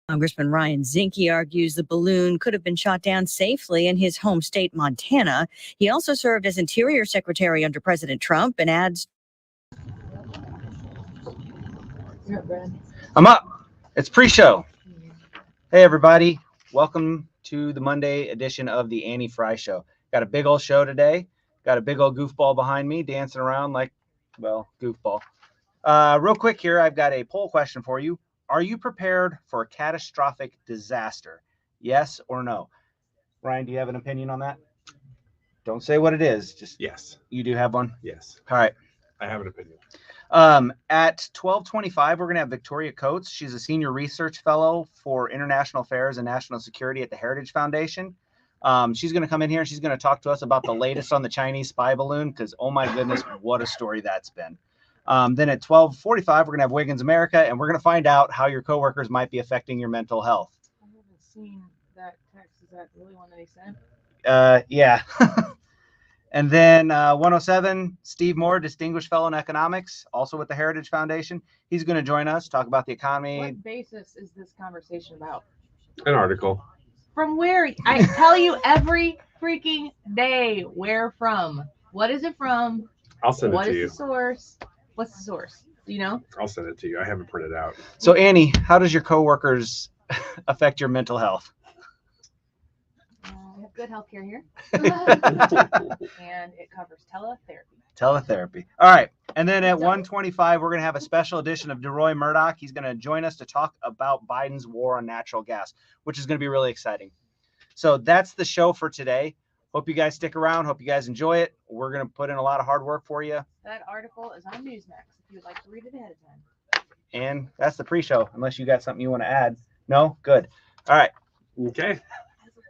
Congressman Ryan Zinke argues the balloon could have been shot down safely in his home state, Montana. He also served as Interior Secretary under President Trump and adds, I'm up. It's pre-show. Hey, everybody. Welcome to the Monday edition of the Annie Frey Show. Got a big old show today. Got a big old goofball behind me dancing around like, well, goofball. Real quick here, I've got a poll question for you. Are you prepared for a catastrophic disaster? Yes or no? Ryan, do you have an opinion on that? Don't say what it is. Just yes. You do have one? Yes. All right. I have an opinion. At 12:25, we're going to have Victoria Coates. She's a senior research fellow for international affairs and national security at the Heritage Foundation. She's going to come in here and she's going to talk to us about the latest on the Chinese spy balloon because, oh my goodness, what a story that's been. Then at 12:45, we're going to have Wiggins America, and we're going to find out how your coworkers might be affecting your mental health. I haven't seen that text. Is that really one that he sent? Yeah. And then 107, Steve Moore, Distinguished Fellow in Economics, also with the Heritage Foundation. He's going to join us, talk about the economy. What basis is this conversation about? An article. From where? I tell you every freaking day. Where from? What is it from? I'll send it to you. What is the source? What's the source? Do you know? I'll send it to you. I haven't printed out. So, Annie, how does your coworkers affect your mental health? We have good healthcare here. And it covers teletherapy. All right. And then at 1:25, we're going to have a special edition of Deroy Murdock. He's going to join us to talk about Biden's war on natural gas, which is going to be really exciting. So that's the show for today. Hope you guys stick around. Hope you guys enjoy it. We're going to put in a lot of hard work for you. That article is on Newsmax if you would like to read it ahead of time. And that's the pre-show, unless you got something you want to add. No? Good. All right. Okay.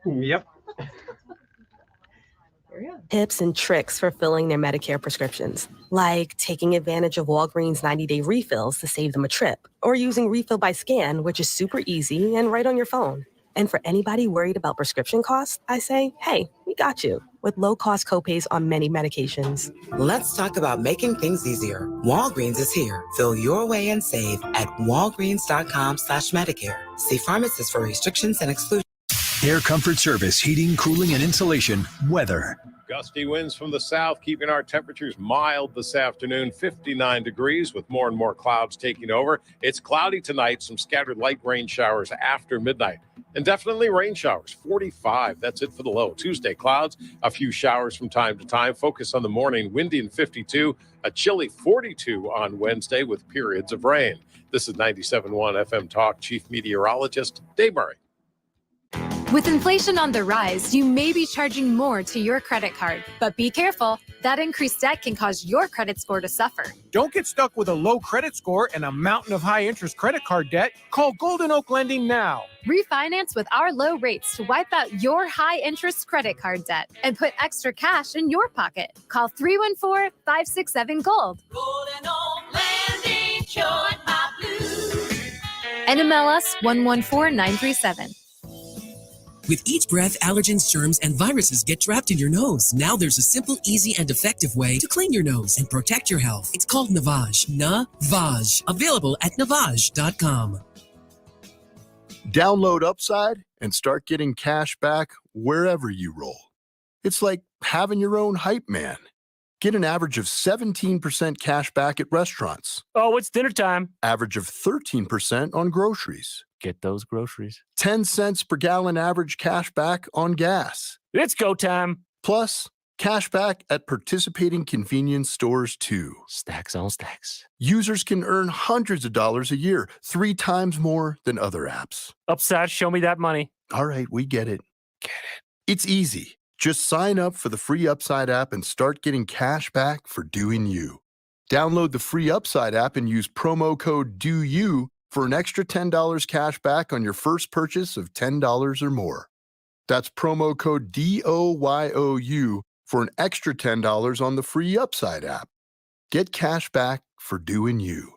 Yep. Tips and tricks for filling their Medicare prescriptions, like taking advantage of Walgreens 90-day refills to save them a trip, or using Refill by Scan, which is super easy and right on your phone. And for anybody worried about prescription costs, I say, hey, we got you with low-cost copays on many medications. Let's talk about making things easier. Walgreens is here. Fill your way and save at walgreens.com/Medicare. See pharmacists for restrictions and exclusions. Air Comfort Service, heating, cooling, and insulation. Weather. Gusty winds from the south, keeping our temperatures mild this afternoon, 59 degrees with more and more clouds taking over. It's cloudy tonight, some scattered light rain showers after midnight. And definitely rain showers, 45. That's it for the low. Tuesday, clouds, a few showers from time to time. Focus on the morning, windy and 52, a chilly 42 on Wednesday with periods of rain. This is 97.1 FM Talk Chief Meteorologist Dave Murray. With inflation on the rise, you may be charging more to your credit card. But be careful. That increased debt can cause your credit score to suffer. Don't get stuck with a low credit score and a mountain of high-interest credit card debt. Call Golden Oak Lending now. Refinance with our low rates to wipe out your high-interest credit card debt and put extra cash in your pocket. Call 314-567-GOLD. Golden Oak Lending, showing my blue. NMLS 114937. With each breath, allergens, germs, and viruses get trapped in your nose. Now there's a simple, easy, and effective way to clean your nose and protect your health. It's called Navage. Navage. Available at Navage.com. Download Upside and start getting cash back wherever you roll. It's like having your own hype man. Get an average of 17% cash back at restaurants. Oh, it's dinner time. Average of 13% on groceries. Get those groceries. 10 cents per gallon average cash back on gas. It's go time. Plus, cash back at participating convenience stores too. Stacks on stacks. Users can earn hundreds of dollars a year, 3 times more than other apps. Upside, show me that money. All right, we get it. It's easy. Just sign up for the free Upside app and start getting cash back for doing you. Download the free Upside app and use promo code DOYOU for an extra $10 cash back on your first purchase of $10 or more. That's promo code DOYOU for an extra $10 on the free Upside app. Get cash back for doing you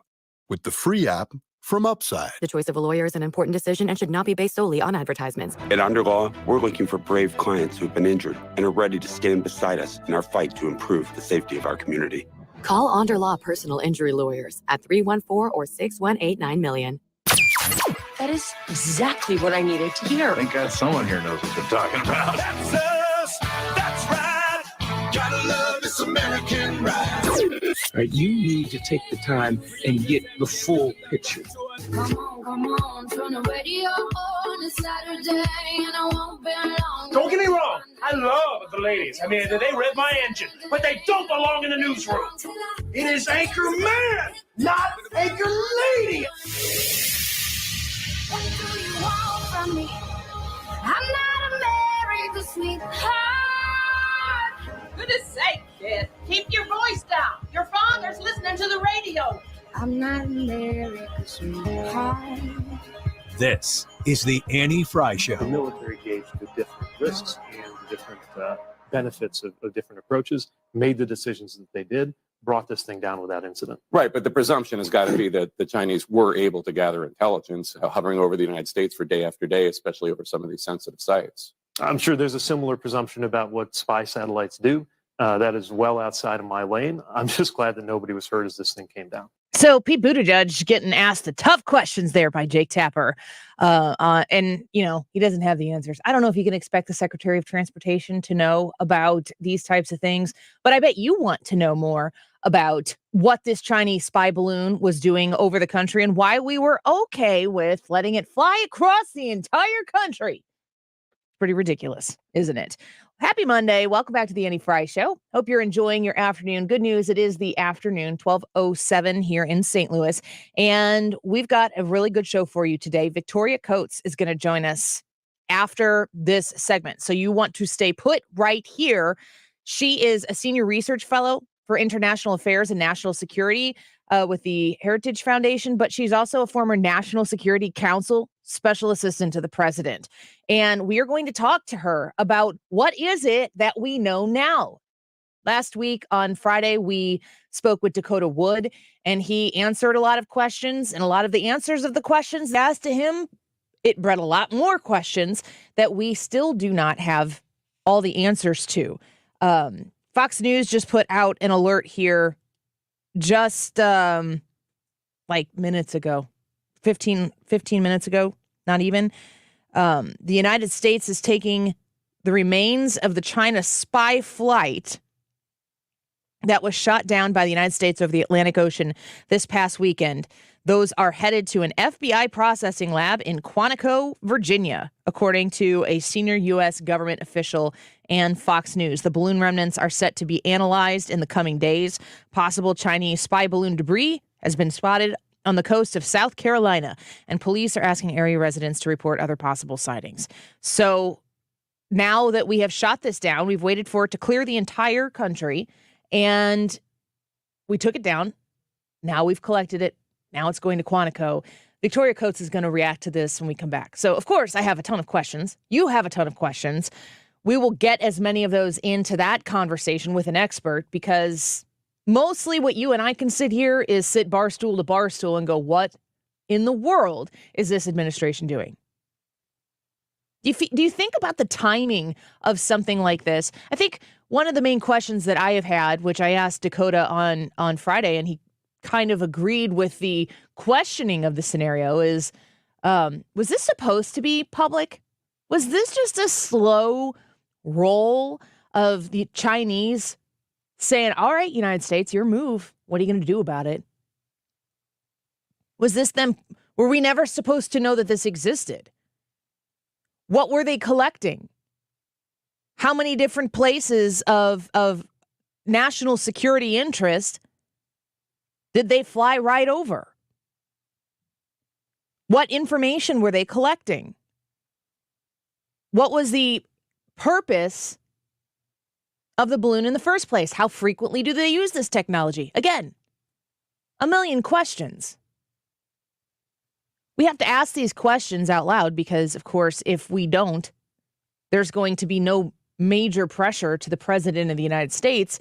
with the free app from Upside. The choice of a lawyer is an important decision and should not be based solely on advertisements. At Underlaw, we're looking for brave clients who've been injured and are ready to stand beside us in our fight to improve the safety of our community. Call Underlaw Personal Injury Lawyers at 314 or 6189 million. That is exactly what I needed to hear. Thank God someone here knows what they're talking about. That's us. That's right. Gotta love this American ride. All right, you need to take the time and get the full picture. Come on, turn the radio on. It's Saturday and I won't be long. Don't get me wrong, I love the ladies. I mean, they rev my engine, but they don't belong in the newsroom. It is Anchor Man, not Anchor Lady. What do you want from me? I'm not America's sweetheart. Goodness sake, kid. Keep your voice down. Your father's listening to the radio. I'm not America's sweetheart. This is the Annie Frey Show. The military gauged the different risks and the different benefits of different approaches, made the decisions that they did, brought this thing down without incident. Right, but the presumption has got to be that the Chinese were able to gather intelligence hovering over the United States for day after day, especially over some of these sensitive sites. I'm sure there's a similar presumption about what spy satellites do. That is well outside of my lane. I'm just glad that nobody was hurt as this thing came down. So Pete Buttigieg getting asked the tough questions there by Jake Tapper. And, you know, he doesn't have the answers. I don't know if you can expect the Secretary of Transportation to know about these types of things, but I bet you want to know more about what this Chinese spy balloon was doing over the country and why we were okay with letting it fly across the entire country. Pretty ridiculous, isn't it? Happy Monday. Welcome back to the Annie Frey Show. Hope you're enjoying your afternoon. Good news, it is the afternoon, 12:07 here in St. Louis. And we've got a really good show for you today. Victoria Coates is going to join us after this segment. So you want to stay put right here. She is a senior research fellow for international affairs and national security with the Heritage Foundation, but she's also a former National Security Council special assistant to the president. And we are going to talk to her about what is it that we know now. Last week on Friday, we spoke with Dakota Wood, and he answered a lot of questions, and a lot of the answers of the questions asked to him, it bred a lot more questions that we still do not have all the answers to. Fox News just put out an alert here just like minutes ago, 15 minutes ago, not even. The United States is taking the remains of the China spy flight that was shot down by the United States over the Atlantic Ocean this past weekend. Those are headed to an FBI processing lab in Quantico, Virginia, according to a senior U.S. government official and Fox News. The balloon remnants are set to be analyzed in the coming days. Possible Chinese spy balloon debris has been spotted on the coast of South Carolina, and police are asking area residents to report other possible sightings. So now that we have shot this down, we've waited for it to clear the entire country, and we took it down. Now we've collected it. Now it's going to Quantico. Victoria Coates is going to react to this when we come back. So, of course, I have a ton of questions. You have a ton of questions. We will get as many of those into that conversation with an expert, because mostly what you and I can sit here is sit barstool to barstool and go, what in the world is this administration doing? Do you think about the timing of something like this? I think one of the main questions that I have had, which I asked Dakota on Friday, and he kind of agreed with the questioning of the scenario, is, was this supposed to be public? Was this just a slow roll of the Chinese saying, all right, United States, your move. What are you going to do about it? Was this them? Were we never supposed to know that this existed? What were they collecting? How many different places of national security interest did they fly right over? What information were they collecting? What was the purpose of the balloon in the first place? How frequently do they use this technology? Again, a million questions. We have to ask these questions out loud because, of course, if we don't, there's going to be no major pressure to the president of the United States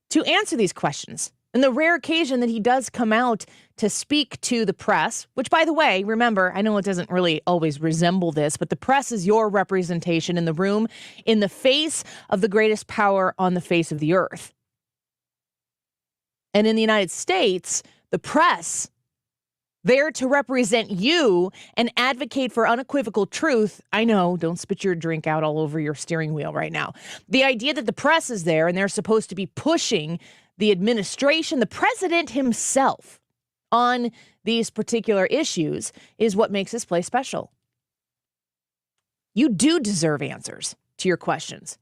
to answer these questions. And the rare occasion that he does come out to speak to the press, which, by the way, remember, I know it doesn't really always resemble this, but the press is your representation in the room in the face of the greatest power on the face of the earth. And in the United States, the press there to represent you and advocate for unequivocal truth. I know, don't spit your drink out all over your steering wheel right now. The idea that the press is there and they're supposed to be pushing the administration, the president himself, on these particular issues is what makes this place special. You do deserve answers to your questions.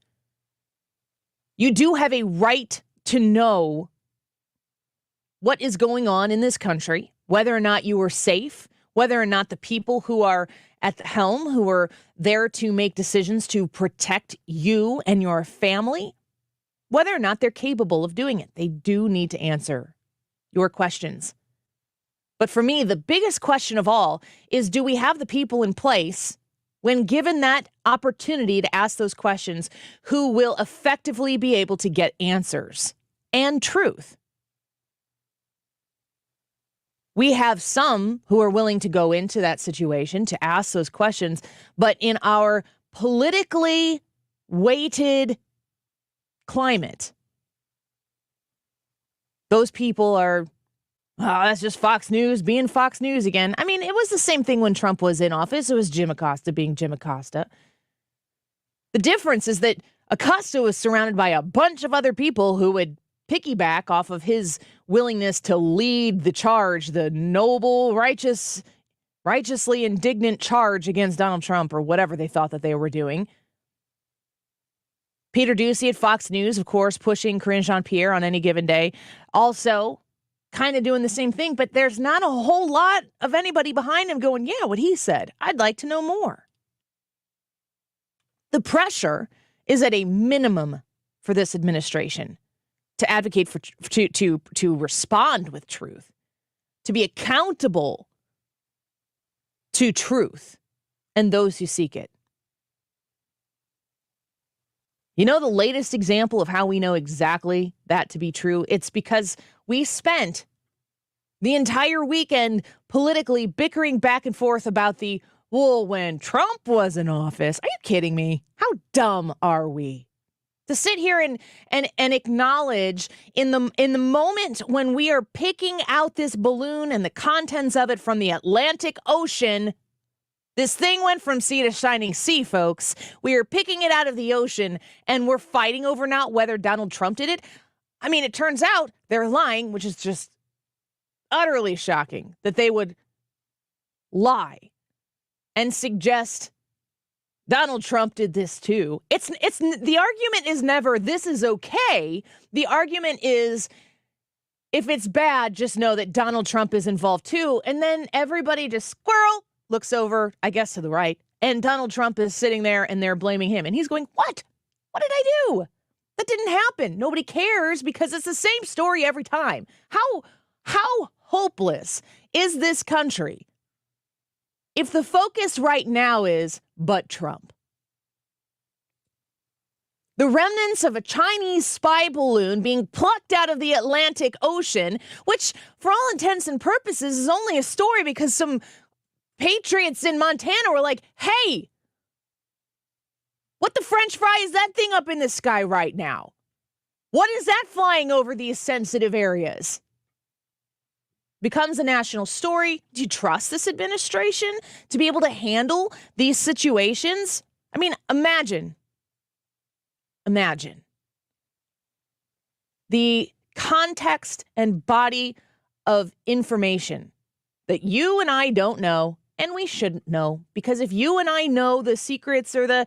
You do have a right to know what is going on in this country, whether or not you are safe, whether or not the people who are at the helm, who are there to make decisions to protect you and your family, whether or not they're capable of doing it. They do need to answer your questions. But for me, the biggest question of all is, do we have the people in place when given that opportunity to ask those questions who will effectively be able to get answers and truth? We have some who are willing to go into that situation to ask those questions, but in our politically weighted climate, those people are, oh, that's just Fox News being Fox News again. I mean, it was the same thing when Trump was in office. It was Jim Acosta being Jim Acosta. The difference is that Acosta was surrounded by a bunch of other people who would piggyback off of his willingness to lead the charge, the noble, righteously indignant charge against Donald Trump, or whatever they thought that they were doing. Peter Doocy at Fox News, of course, pushing Karine Jean-Pierre on any given day. Also kind of doing the same thing, but there's not a whole lot of anybody behind him going, yeah, what he said, I'd like to know more. The pressure is at a minimum for this administration to advocate for, to respond with truth, to be accountable to truth and those who seek it. You know, the latest example of how we know exactly that to be true, it's because we spent the entire weekend politically bickering back and forth about when Trump was in office. Are you kidding me? How dumb are we? To sit here and acknowledge in the moment when we are picking out this balloon and the contents of it from the Atlantic Ocean. This thing went from sea to shining sea, folks. We are picking it out of the ocean and we're fighting over not whether Donald Trump did it. I mean, it turns out they're lying, which is just utterly shocking that they would lie and suggest Donald Trump did this too. It's the argument is never this is okay. The argument is if it's bad, just know that Donald Trump is involved too. And then everybody just squirrel looks over, I guess, to the right, and Donald Trump is sitting there and they're blaming him. And he's going, what? What did I do? That didn't happen. Nobody cares because it's the same story every time. How hopeless is this country if the focus right now is but Trump? The remnants of a Chinese spy balloon being plucked out of the Atlantic Ocean, which for all intents and purposes is only a story because some patriots in Montana were like, hey, what the French fry is that thing up in the sky right now? What is that flying over these sensitive areas? Becomes a national story. Do you trust this administration to be able to handle these situations? I mean, imagine the context and body of information that you and I don't know, and we shouldn't know, because if you and I know the secrets or the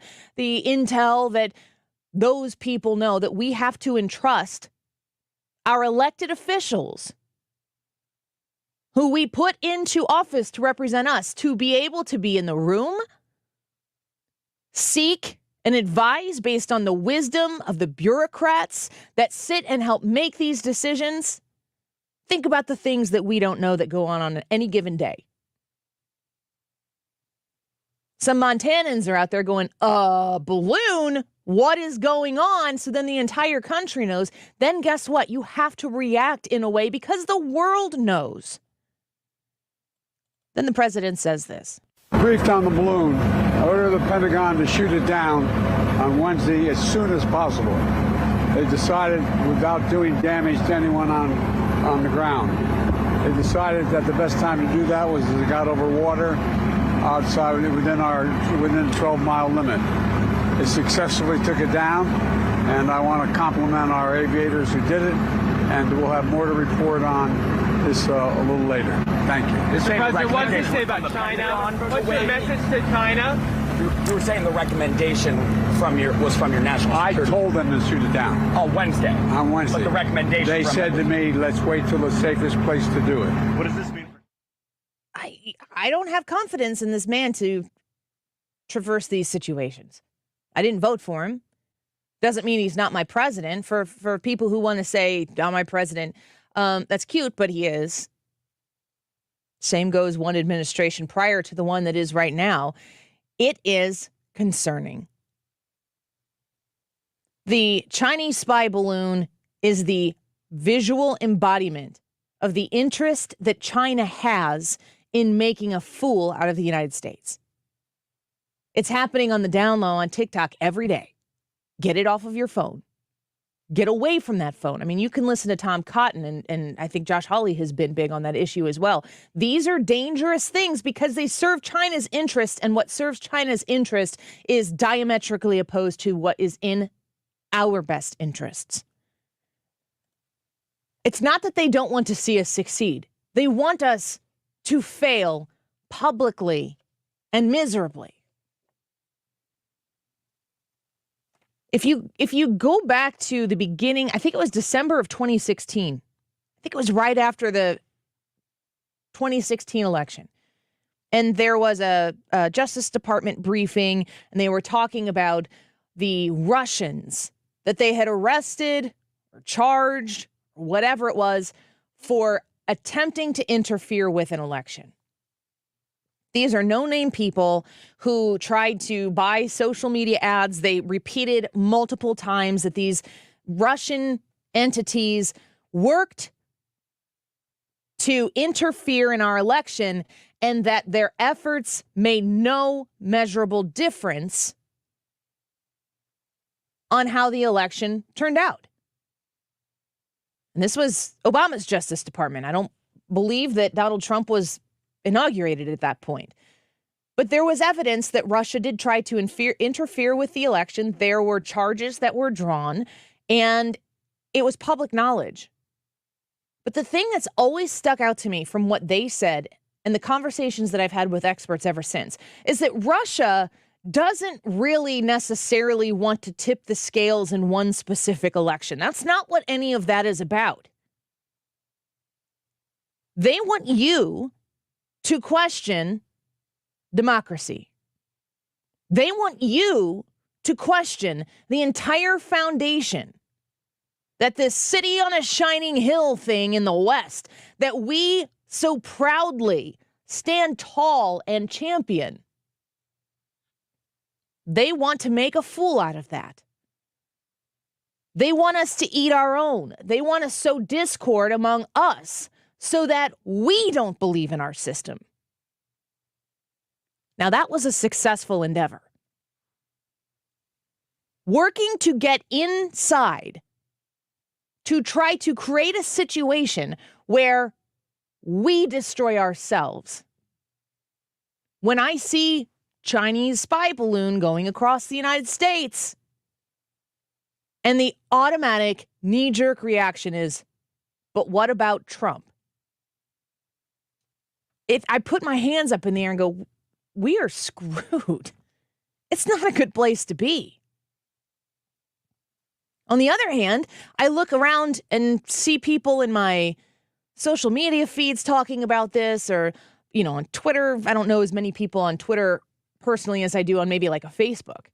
intel that those people know, that we have to entrust our elected officials who we put into office to represent us to be able to be in the room, seek and advise based on the wisdom of the bureaucrats that sit and help make these decisions. Think about the things that we don't know that go on any given day. Some Montanans are out there going, balloon, what is going on? So then the entire country knows. Then guess what? You have to react in a way because the world knows. Then the president says this. Briefed on the balloon. I order the Pentagon to shoot it down on Wednesday as soon as possible. They decided without doing damage to anyone on the ground. They decided that the best time to do that was as it got over water outside within the 12-mile limit. It successfully took it down, and I want to compliment our aviators who did it, and we'll have more to report on this a little later. Thank you. Mr. President, what did you say about China? What's the message to China? You were saying the recommendation was from your national security. I told them to shoot it down. Oh, Wednesday. On Wednesday. But the recommendation They said to me, let's wait till the safest place to do it. What does this mean? I don't have confidence in this man to traverse these situations. I didn't vote for him. Doesn't mean he's not my president. For people who want to say, not my president, that's cute, but he is. Same goes one administration prior to the one that is right now. It is concerning. The Chinese spy balloon is the visual embodiment of the interest that China has in making a fool out of the United States. It's happening on the down low on TikTok every day. Get it off of your phone. Get away from that phone. I mean, you can listen to Tom Cotton, and I think Josh Hawley has been big on that issue as well. These are dangerous things because they serve China's interest, and what serves China's interest is diametrically opposed to what is in our best interests. It's not that they don't want to see us succeed. They want us to fail publicly and miserably. If you go back to the beginning, I think it was December of 2016. I think it was right after the 2016 election. And there was a Justice Department briefing, and they were talking about the Russians that they had arrested or charged, or whatever it was, for attempting to interfere with an election. These are no-name people who tried to buy social media ads. They repeated multiple times that these Russian entities worked to interfere in our election and that their efforts made no measurable difference on how the election turned out. And this was Obama's Justice Department. I don't believe that Donald Trump was inaugurated at that point. But there was evidence that Russia did try to interfere with the election. There were charges that were drawn, and it was public knowledge. But the thing that's always stuck out to me from what they said and the conversations that I've had with experts ever since is that Russia doesn't really necessarily want to tip the scales in one specific election. That's not what any of that is about. They want you to question democracy. They want you to question the entire foundation that this city on a shining hill thing in the West that we so proudly stand tall and champion. They want to make a fool out of that. They want us to eat our own. They want to sow discord among us so that we don't believe in our system. Now, that was a successful endeavor. Working to get inside to try to create a situation where we destroy ourselves. When I see Chinese spy balloon going across the United States, and the automatic knee-jerk reaction is, but what about Trump? If I put my hands up in the air and go, we are screwed. It's not a good place to be. On the other hand, I look around and see people in my social media feeds talking about this, or, on Twitter. I don't know as many people on Twitter personally as I do on maybe like a Facebook.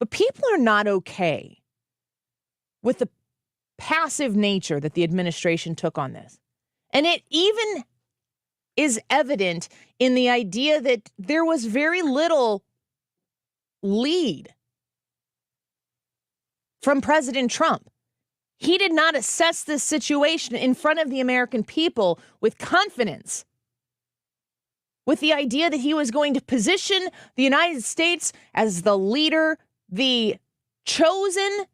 But people are not okay with the passive nature that the administration took on this. And it even is evident in the idea that there was very little lead from President Trump. He did not assess this situation in front of the American people with confidence, with the idea that he was going to position the United States as the leader, the chosen,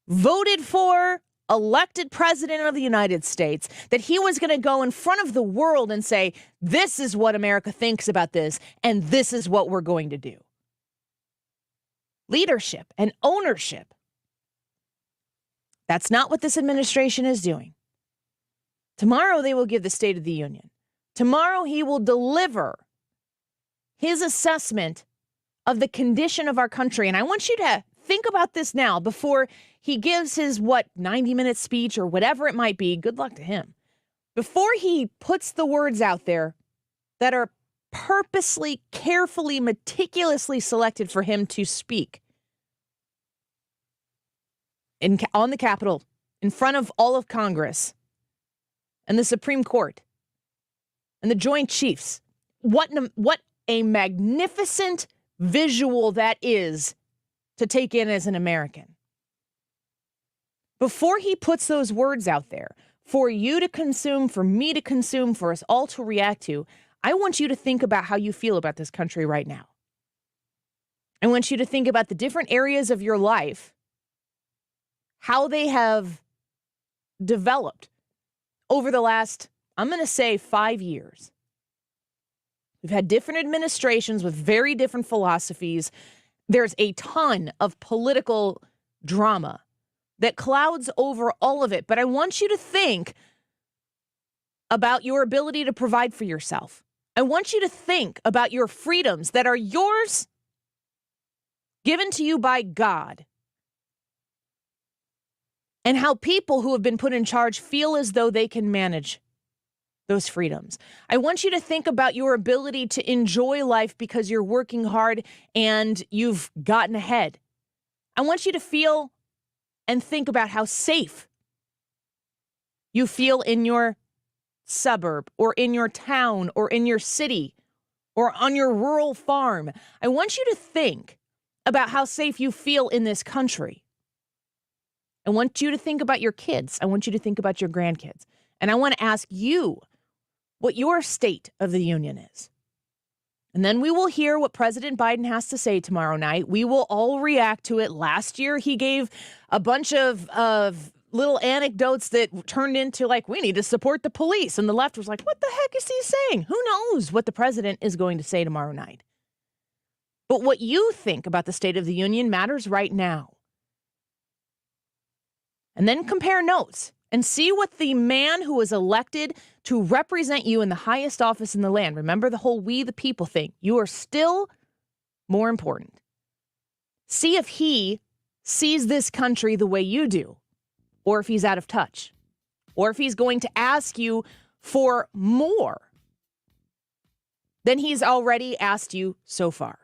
voted for, elected president of the United States, that he was going to go in front of the world and say, this is what America thinks about this, and this is what we're going to do. Leadership and ownership. That's not what this administration is doing. Tomorrow they will give the State of the Union. Tomorrow he will deliver his assessment of the condition of our country. And I want you to think about this now before he gives his, 90-minute speech or whatever it might be. Good luck to him. Before he puts the words out there that are purposely, carefully, meticulously selected for him to speak on the Capitol, in front of all of Congress and the Supreme Court and the Joint Chiefs. What a magnificent visual that is to take in as an American. Before he puts those words out there for you to consume, for me to consume, for us all to react to, I want you to think about how you feel about this country right now. I want you to think about the different areas of your life, how they have developed over the last, I'm going to say, 5 years. We've had different administrations with very different philosophies. There's a ton of political drama that clouds over all of it. But I want you to think about your ability to provide for yourself. I want you to think about your freedoms that are yours, given to you by God, and how people who have been put in charge feel as though they can manage those freedoms. I want you to think about your ability to enjoy life because you're working hard and you've gotten ahead. I want you to feel and think about how safe you feel in your suburb or in your town or in your city or on your rural farm. I want you to think about how safe you feel in this country. I want you to think about your kids. I want you to think about your grandkids. And I want to ask you what your State of the Union is. And then we will hear what President Biden has to say tomorrow night. We will all react to it. Last year, he gave a bunch of little anecdotes that turned into we need to support the police. And the left was like, what the heck is he saying? Who knows what the president is going to say tomorrow night? But what you think about the State of the Union matters right now. And then compare notes and see what the man who was elected to represent you in the highest office in the land, remember the whole we the people thing, you are still more important. See if he sees this country the way you do, or if he's out of touch, or if he's going to ask you for more than he's already asked you so far.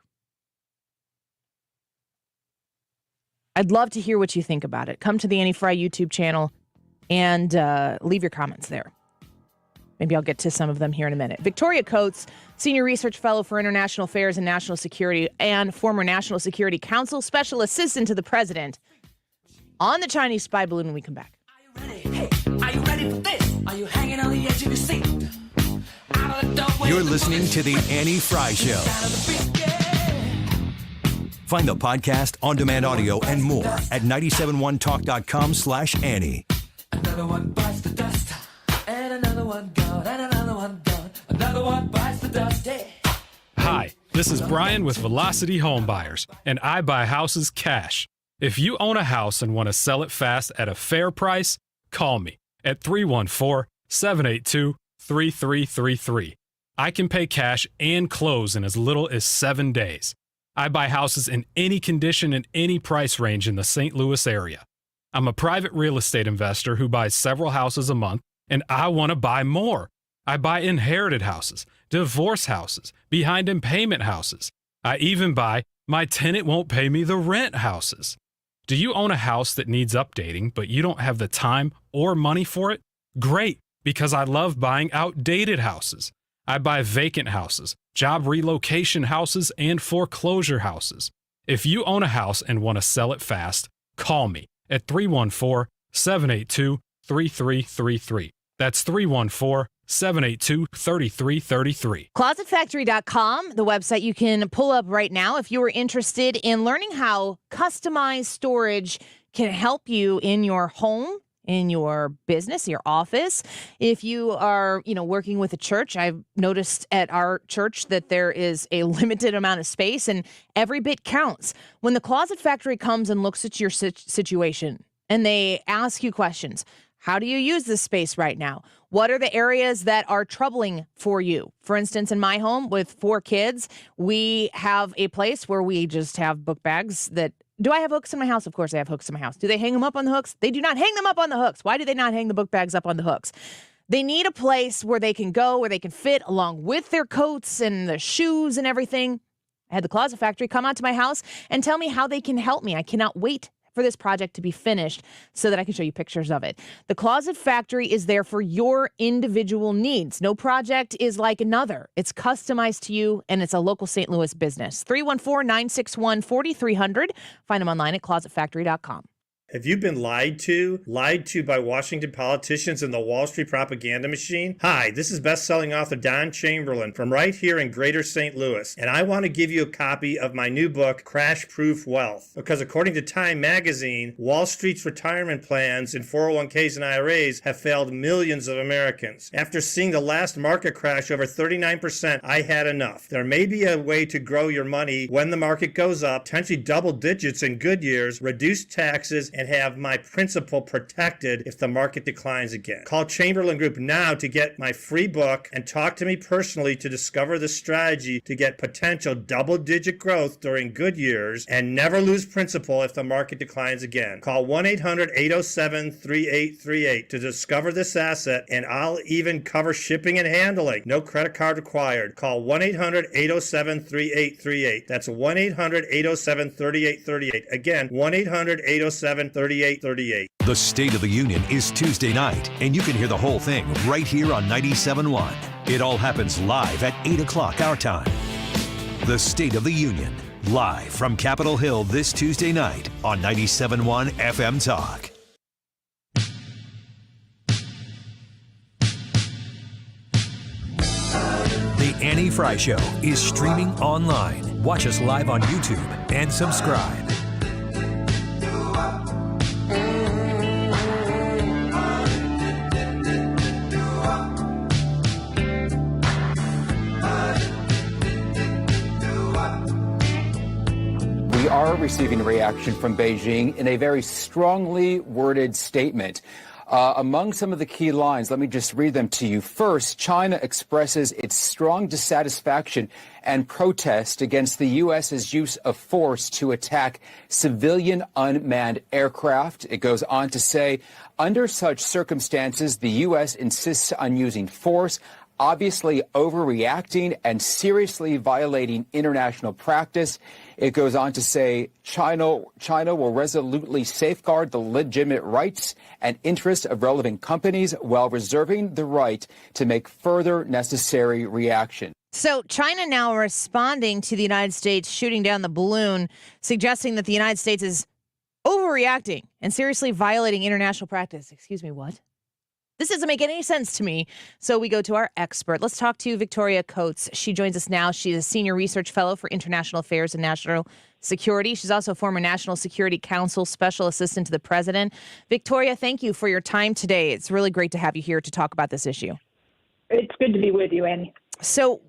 I'd love to hear what you think about it. Come to the Annie Frey YouTube channel and leave your comments there. Maybe I'll get to some of them here in a minute. Victoria Coates, Senior Research Fellow for International Affairs and National Security and former National Security Council Special Assistant to the President, on the Chinese spy balloon when we come back. Hey, are you ready for this? Are you hanging on the edge of your seat? You're listening to The Annie Frey Show. Find the podcast, on-demand audio, and more at 971talk.com/Annie. Another one bites the dust, and another one gone, and another one gone. Another one bites the dust. Yeah. Hi, this is Brian with Velocity Home Buyers, and I buy houses cash. If you own a house and want to sell it fast at a fair price, call me at 314-782-3333. I can pay cash and close in as little as 7 days. I buy houses in any condition and any price range in the St. Louis area. I'm a private real estate investor who buys several houses a month, and I want to buy more. I buy inherited houses, divorce houses, behind in payment houses. I even buy my tenant won't pay me the rent houses. Do you own a house that needs updating, but you don't have the time or money for it? Great, because I love buying outdated houses. I buy vacant houses, job relocation houses, and foreclosure houses. If you own a house and want to sell it fast, call me at 314-782-3333. That's 314-782-3333. ClosetFactory.com, the website you can pull up right now if you are interested in learning how customized storage can help you in your home, in your business, your office. If you are, working with a church, I've noticed at our church that there is a limited amount of space and every bit counts. When the Closet Factory comes and looks at your situation and they ask you questions, how do you use this space right now? What are the areas that are troubling for you? For instance, in my home with 4 kids, we have a place where we just have book bags that... Do I have hooks in my house? Of course I have hooks in my house. Do they hang them up on the hooks? They do not hang them up on the hooks. Why do they not hang the book bags up on the hooks? They need a place where they can go, where they can fit along with their coats and their shoes and everything. I had the Closet Factory come out to my house and tell me how they can help me. I cannot wait for this project to be finished so that I can show you pictures of it. The Closet Factory is there for your individual needs. No project is like another. It's customized to you, and it's a local St. Louis business. 314-961-4300. Find them online at closetfactory.com. Have you been lied to by Washington politicians and the Wall Street propaganda machine? Hi, this is best-selling author Don Chamberlain from right here in Greater St. Louis, and I want to give you a copy of my new book, Crash Proof Wealth, because according to Time magazine, Wall Street's retirement plans in 401ks and IRAs have failed millions of Americans. After seeing the last market crash over 39%, I had enough. There may be a way to grow your money when the market goes up, potentially double digits in good years, reduce taxes, and have my principal protected if the market declines again. Call Chamberlain Group now to get my free book and talk to me personally to discover the strategy to get potential double-digit growth during good years and never lose principal if the market declines again. Call 1-800-807-3838 to discover this asset, and I'll even cover shipping and handling. No credit card required. Call 1-800-807-3838. That's 1-800-807-3838. Again, 1-800-807-3838. The State of the Union is Tuesday night, and you can hear the whole thing right here on 97.1. It all happens live at 8 o'clock our time. The State of the Union, live from Capitol Hill this Tuesday night on 97.1 FM Talk. The Annie Frey Show is streaming online. Watch us live on YouTube and subscribe. We are receiving a reaction from Beijing in a very strongly worded statement. Among some of the key lines, let me just read them to you. First, China expresses its strong dissatisfaction and protest against the U.S.'s use of force to attack civilian unmanned aircraft. It goes on to say, under such circumstances, the U.S. insists on using force, obviously overreacting and seriously violating international practice. It goes on to say China will resolutely safeguard the legitimate rights and interests of relevant companies while reserving the right to make further necessary reaction. So China now responding to the United States shooting down the balloon, suggesting that the United States is overreacting and seriously violating international practice. Excuse me, what? This doesn't make any sense to me. So we go to our expert. Let's talk to Victoria Coates. She joins us now. She's a senior research fellow for international affairs and national security. She's also a former National Security Council special assistant to the president. Victoria, thank you for your time today. It's really great to have you here to talk about this issue. It's good to be with you, Annie. So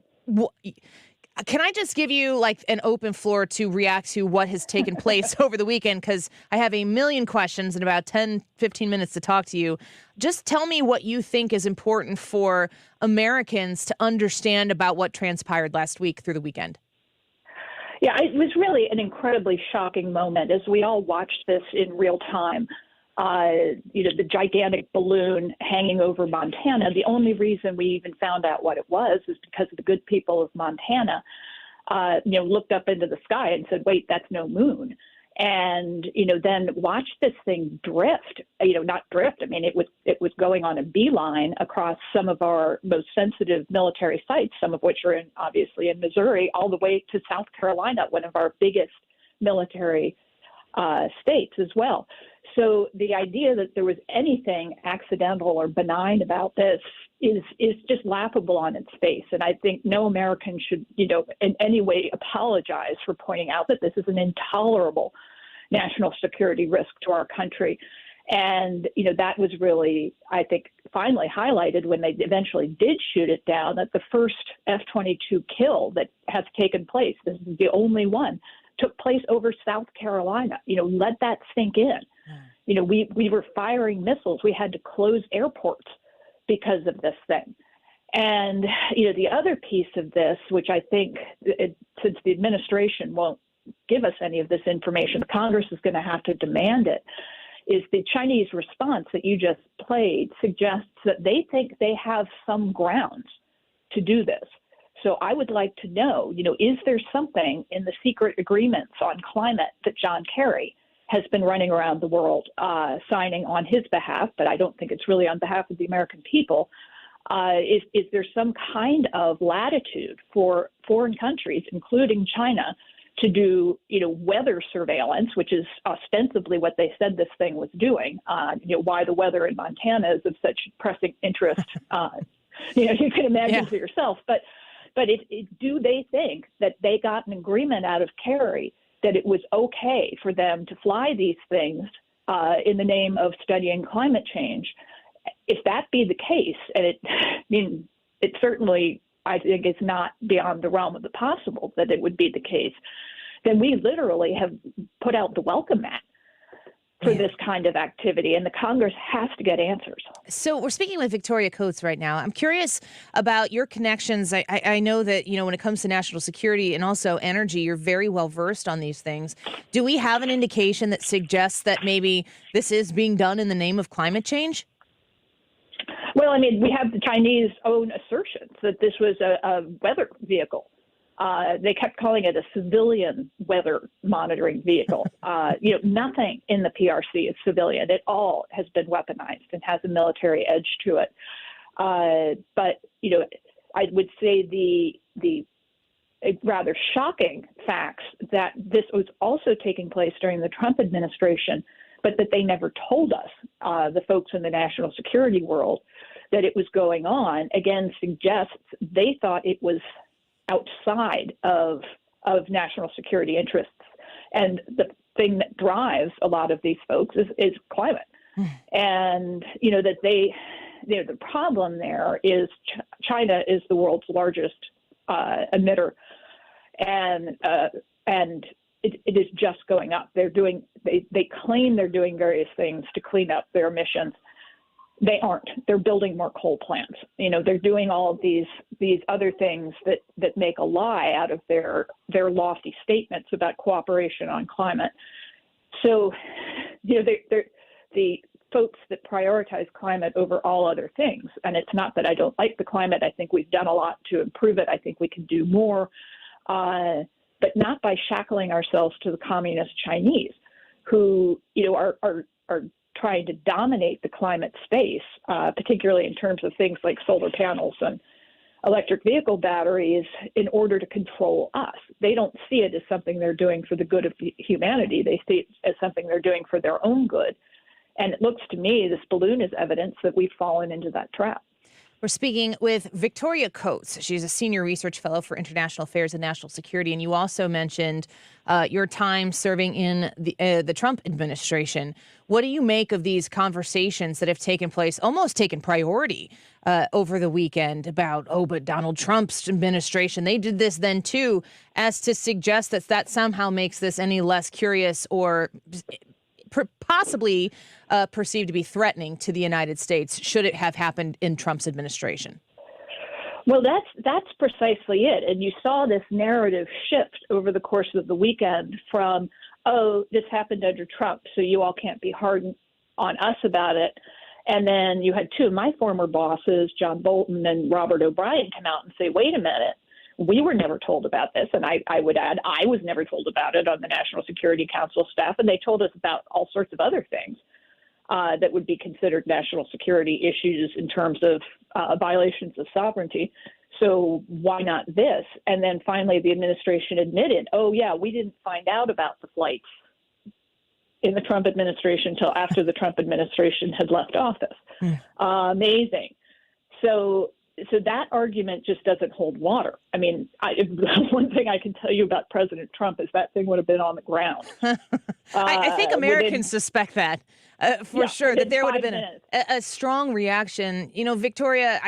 can I just give you like an open floor to react to what has taken place over the weekend? Because I have a million questions and about 10, 15 minutes to talk to you. Just tell me what you think is important for Americans to understand about what transpired last week through the weekend. Yeah, it was really an incredibly shocking moment as we all watched this in real time. The gigantic balloon hanging over Montana. The only reason we even found out what it was is because the good people of Montana, looked up into the sky and said, wait, that's no moon. And, then watched this thing drift, not drift. I mean, it was going on a beeline across some of our most sensitive military sites, some of which are obviously in Missouri, all the way to South Carolina, one of our biggest military states as well. So the idea that there was anything accidental or benign about this is just laughable on its face. And I think no American should, in any way apologize for pointing out that this is an intolerable national security risk to our country. And, that was really, I think, finally highlighted when they eventually did shoot it down, that the first F-22 kill that has taken place, this is the only one, took place over South Carolina. Let that sink in. We were firing missiles. We had to close airports because of this thing. And, the other piece of this, which I think, since the administration won't give us any of this information, Congress is going to have to demand it, is the Chinese response that you just played suggests that they think they have some grounds to do this. So I would like to know, is there something in the secret agreements on climate that John Kerry has been running around the world signing on his behalf, but I don't think it's really on behalf of the American people. Is there some kind of latitude for foreign countries, including China, to do, weather surveillance, which is ostensibly what they said this thing was doing? Why the weather in Montana is of such pressing interest, you can imagine for yourself. But do they think that they got an agreement out of Kerry that it was okay for them to fly these things in the name of studying climate change? If that be the case, and it certainly, I think, is not beyond the realm of the possible that it would be the case, then we literally have put out the welcome mat for this kind of activity, and the Congress has to get answers. So we're speaking with Victoria Coates right now. I'm curious about your connections. I know that, when it comes to national security and also energy, you're very well versed on these things. Do we have an indication that suggests that maybe this is being done in the name of climate change? Well, we have the Chinese own assertions that this was a weather vehicle. They kept calling it a civilian weather monitoring vehicle. Nothing in the PRC is civilian. It all has been weaponized and has a military edge to it. But I would say the rather shocking facts that this was also taking place during the Trump administration, but that they never told us, the folks in the national security world, that it was going on, again, suggests they thought it was outside of national security interests. And the thing that drives a lot of these folks is climate. And, that the problem there is China is the world's largest emitter. And it is just going up. They claim they're doing various things to clean up their emissions. They aren't. They're building more coal plants. They're doing all of these other things that make a lie out of their lofty statements about cooperation on climate. So, the folks that prioritize climate over all other things, and it's not that I don't like the climate. I think we've done a lot to improve it. I think we can do more, but not by shackling ourselves to the communist Chinese, who are trying to dominate the climate space, particularly in terms of things like solar panels and electric vehicle batteries, in order to control us. They don't see it as something they're doing for the good of humanity. They see it as something they're doing for their own good. And it looks to me, this balloon is evidence that we've fallen into that trap. We're speaking with Victoria Coates. She's a senior research fellow for international affairs and national security. And you also mentioned your time serving in the Trump administration. What do you make of these conversations that have taken place, almost taken priority over the weekend about, but Donald Trump's administration, they did this then too, as to suggest that somehow makes this any less curious or possibly perceived to be threatening to the United States should it have happened in Trump's administration? Well, that's precisely it. And you saw this narrative shift over the course of the weekend from, this happened under Trump, so you all can't be hard on us about it. And then you had two of my former bosses, John Bolton and Robert O'Brien, come out and say, wait a minute, we were never told about this. And I would add, I was never told about it on the National Security Council staff. And they told us about all sorts of other things that would be considered national security issues in terms of violations of sovereignty. So why not this? And then finally, the administration admitted, we didn't find out about the flights in the Trump administration until after the Trump administration had left office. Amazing. So, so that argument just doesn't hold water. I mean, one thing I can tell you about President Trump is that thing would have been on the ground. I think Americans suspect that for sure, that there would have been a strong reaction. You know, Victoria,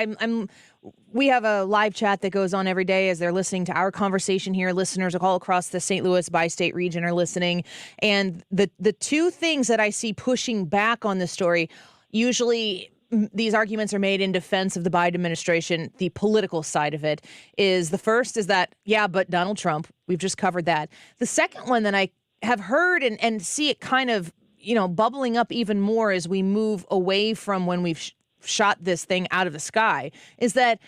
we have a live chat that goes on every day as they're listening to our conversation here. Listeners all across the St. Louis bi-state region are listening. And the two things that I see pushing back on this story, usually these arguments are made in defense of the Biden administration. The political side of it is, the first is that, yeah, but Donald Trump, we've just covered that. The second one that I have heard and see it kind of, bubbling up even more as we move away from when we've shot this thing out of the sky, is that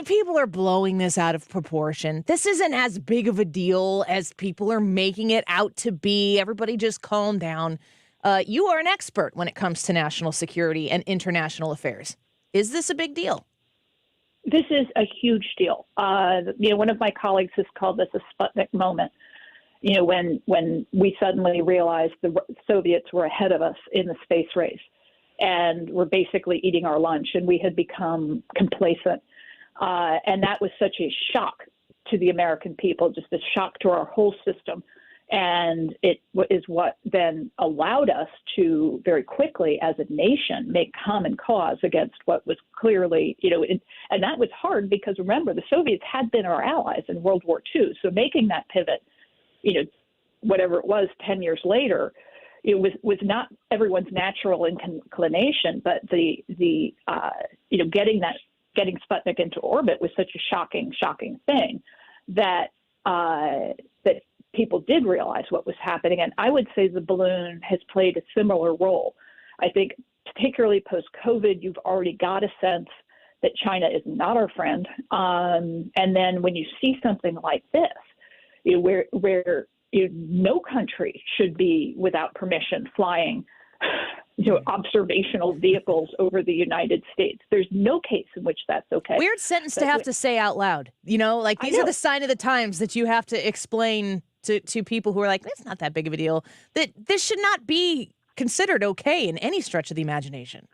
people are blowing this out of proportion. This isn't as big of a deal as people are making it out to be. Everybody just calm down. You are an expert when it comes to national security and international affairs. Is this a big deal? This is a huge deal. One of my colleagues has called this a Sputnik moment. When we suddenly realized the Soviets were ahead of us in the space race and were basically eating our lunch, and we had become complacent. And that was such a shock to the American people, just a shock to our whole system. And it is what then allowed us to very quickly, as a nation, make common cause against what was clearly, and that was hard because, remember, the Soviets had been our allies in World War II. So making that pivot, whatever it was 10 years later, it was not everyone's natural inclination, but getting Sputnik into orbit was such a shocking thing that people did realize what was happening. And I would say the balloon has played a similar role. I think particularly post-COVID, you've already got a sense that China is not our friend. And then when you see something like this, where no country should be without permission flying observational vehicles over the United States. There's no case in which that's okay. Weird sentence to have to say out loud. These are the sign of the times that you have to explain to people who are like, it's not that big of a deal, that this should not be considered okay in any stretch of the imagination.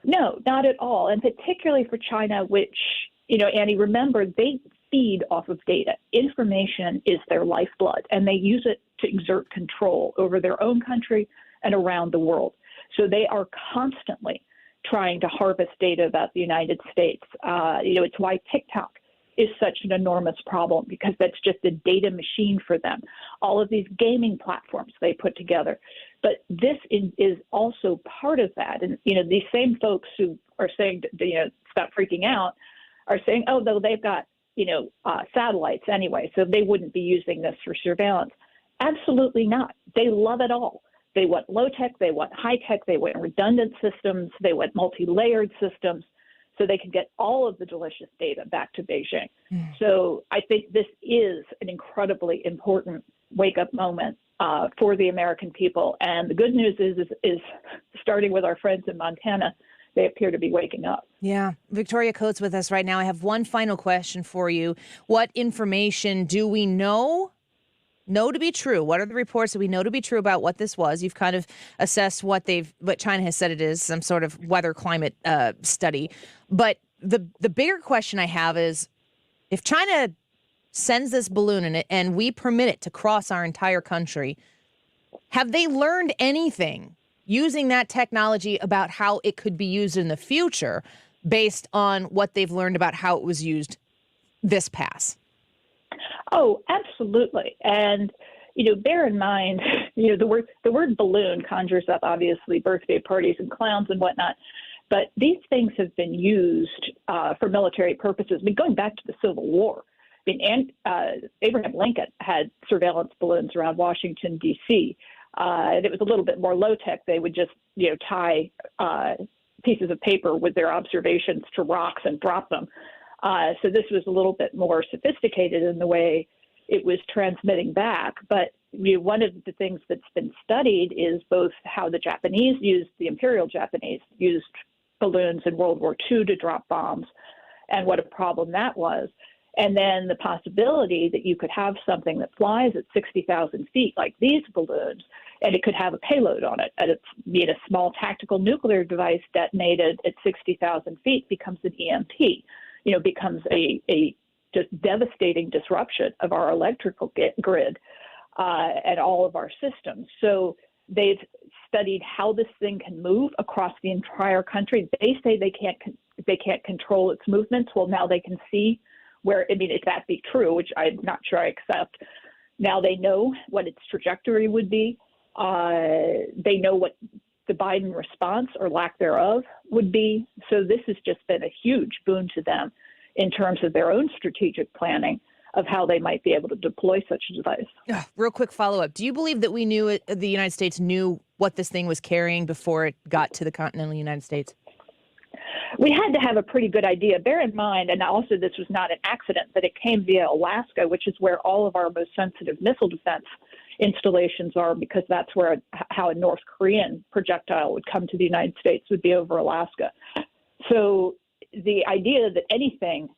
No, not at all. And particularly for China, which, Annie, remember, they feed off of data. Information is their lifeblood, and they use it to exert control over their own country and around the world. So they are constantly trying to harvest data about the United States. It's why TikTok is such an enormous problem, because that's just a data machine for them. All of these gaming platforms they put together. But this is also part of that. And, these same folks who are saying, stop freaking out, are saying, oh, though they've got, satellites anyway, so they wouldn't be using this for surveillance. Absolutely not. They love it all. They want low tech, they want high tech, they want redundant systems, they want multi-layered systems, so they can get all of the delicious data back to Beijing. So I think this is an incredibly important wake-up moment for the American people. And the good news is starting with our friends in Montana, they appear to be waking up. Yeah. Victoria Coates with us right now. I have one final question for you. What information do we know to be true? What are the reports that we know to be true about what this was? You've kind of assessed what China has said it is, some sort of weather climate study. But the bigger question I have is, if China sends this balloon in it and we permit it to cross our entire country, have they learned anything using that technology about how it could be used in the future based on what they've learned about how it was used this pass? Oh, absolutely. And, bear in mind, the word balloon conjures up, obviously, birthday parties and clowns and whatnot. But these things have been used for military purposes. I mean, going back to the Civil War, Abraham Lincoln had surveillance balloons around Washington, D.C., and it was a little bit more low-tech. They would just, tie pieces of paper with their observations to rocks and drop them. So this was a little bit more sophisticated in the way it was transmitting back. But one of the things that's been studied is both how the Imperial Japanese used balloons in World War II to drop bombs, and what a problem that was. And then the possibility that you could have something that flies at 60,000 feet, like these balloons, and it could have a payload on it. And be it a small tactical nuclear device detonated at 60,000 feet becomes an EMP, becomes a just devastating disruption of our electrical grid and all of our systems. So they've studied how this thing can move across the entire country. They say they can't control its movements. Well, now they can see if that be true, which I'm not sure I accept. Now they know what its trajectory would be. They know what the Biden response or lack thereof would be. So this has just been a huge boon to them in terms of their own strategic planning of how they might be able to deploy such a device. Real quick follow-up. Do you believe that the United States knew what this thing was carrying before it got to the continental United States? We had to have a pretty good idea. Bear in mind, and also this was not an accident, that it came via Alaska, which is where all of our most sensitive missile defense installations are, because that's how a North Korean projectile would come to the United States would be over Alaska. So the idea that anything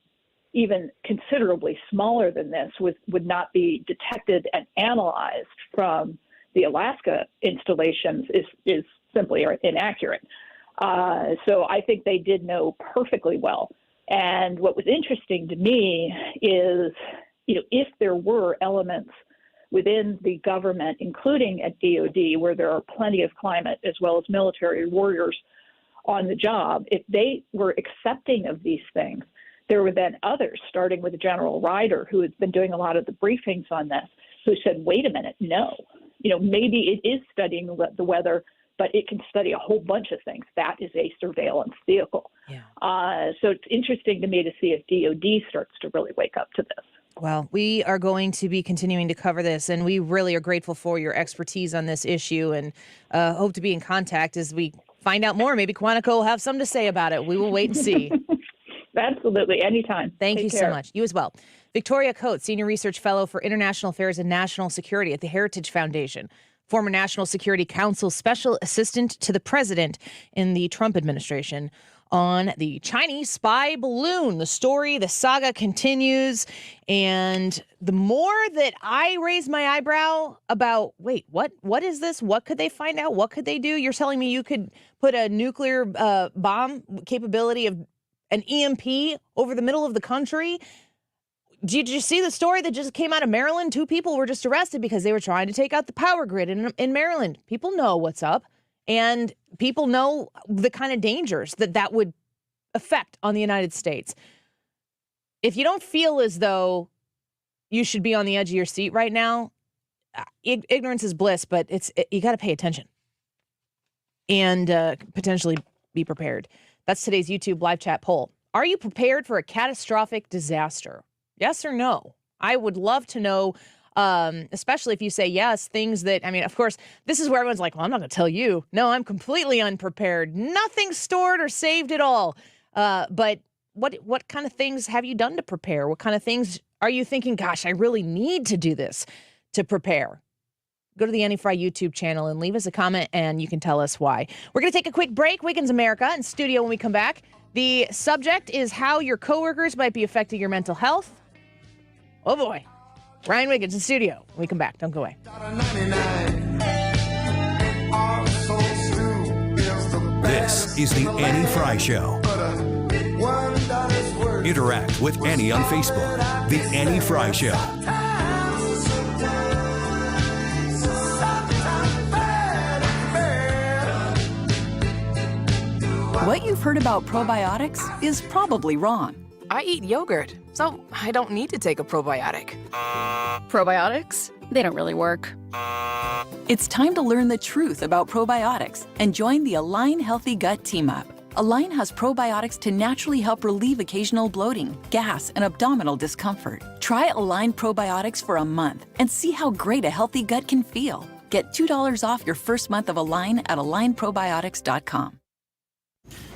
even considerably smaller than this would not be detected and analyzed from the Alaska installations is simply inaccurate. So I think they did know perfectly well. And what was interesting to me is, if there were elements within the government, including at DOD, where there are plenty of climate as well as military warriors on the job, if they were accepting of these things, there were then others, starting with General Ryder, who has been doing a lot of the briefings on this, who said, wait a minute, no. Maybe it is studying the weather, but it can study a whole bunch of things. That is a surveillance vehicle. Yeah. So it's interesting to me to see if DOD starts to really wake up to this. Well, we are going to be continuing to cover this, and we really are grateful for your expertise on this issue, and hope to be in contact as we find out more. Maybe Quantico will have something to say about it. We will wait and see. Absolutely. Anytime. Thank you Take care. so much. You as well. Victoria Coates, Senior Research Fellow for International Affairs and National Security at the Heritage Foundation, former National Security Council Special Assistant to the President in the Trump administration, on the Chinese spy balloon. The saga continues. And the more that I raise my eyebrow about, wait, what is this? What could they find out? What could they do? You're telling me you could put a nuclear bomb capability of an EMP over the middle of the country? Did you see the story that just came out of Maryland? 2 people were just arrested because they were trying to take out the power grid in Maryland. People know what's up, and people know the kind of dangers that would affect on the United States. If you don't feel as though you should be on the edge of your seat right now, ignorance is bliss, but you got to pay attention and potentially be prepared. That's today's YouTube live chat poll. Are you prepared for a catastrophic disaster? Yes or no? I would love to know, especially if you say yes, things that, of course, this is where everyone's like, well, I'm not going to tell you. No, I'm completely unprepared. Nothing stored or saved at all. But what kind of things have you done to prepare? What kind of things are you thinking, gosh, I really need to do this to prepare? Go to the Annie Frey YouTube channel and leave us a comment, and you can tell us why. We're going to take a quick break. Wiggins America in studio when we come back. The subject is how your coworkers might be affecting your mental health. Oh, boy. Ryan Wiggins in studio when we come back. Don't go away. This is the Annie Frey Show. Interact with Annie on Facebook. The Annie Frey Show. What you've heard about probiotics is probably wrong. I eat yogurt, so I don't need to take a probiotic. Probiotics? They don't really work. It's time to learn the truth about probiotics and join the Align Healthy Gut Team Up. Align has probiotics to naturally help relieve occasional bloating, gas, and abdominal discomfort. Try Align probiotics for a month and see how great a healthy gut can feel. Get $2 off your first month of Align at alignprobiotics.com.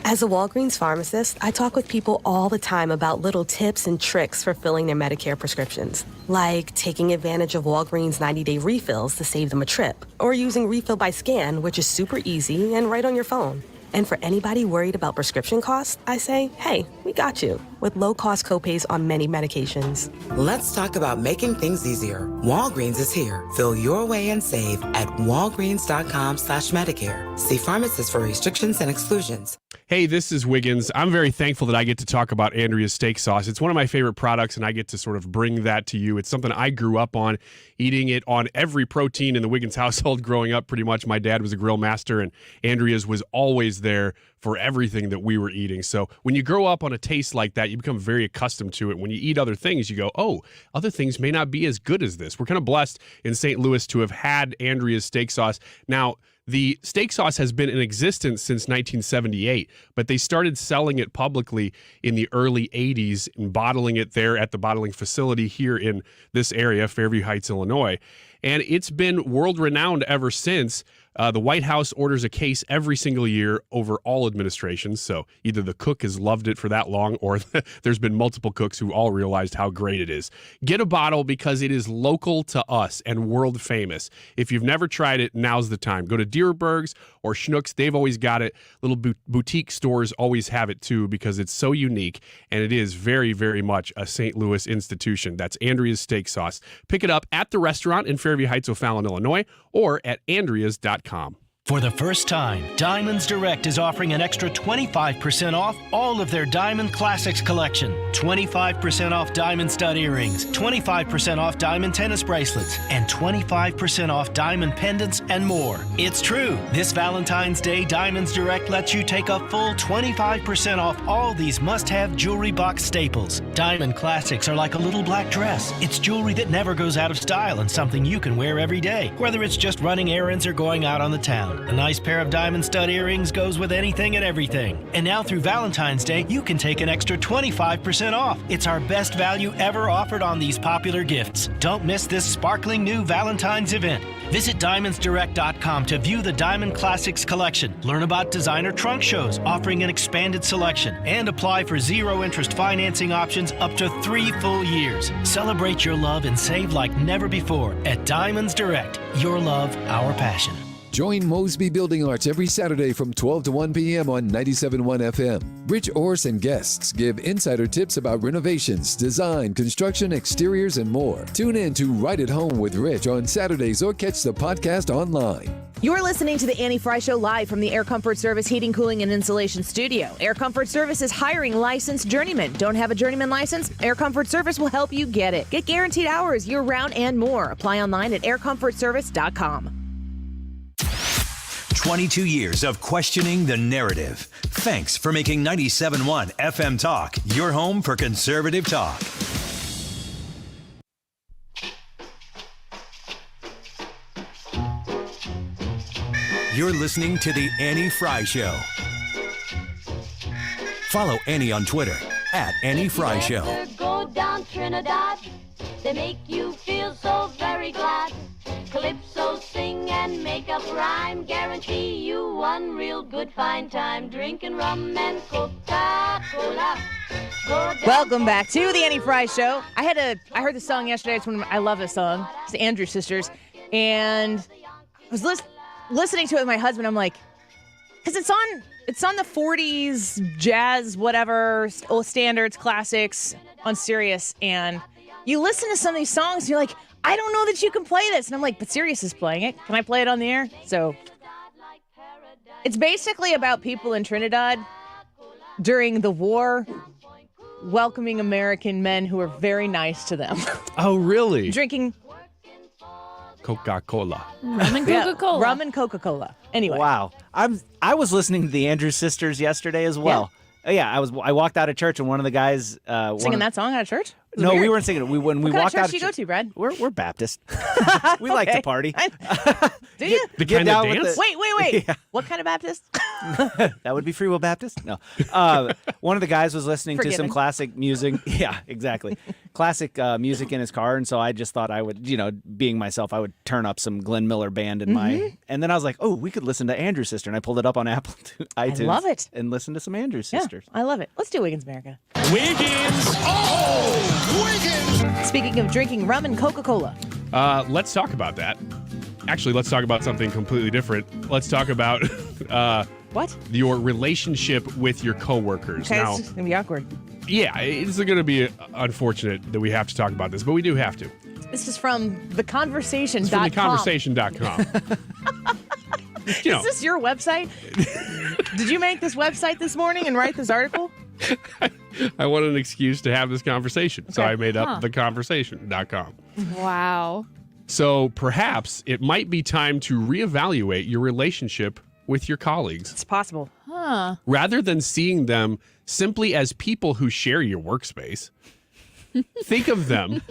As a Walgreens pharmacist, I talk with people all the time about little tips and tricks for filling their Medicare prescriptions, like taking advantage of Walgreens 90-day refills to save them a trip, or using Refill by Scan, which is super easy and right on your phone. And for anybody worried about prescription costs, I say, hey, we got you. with low-cost copays on many medications. Let's talk about making things easier. Walgreens is here. Fill your way and save at walgreens.com/Medicare. See pharmacists for restrictions and exclusions. Hey, this is Wiggins. I'm very thankful that I get to talk about Andrea's steak sauce. It's one of my favorite products, and I get to sort of bring that to you. It's something I grew up on, eating it on every protein in the Wiggins household growing up, pretty much. My dad was a grill master, and Andrea's was always there for everything that we were eating. So when you grow up on a taste like that, you become very accustomed to it. When you eat other things, you go, oh, other things may not be as good as this. We're kind of blessed in St. Louis to have had Andrea's steak sauce. Now, the steak sauce has been in existence since 1978, but they started selling it publicly in the early 80s and bottling it there at the bottling facility here in this area, Fairview Heights, Illinois. And it's been world-renowned ever since. The White House orders a case every single year over all administrations, so either the cook has loved it for that long or there's been multiple cooks who all realized how great it is. Get a bottle because it is local to us and world famous. If you've never tried it, now's the time. Go to Dierberg's or Schnucks. They've always got it. Little boutique stores always have it too because it's so unique, and it is very, very much a St. Louis institution. That's Andrea's Steak Sauce. Pick it up at the restaurant in Fairview Heights, O'Fallon, Illinois, or at andreas.com. For the first time, Diamonds Direct is offering an extra 25% off all of their Diamond Classics collection. 25% off diamond stud earrings, 25% off diamond tennis bracelets, and 25% off diamond pendants and more. It's true. This Valentine's Day, Diamonds Direct lets you take a full 25% off all these must-have jewelry box staples. Diamond Classics are like a little black dress. It's jewelry that never goes out of style and something you can wear every day, whether it's just running errands or going out on the town. A nice pair of diamond stud earrings goes with anything and everything. And now through Valentine's Day, you can take an extra 25% off. It's our best value ever offered on these popular gifts. Don't miss this sparkling new Valentine's event. Visit DiamondsDirect.com to view the Diamond Classics collection. Learn about designer trunk shows offering an expanded selection and apply for zero-interest financing options up to 3 full years. Celebrate your love and save like never before at Diamonds Direct. Your love, our passion. Join Mosby Building Arts every Saturday from 12 to 1 p.m. on 97.1 FM. Rich Orse and guests give insider tips about renovations, design, construction, exteriors, and more. Tune in to Right at Home with Rich on Saturdays or catch the podcast online. You're listening to the Annie Frey Show live from the Air Comfort Service Heating, Cooling, and Insulation Studio. Air Comfort Service is hiring licensed journeymen. Don't have a journeyman license? Air Comfort Service will help you get it. Get guaranteed hours year-round and more. Apply online at aircomfortservice.com. 22 years of questioning the narrative. Thanks for making 97.1 FM Talk your home for conservative talk. You're listening to The Annie Frey Show. Follow Annie on Twitter at Annie Frey Show. Go down Trinidad. They make you feel so very glad. Calypso sing and make up rhyme. Guarantee you one real good fine time. Drinking rum and Coca-Cola. Welcome back to the Annie Frey Show. I heard the song yesterday. I love this song. It's the Andrews Sisters. And I was listening to it with my husband. I'm like, because it's on the 40s jazz, whatever, old standards, classics on Sirius. And you listen to some of these songs and you're like, I don't know that you can play this. And I'm like, but Sirius is playing it. Can I play it on the air? So it's basically about people in Trinidad during the war welcoming American men who are very nice to them. Oh, really? Drinking Coca-Cola. Rum and Coca-Cola. Rum and Coca-Cola. Anyway. Wow. I was listening to the Andrews Sisters yesterday as well. Yeah, I walked out of church and one of the guys singing that song out of church? No, we weren't singing it. When we walked out of church. What kind of church do you go to, Brad? We're Baptist. We like to party. Do you? The kind of dance? Wait. Yeah. What kind of Baptist? That would be Free Will Baptist? No. One of the guys was listening to some classic music. Yeah, exactly. Classic music in his car, and so I just thought I would, being myself, I would turn up some Glenn Miller Band in my... And then I was like, oh, we could listen to Andrews Sister, and I pulled it up on Apple iTunes. I love it. And listen to some Andrews Sisters. I love it. Let's do Wiggins America. Wiggins! Oh! Wiggins! Speaking of drinking rum and Coca-Cola. Let's talk about that. Actually, let's talk about something completely different. Let's talk about... what? Your relationship with your coworkers. Okay, now, it's going to be awkward. Yeah, it's going to be unfortunate that we have to talk about this, but we do have to. This is from theconversation.com. It's from theconversation.com. Is this your website? Did you make this website this morning and write this article? I want an excuse to have this conversation, so Okay. I made up theconversation.com. Wow. So perhaps it might be time to reevaluate your relationship with your colleagues. It's possible. Huh. Rather than seeing them simply as people who share your workspace, think of them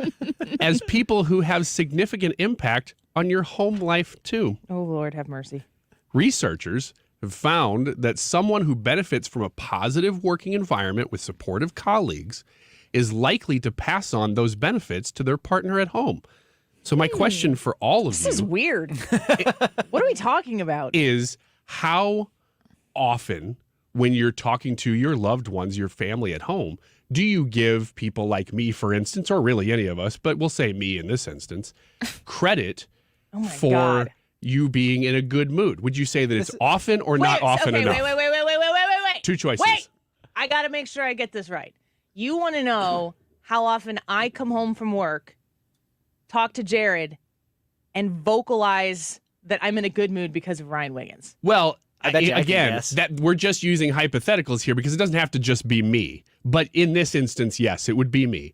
as people who have significant impact on your home life too. Oh, Lord, have mercy. Researchers have found that someone who benefits from a positive working environment with supportive colleagues is likely to pass on those benefits to their partner at home. So my question for all of you This is weird. What are we talking about? is how often, when you're talking to your loved ones, your family at home, do you give people like me, for instance, or really any of us, but we'll say me in this instance, credit for God. you being in a good mood? Would you say that it's often or not often okay, enough? Wait. Two choices. Wait. I got to make sure I get this right. You want to know how often I come home from work, talk to Jared, and vocalize that I'm in a good mood because of Ryan Wiggins? Well, I bet you I can again, guess. that we're just using hypotheticals here because it doesn't have to just be me. But in this instance, yes, it would be me.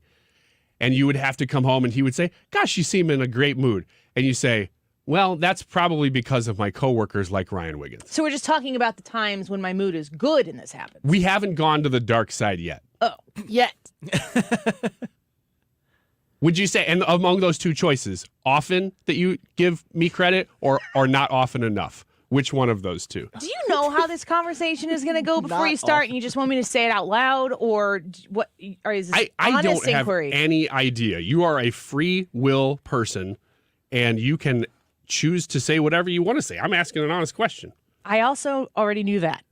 And you would have to come home and he would say, "Gosh, you seem in a great mood." And you say, "Well, that's probably because of my coworkers like Ryan Wiggins." So we're just talking about the times when my mood is good and this happens. We haven't gone to the dark side yet. Oh, yet. Would you say, and among those two choices, often that you give me credit or not often enough? Which one of those two? Do you know how this conversation is going to go before you start, and you just want me to say it out loud, or what? Or is this I honest don't have inquiry? any idea. You are a free will person, and you can choose to say whatever you want to say. I'm asking an honest question. I also already knew that.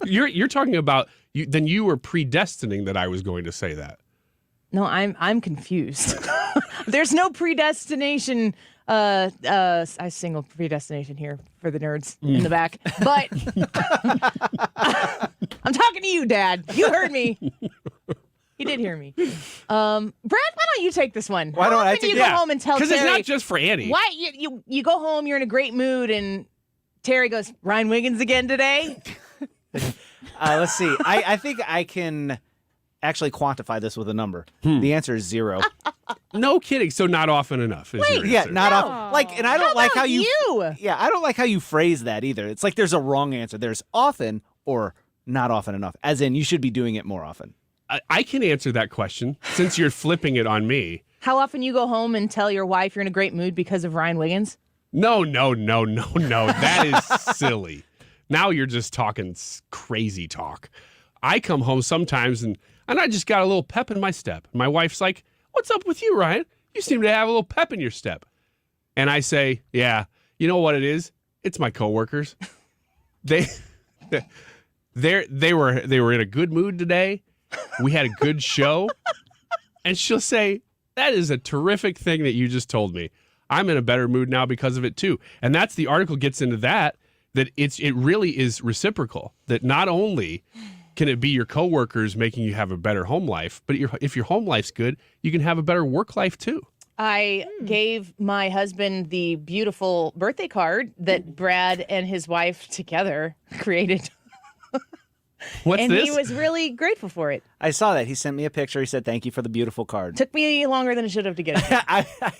You're talking about then you were predestining that I was going to say that. No, I'm confused. There's no predestination. I single predestination here for the nerds in the back, but I'm talking to you, Dad. You heard me. He did hear me. Brad, why don't you take this one? Why don't I How often take do you it? go home and tell Terry? Because it's not just for Annie. Why you go home, you're in a great mood, and Terry goes, "Ryan Wiggins again today." Let's see. I think I can actually quantify this with a number. The answer is 0. No kidding. So not often enough. Is your Yeah, answer. not often. Like, and I don't like how you. you. Yeah, I don't like how you phrase that either. It's like there's a wrong answer. There's often or not often enough. As in, you should be doing it more often. I can answer that question since you're flipping it on me. How often you go home and tell your wife you're in a great mood because of Ryan Wiggins? No. That is silly. Now you're just talking crazy talk. I come home sometimes and I just got a little pep in my step. My wife's like, "What's up with you, Ryan? You seem to have a little pep in your step." And I say, "Yeah, you know what it is? It's my coworkers. They were in a good mood today. We had a good show." And she'll say, "That is a terrific thing that you just told me. I'm in a better mood now because of it too." And that's the article gets into that it really is reciprocal. That not only can it be your coworkers making you have a better home life, but if your home life's good, you can have a better work life too. I gave my husband the beautiful birthday card that Brad and his wife together created. What's and this? he was really grateful for it. I saw that. He sent me a picture. He said, "Thank you for the beautiful card." Took me longer than it should have to get it.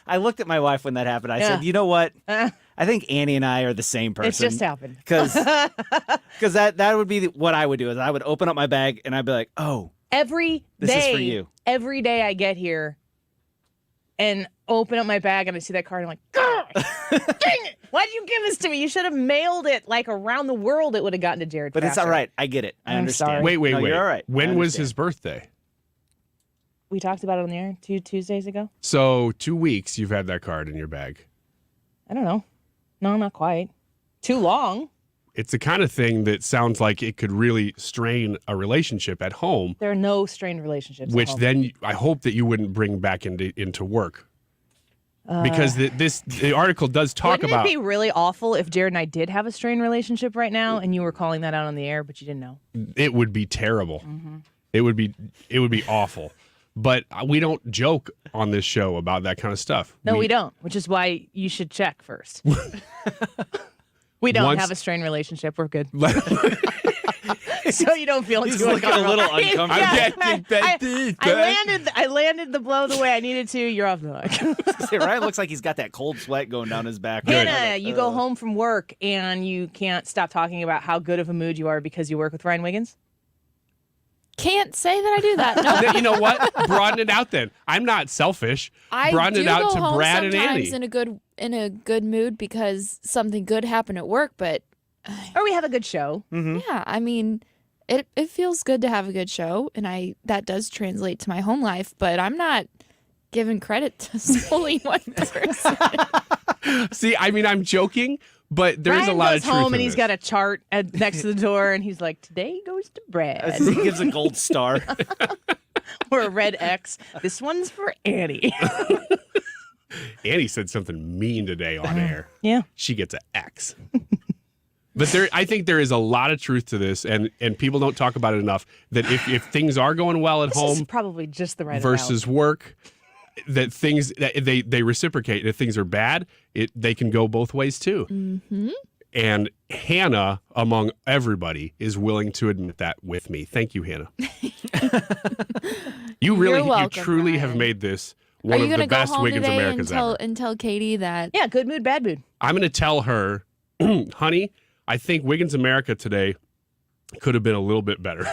I looked at my wife when that happened. I said, "You know what? I think Annie and I are the same person." It just happened. Because that would be what I would do. Is I would open up my bag and I'd be like, "Oh, Every this day, is for you." Every day I get here and open up my bag and I see that card. I'm like, "God, dang it. Why'd you give this to me? You should have mailed it like around the world. It would have gotten to Jared But faster." it's all right. I get it. I I'm understand. sorry. Wait. No, you're all right. When I was understand. his birthday? We talked about it on the air 2 Tuesdays ago. So 2 weeks you've had that card in your bag. I don't know. No, not quite. Too long. It's the kind of thing that sounds like it could really strain a relationship at home, There are no strained relationships. at which home. then I hope that you wouldn't bring back into work. Because the article does talk Wouldn't about. it be really awful if Jared and I did have a strained relationship right now, and you were calling that out on the air, but you didn't know? It would be terrible. Mm-hmm. It would be awful. But we don't joke on this show about that kind of stuff. No, we don't, which is why you should check first. We don't have a strained relationship. We're good. So you don't feel He's too looking a little uncomfortable. uncomfortable. I landed the blow the way I needed to. You're off the hook. Ryan looks like he's got that cold sweat going down his back. Hannah, you go home from work and you can't stop talking about how good of a mood you are because you work with Ryan Wiggins? Can't say that I do that. No. You know what? Broaden it out then. I'm not selfish. Broaden it out to Brad and Annie. Sometimes in a good mood because something good happened at work, but or we have a good show. Mm-hmm. Yeah, I mean, it feels good to have a good show, and that does translate to my home life. But I'm not giving credit to solely one person. See, I mean, I'm joking, but there's Ryan a lot goes of truth home in and he's this. got a chart next to the door, and he's like, "Today goes to Brad." He gives a gold star or a red X. This one's for Annie. Annie said something mean today on air. Yeah, she gets an X. But I think there is a lot of truth to this, and people don't talk about it enough. That if things are going well at this home, is probably just the right versus amount. work, that things that they reciprocate. If things are bad, they can go both ways too. Mm-hmm. And Hannah, among everybody, is willing to admit that with me. Thank you, Hannah. You truly have made this one of the best Wiggins Americas ever. And tell Katie that. Yeah, good mood, bad mood. I'm going to tell her, honey, I think Wiggins America today could have been a little bit better.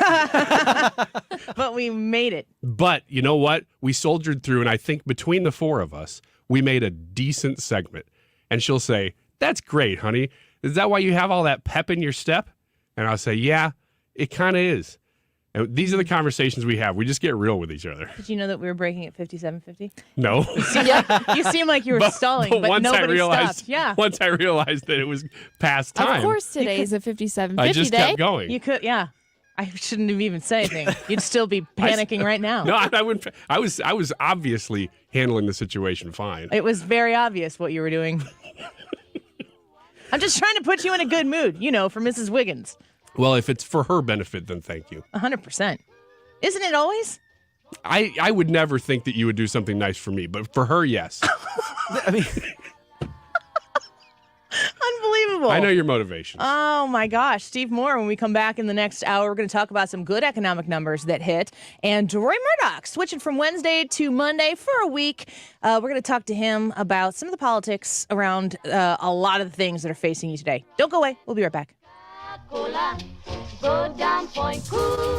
But we made it. But you know what? We soldiered through, and I think between the four of us, we made a decent segment. And she'll say, "That's great, honey. Is that why you have all that pep in your step?" And I'll say, "Yeah, it kind of is." And these are the conversations we have. We just get real with each other. Did you know that we were breaking at 57:50? No. Yeah, you seem like you were stalling, but once nobody I realized, stopped. Yeah. Once I realized that it was past time. Of course, today's a 57:50 I just day. kept going. You could, yeah. I shouldn't have even said anything. You'd still be panicking right now. No, I wouldn't. I was obviously handling the situation fine. It was very obvious what you were doing. I'm just trying to put you in a good mood, for Mrs. Wiggins. Well, if it's for her benefit, then thank you. 100%. Isn't it always? I would never think that you would do something nice for me, but for her, yes. I mean, unbelievable. I know your motivation. Oh, my gosh. Steve Moore, when we come back in the next hour, we're going to talk about some good economic numbers that hit. And Deroy Murdock, switching from Wednesday to Monday for a week. We're going to talk to him about some of the politics around a lot of the things that are facing you today. Don't go away. We'll be right back.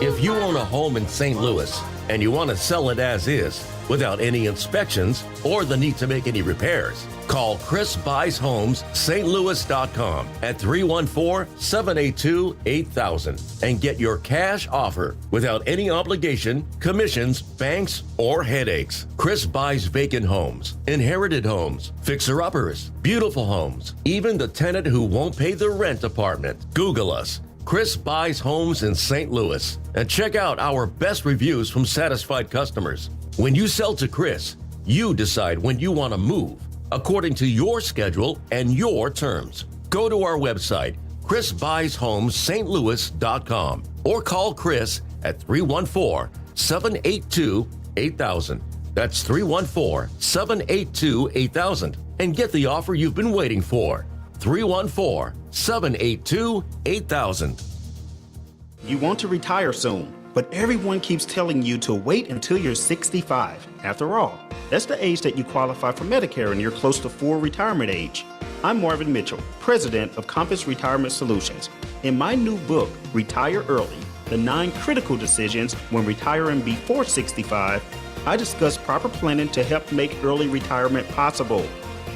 If you own a home in St. Louis and you want to sell it as is without any inspections or the need to make any repairs, call Chris Buys Homes stlouis.com at 314-782-8000 and get your cash offer without any obligation, commissions, banks, or headaches. Chris buys vacant homes, inherited homes, fixer-uppers, beautiful homes, even the tenant who won't pay the rent apartment. Google us. Chris Buys Homes in St. Louis and check out our best reviews from satisfied customers. When you sell to Chris, you decide when you want to move according to your schedule and your terms. Go to our website, chrisbuyshomes.stlouis.com, or call Chris at 314-782-8000. That's 314-782-8000 and get the offer you've been waiting for. 314-782-8000. You want to retire soon, but everyone keeps telling you to wait until you're 65. After all, that's the age that you qualify for Medicare and you're close to full retirement age. I'm Marvin Mitchell, president of Compass Retirement Solutions. In my new book, Retire Early, The 9 Critical Decisions When Retiring Before 65, I discuss proper planning to help make early retirement possible.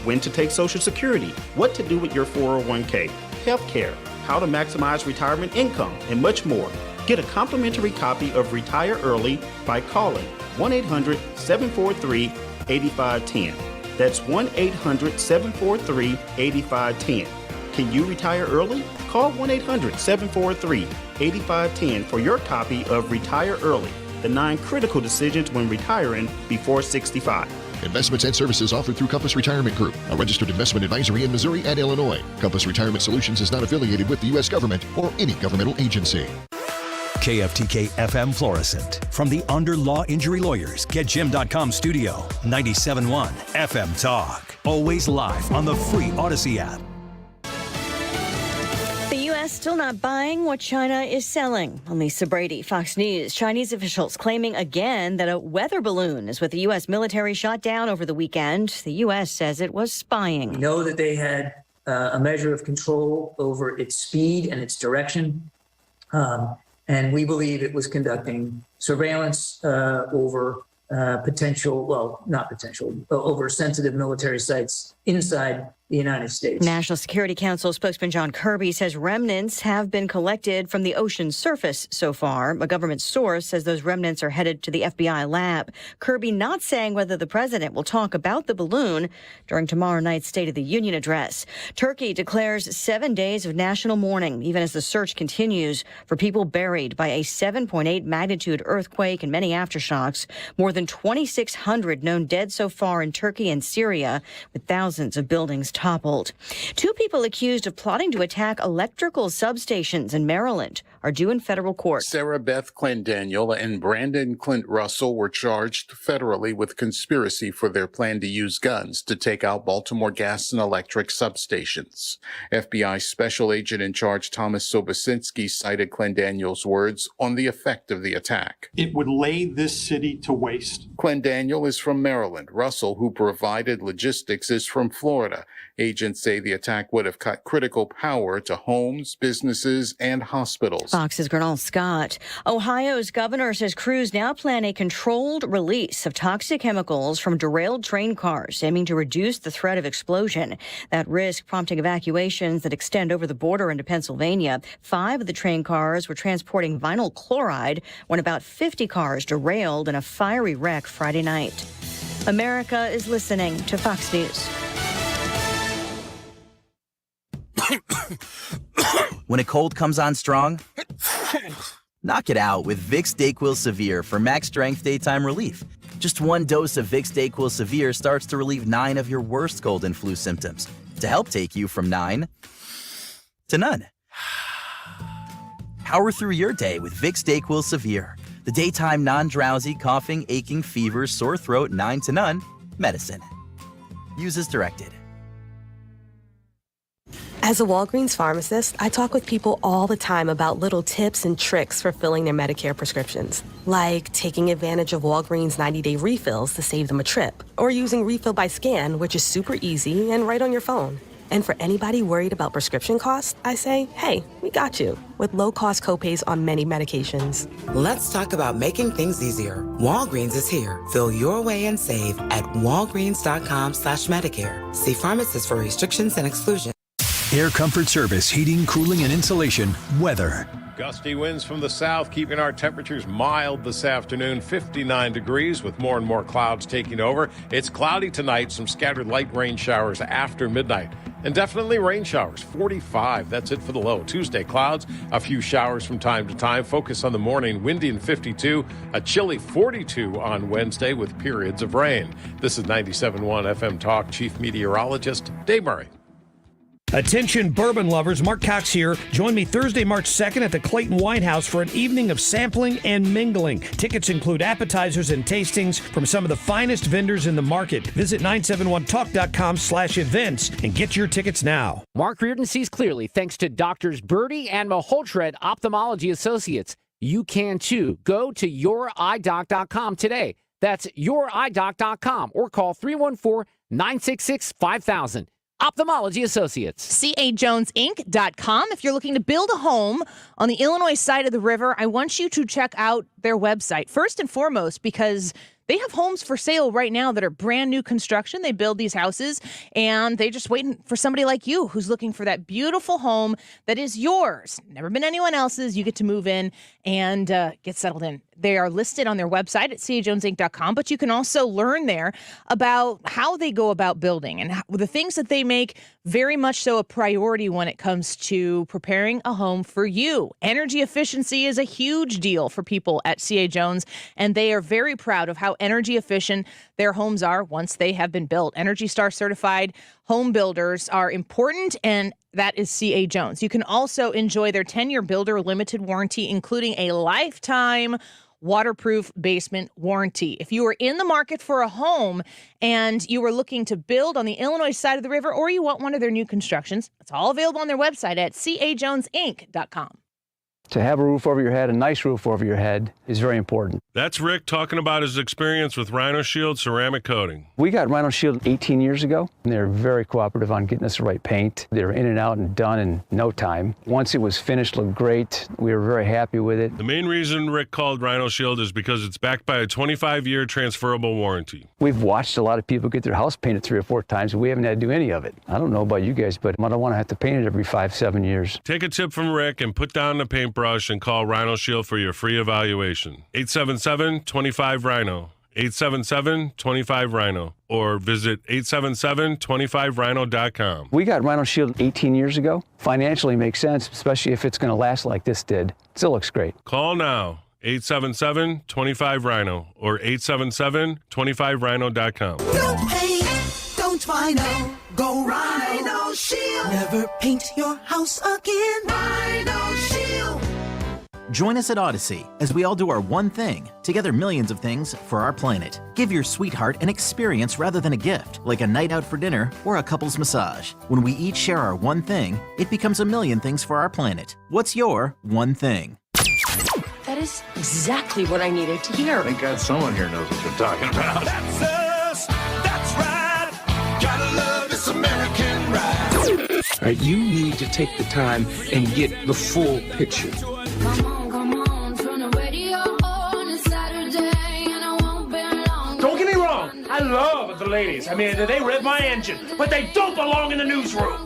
When to take Social Security, what to do with your 401k, health care, how to maximize retirement income, and much more. Get a complimentary copy of Retire Early by calling 1-800-743-8510. That's 1-800-743-8510. Can you retire early? Call 1-800-743-8510 for your copy of Retire Early, The 9 Critical Decisions When Retiring Before 65. Investments and services offered through Compass Retirement Group, a registered investment advisory in Missouri and Illinois. Compass Retirement Solutions is not affiliated with the U.S. government or any governmental agency. KFTK FM Florissant. From the Under Law Injury Lawyers, GetJim.com studio. 97.1 FM Talk. Always live on the free Odyssey app. The U.S. still not buying what China is selling. Lisa Brady, Fox News. Chinese officials claiming again that a weather balloon is what the U.S. military shot down over the weekend. The U.S. says it was spying. We know that they had a measure of control over its speed and its direction. And we believe it was conducting surveillance over over sensitive military sites inside the United States. National Security Council spokesman John Kirby says remnants have been collected from the ocean's surface so far. A government source says those remnants are headed to the FBI lab. Kirby not saying whether the president will talk about the balloon during tomorrow night's State of the Union address. Turkey declares 7 days of national mourning, even as the search continues for people buried by a 7.8 magnitude earthquake and many aftershocks. More than 2,600 known dead so far in Turkey and Syria, with thousands of buildings toppled. Two people accused of plotting to attack electrical substations in Maryland are due in federal court. Sarah Beth Clendaniel and Brandon Clint Russell were charged federally with conspiracy for their plan to use guns to take out Baltimore gas and electric substations. FBI Special Agent in Charge Thomas Sobocinski cited Clendaniel's words on the effect of the attack. It would lay this city to waste. Clendaniel is from Maryland. Russell, who provided logistics, is from Florida. Agents say the attack would have cut critical power to homes, businesses, and hospitals. Fox's Gernal Scott. Ohio's governor says crews now plan a controlled release of toxic chemicals from derailed train cars, aiming to reduce the threat of explosion. That risk prompting evacuations that extend over the border into Pennsylvania. 5 of the train cars were transporting vinyl chloride when about 50 cars derailed in a fiery wreck Friday night. America is listening to Fox News. When a cold comes on strong, knock it out with Vicks DayQuil Severe for max strength daytime relief. Just 1 dose of Vicks DayQuil Severe starts to relieve 9 of your worst cold and flu symptoms to help take you from 9 to none. Power through your day with Vicks DayQuil Severe, the daytime non-drowsy, coughing, aching, fever, sore throat, 9 to none medicine. Use as directed. As a Walgreens pharmacist, I talk with people all the time about little tips and tricks for filling their Medicare prescriptions, like taking advantage of Walgreens 90-day refills to save them a trip, or using Refill by Scan, which is super easy and right on your phone. And for anybody worried about prescription costs, I say, hey, we got you, with low-cost copays on many medications. Let's talk about making things easier. Walgreens is here. Fill your way and save at walgreens.com/Medicare. See pharmacists for restrictions and exclusions. Air Comfort Service, heating, cooling, and insulation. Weather. Gusty winds from the south, keeping our temperatures mild this afternoon, 59 degrees with more and more clouds taking over. It's cloudy tonight, some scattered light rain showers after midnight. And definitely rain showers, 45. That's it for the low. Tuesday, clouds, a few showers from time to time. Focus on the morning, windy and 52. A chilly 42 on Wednesday with periods of rain. This is 97.1 FM Talk Chief Meteorologist Dave Murray. Attention bourbon lovers, Mark Cox here. Join me Thursday, March 2nd at the Clayton Wine House for an evening of sampling and mingling. Tickets include appetizers and tastings from some of the finest vendors in the market. Visit 971talk.com/events and get your tickets now. Mark Reardon sees clearly thanks to Doctors Birdie and Maholtred Ophthalmology Associates. You can too. Go to youridoc.com today. That's youridoc.com or call 314-966-5000. Ophthalmology Associates. CAJonesInc.com. If you're looking to build a home on the Illinois side of the river, I want you to check out their website. First and foremost, because they have homes for sale right now that are brand new construction. They build these houses and they're just waiting for somebody like you who's looking for that beautiful home that is yours. Never been anyone else's. You get to move in and get settled in. They are listed on their website at cajonesinc.com, but you can also learn there about how they go about building and the things that they make very much so a priority when it comes to preparing a home for you. Energy efficiency is a huge deal for people at CA Jones, and they are very proud of how how energy efficient their homes are once they have been built. Energy Star certified home builders are important, and that is C.A. Jones. You can also enjoy their 10-year builder limited warranty, including a lifetime waterproof basement warranty. If you are in the market for a home and you are looking to build on the Illinois side of the river, or you want one of their new constructions, it's all available on their website at cajonesinc.com. To have a roof over your head, a nice roof over your head, is very important. That's Rick talking about his experience with Rhino Shield ceramic coating. We got Rhino Shield 18 years ago, and they're very cooperative on getting us the right paint. They're in and out and done in no time. Once it was finished, looked great. We were very happy with it. The main reason Rick called Rhino Shield is because it's backed by a 25-year transferable warranty. We've watched a lot of people get their house painted 3 or 4 times, and we haven't had to do any of it. I don't know about you guys, but I don't want to have to paint it every 5-7 years. Take a tip from Rick and put down the paintbrush and call Rhino Shield for your free evaluation. 877-25-RHINO. 877-25-RHINO. Or visit 877-25rhino.com. We got Rhino Shield 18 years ago. Financially makes sense, especially if it's going to last like this did. Still looks great. Call now. 877-25-RHINO or 877-25rhino.com. Don't paint, don't Rhino, go Rhino Shield. Never paint your house again. Rhino Shield. Join us at Odyssey as we all do our one thing, together millions of things for our planet. Give your sweetheart an experience rather than a gift, like a night out for dinner or a couple's massage. When we each share our one thing, it becomes a million things for our planet. What's your one thing? That is exactly what I needed to hear. Thank God someone here knows what they're talking about. That's us, that's right. Gotta love this American ride. All right, you need to take the time and get the full picture. Don't get me wrong, I love the ladies. I mean, they rev my engine, but they don't belong in the newsroom.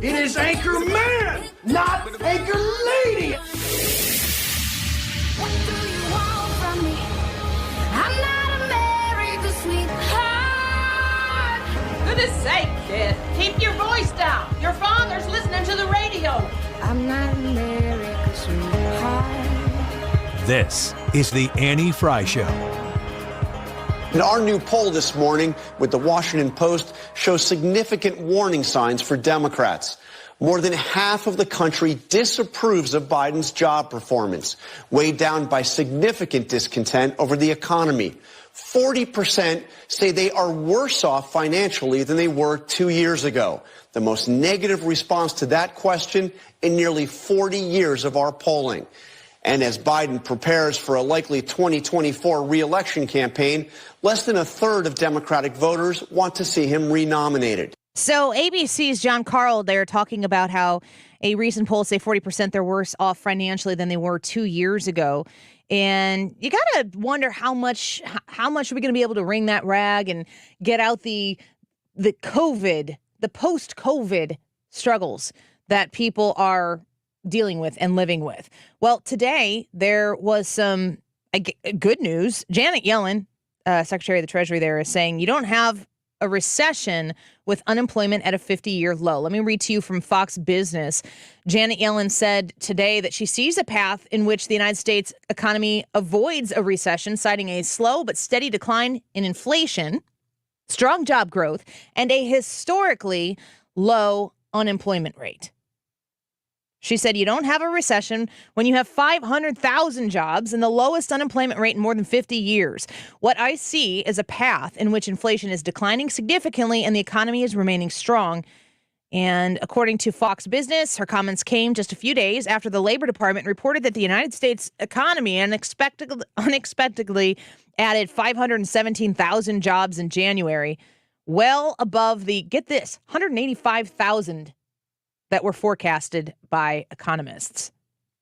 It is Anchor Man, not Anchor Lady. What do you want from me? I'm not America's sweetheart. Goodness sake, kid. Keep your voice down. Your father's listening to the radio. I'm not America's sweetheart. This is the Annie Frey Show. And our new poll this morning with the Washington Post shows significant warning signs for Democrats. More than half of the country disapproves of Biden's job performance, weighed down by significant discontent over the economy. 40% say they are worse off financially than they were 2 years ago. The most negative response to that question in nearly 40 years of our polling. And as Biden prepares for a likely 2024 re-election campaign, less than a third of Democratic voters want to see him renominated. So ABC's John Carl, they're talking about how a recent poll say 40% they're worse off financially than they were 2 years ago. And you got to wonder how much are we going to be able to wring that rag and get out the COVID, the post-COVID struggles that people are dealing with and living with. Well, today there was some good news. Janet Yellen, Secretary of the Treasury there, is saying you don't have a recession with unemployment at a 50-year low. Let me read to you from Fox Business. Janet Yellen said today that she sees a path in which the United States economy avoids a recession, citing a slow but steady decline in inflation, strong job growth, and a historically low unemployment rate. She said you don't have a recession when you have 500,000 jobs and the lowest unemployment rate in more than 50 years. What I see is a path in which inflation is declining significantly and the economy is remaining strong. And according to Fox Business, her comments came just a few days after the Labor Department reported that the United States economy unexpectedly added 517,000 jobs in January, well above the, get this, 185,000 that were forecasted by economists.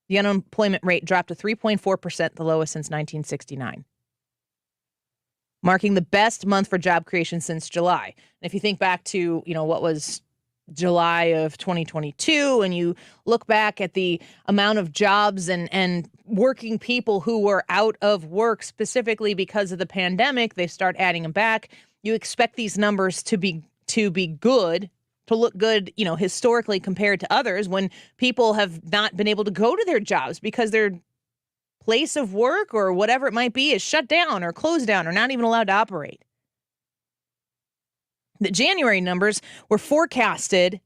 The unemployment rate dropped to 3.4%, the lowest since 1969, marking the best month for job creation since July. And if you think back to, what was July of 2022, and you look back at the amount of jobs and working people who were out of work specifically because of the pandemic, they start adding them back. You expect these numbers to be good, to look good, historically compared to others when people have not been able to go to their jobs because they're place of work or whatever it might be is shut down or closed down or not even allowed to operate. The January numbers were forecasted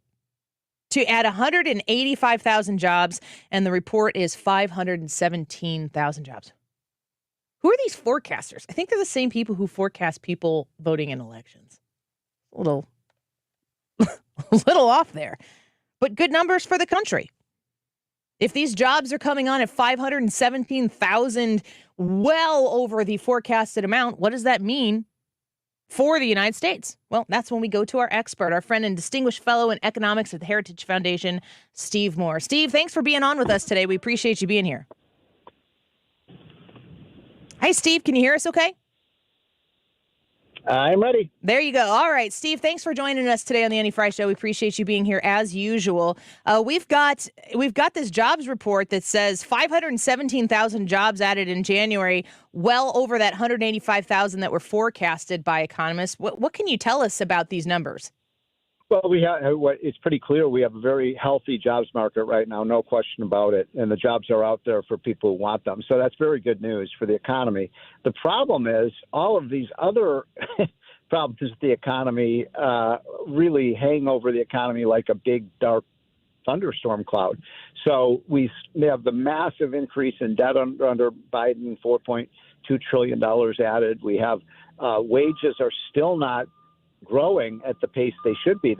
to add 185,000 jobs, and the report is 517,000 jobs. Who are these forecasters? I think they're the same people who forecast people voting in elections. A little off there, but good numbers for the country. If these jobs are coming on at 517,000, well over the forecasted amount, what does that mean for the United States? Well, that's when we go to our expert, our friend and distinguished fellow in economics at the Heritage Foundation, Steve Moore. Steve, thanks for being on with us today. We appreciate you being here. Hi, Steve. Can you hear us okay? I'm ready. There you go. All right, Steve, thanks for joining us today on the Annie Frey Show. We appreciate you being here as usual. We've got this jobs report that says 517,000 jobs added in January, well over that 185,000 that were forecasted by economists. What can you tell us about these numbers? Well, it's pretty clear we have a very healthy jobs market right now, no question about it. And the jobs are out there for people who want them. So that's very good news for the economy. The problem is all of these other problems with the economy really hang over the economy like a big, dark thunderstorm cloud. So we have the massive increase in debt under Biden, $4.2 trillion added. We have wages are still not growing at the pace they should be.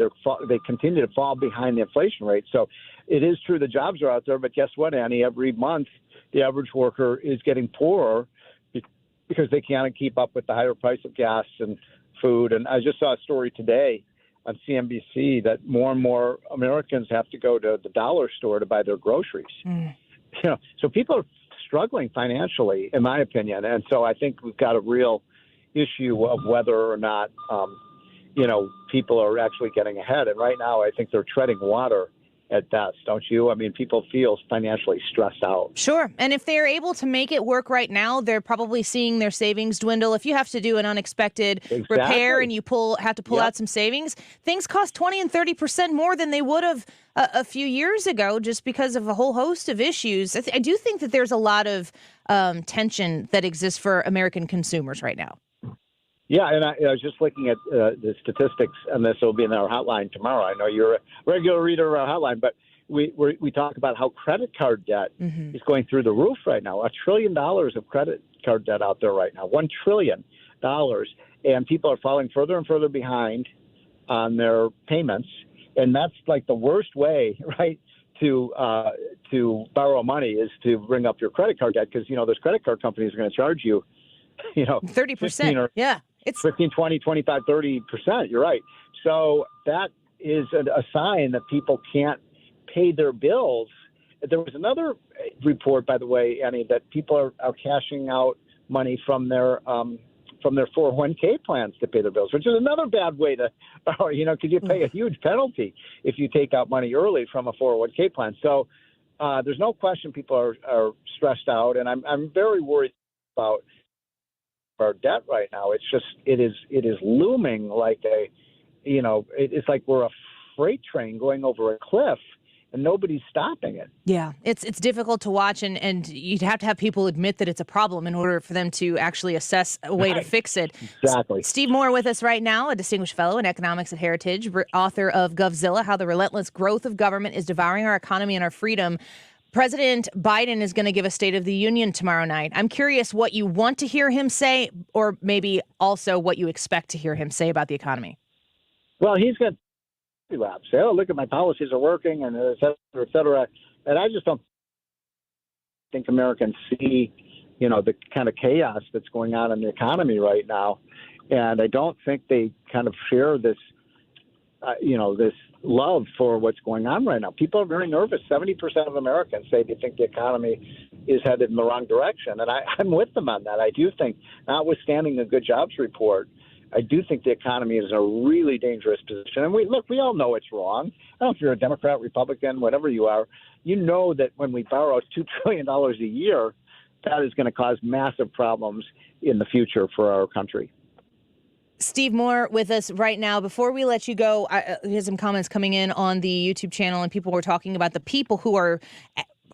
They continue to fall behind the inflation rate. So it is true the jobs are out there, but guess what, Annie? Every month the average worker is getting poorer because they can't keep up with the higher price of gas and food. And I just saw a story today on CNBC that more and more Americans have to go to the dollar store to buy their groceries. So people are struggling financially, in my opinion. And so I think we've got a real issue of whether or not people are actually getting ahead. And right now, I think they're treading water at best, don't you? I mean, people feel financially stressed out. Sure. And if they're able to make it work right now, they're probably seeing their savings dwindle. If you have to do an unexpected repair and you have to pull out some savings, things cost 20 and 30% more than they would have a few years ago just because of a whole host of issues. I do think that there's a lot of tension that exists for American consumers right now. Yeah, and I was just looking at the statistics, and this will be in our hotline tomorrow. I know you're a regular reader of our hotline, but we talk about how credit card debt is going through the roof right now. $1 trillion of credit card debt out there right now, $1 trillion, and people are falling further and further behind on their payments, and that's like the worst way, right, to borrow money is to bring up your credit card debt because those credit card companies are going to charge you, 30%. Yeah. It's 15, 20, 25, 30%. You're right. So that is a sign that people can't pay their bills. There was another report, by the way, Annie, that people are cashing out money from their 401k plans to pay their bills, which is another bad way to, because you pay a huge penalty if you take out money early from a 401k plan. So there's no question people are stressed out, and I'm very worried about our debt right now. It's just it is looming like it's like we're a freight train going over a cliff and nobody's stopping it. Yeah, it's difficult to watch, and you'd have to have people admit that it's a problem in order for them to actually assess a way to fix it. Exactly. Steve Moore with us right now, a distinguished fellow in economics at Heritage, author of GovZilla, How the Relentless Growth of Government is Devouring Our Economy and Our Freedom. President Biden is going to give a State of the Union tomorrow night. I'm curious what you want to hear him say, or maybe also what you expect to hear him say about the economy. Well, he's going to relapse. Say, look at my policies are working, and et cetera, et cetera. And I just don't think Americans see, the kind of chaos that's going on in the economy right now. And I don't think they kind of share this, this love for what's going on right now. People are very nervous. 70% of Americans say they think the economy is headed in the wrong direction. And I'm with them on that. I do think, notwithstanding a good jobs report, I do think the economy is in a really dangerous position. And we all know it's wrong. I don't know if you're a Democrat, Republican, whatever you are, you know that when we borrow $2 trillion a year, that is going to cause massive problems in the future for our country. Steve Moore with us right now. Before we let you go, here's some comments coming in on the YouTube channel, and people were talking about the people who are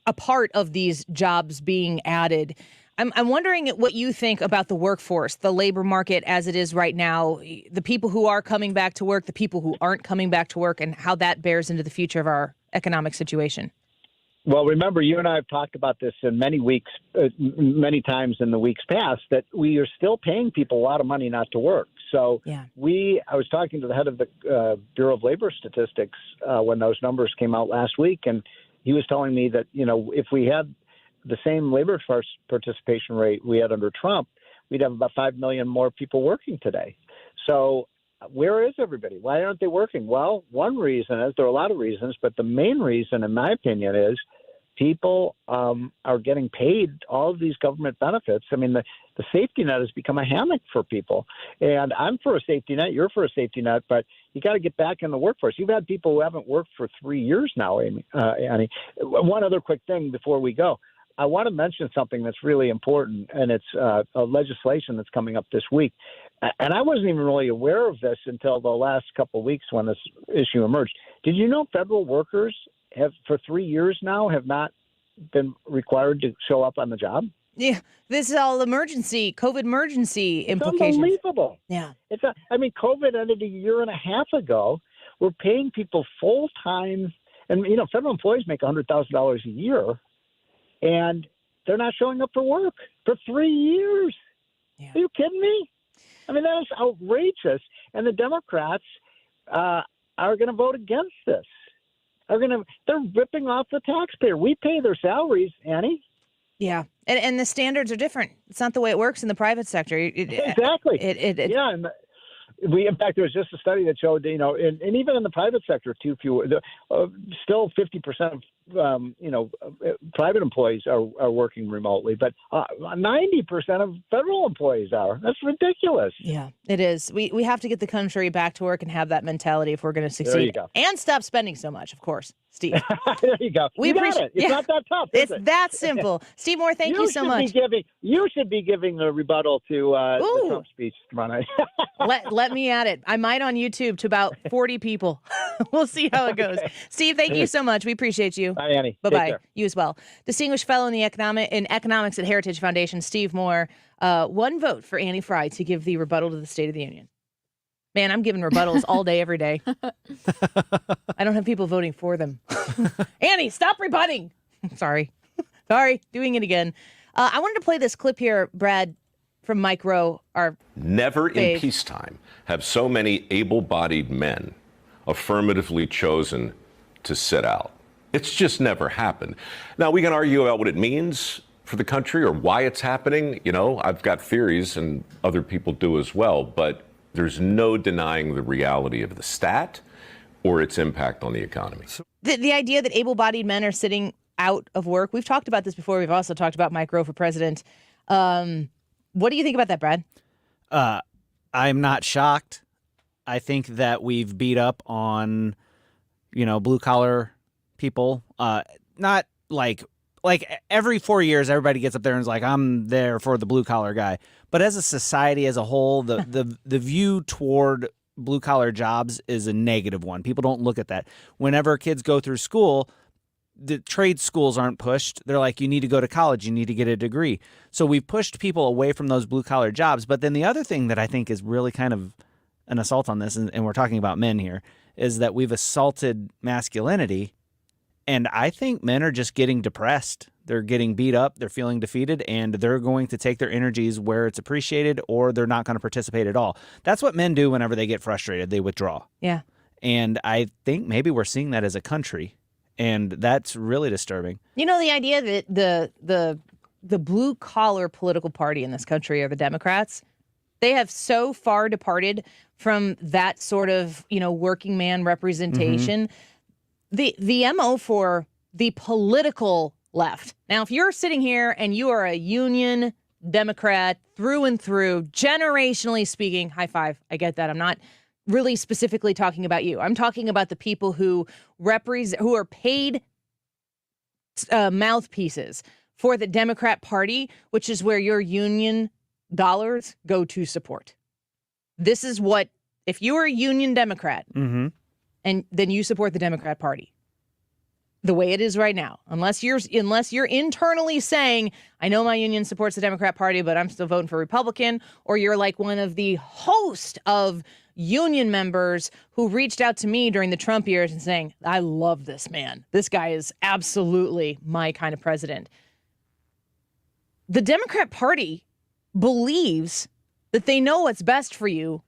a part of these jobs being added. I'm wondering what you think about the workforce, the labor market as it is right now, the people who are coming back to work, the people who aren't coming back to work, and how that bears into the future of our economic situation. Well, remember, you and I have talked about this in many times in the weeks past, that we are still paying people a lot of money not to work. So I was talking to the head of the Bureau of Labor Statistics when those numbers came out last week, and he was telling me that, if we had the same labor force participation rate we had under Trump, we'd have about 5 million more people working today. So where is everybody? Why aren't they working? Well, one reason is, there are a lot of reasons, but the main reason, in my opinion, is people are getting paid all of these government benefits. I mean, the safety net has become a hammock for people. And I'm for a safety net. You're for a safety net, but you got to get back in the workforce. You've had people who haven't worked for 3 years now, Annie. One other quick thing before we go. I want to mention something that's really important, and it's a legislation that's coming up this week. And I wasn't even really aware of this until the last couple of weeks when this issue emerged. Did you know federal workers have, for 3 years now, have not been required to show up on the job? Yeah, this is all COVID emergency implications. It's unbelievable. Yeah. COVID ended a year and a half ago. We're paying people full time, and federal employees make $100,000 a year, and they're not showing up for work for 3 years. Yeah. Are you kidding me? I mean, that is outrageous. And the Democrats are going to vote against this. They're ripping off the taxpayer. We pay their salaries, Annie. Yeah, and the standards are different. It's not the way it works in the private sector. Exactly. Yeah, and in fact, there was just a study that showed, and even in the private sector, still 50% of private employees are working remotely, but 90% of federal employees are. That's ridiculous. Yeah, it is. We have to get the country back to work and have that mentality if we're going to succeed. There you go. And stop spending so much, of course. Steve. There you go. We appreciate it. It's not that tough. It's that simple. Steve Moore, thank you so much. You should be giving a rebuttal to the Trump speech tomorrow night. Let me at it. I might on YouTube to about 40 people. We'll see how it goes. Steve, thank you so much. We appreciate you. Bye, Annie. Bye-bye. You as well. Distinguished fellow in economics at Heritage Foundation, Steve Moore. One vote for Annie Frey to give the rebuttal to the State of the Union. Man, I'm giving rebuttals all day, every day. I don't have people voting for them. Annie, stop rebutting. Sorry, doing it again. I wanted to play this clip here, Brad, from Mike Rowe. Never in peacetime have so many able-bodied men affirmatively chosen to sit out. It's just never happened. Now, we can argue about what it means for the country or why it's happening. I've got theories, and other people do as well, but there's no denying the reality of the stat or its impact on the economy. The idea that able-bodied men are sitting out of work, we've talked about this before. We've also talked about Mike Rowe for president. What do you think about that, Brad? I'm not shocked. I think that we've beat up on, blue-collar people. Not like every 4 years, everybody gets up there and is like, I'm there for the blue-collar guy. But as a society as a whole, the view toward blue-collar jobs is a negative one. People don't look at that. Whenever kids go through school, the trade schools aren't pushed. They're like, you need to go to college. You need to get a degree. So we've pushed people away from those blue-collar jobs. But then the other thing that I think is really kind of an assault on this, and we're talking about men here, is that we've assaulted masculinity. And I think men are just getting depressed. They're getting beat up. They're feeling defeated, and they're going to take their energies where it's appreciated, or they're not going to participate at all. That's what men do whenever they get frustrated. They withdraw. Yeah. And I think maybe we're seeing that as a country, and that's really disturbing. The idea that the blue-collar political party in this country are the Democrats, they have so far departed from that sort of, working man representation. Mm-hmm. The MO for the political left. Now, if you're sitting here and you are a union Democrat through and through, generationally speaking, high five, I get that. I'm not really specifically talking about you. I'm talking about the people who are paid mouthpieces for the Democrat Party, which is where your union dollars go to support. This is what, if you are a union Democrat, mm-hmm. and then you support the Democrat Party, the way it is right now, unless you're internally saying, I know my union supports the Democrat Party, but I'm still voting for Republican, or you're like one of the host of union members who reached out to me during the Trump years and saying, I love this man. This guy is absolutely my kind of president. The Democrat Party believes that they know what's best for you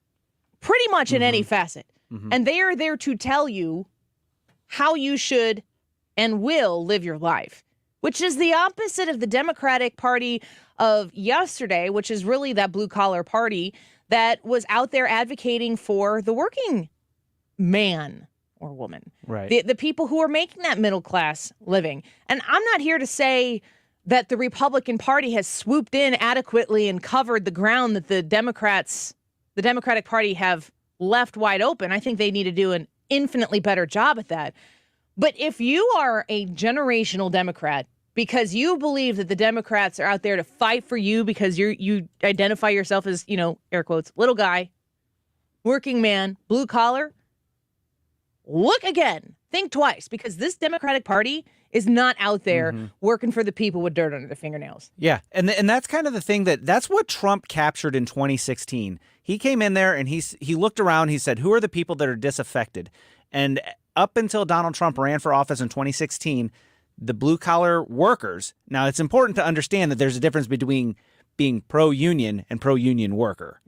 pretty much in any facet. And they are there to tell you how you should and will live your life, which is the opposite of the Democratic Party of yesterday, which is really that blue-collar party that was out there advocating for the working man or woman, right? The people who are making that middle-class living. And I'm not here to say that the Republican Party has swooped in adequately and covered the ground that the Democratic Party have left wide open. I think they need to do an infinitely better job at that. But if you are a generational Democrat because you believe that the Democrats are out there to fight for you because you identify yourself as, air quotes, little guy, working man, blue collar, look again. Think twice, because this Democratic Party is not out there working for the people with dirt under their fingernails. Yeah, and that's kind of the thing that's what Trump captured in 2016. He came in there and he looked around. He said, who are the people that are disaffected? And up until Donald Trump ran for office in 2016, the blue-collar workers. Now, it's important to understand that there's a difference between being pro-union and pro-union worker.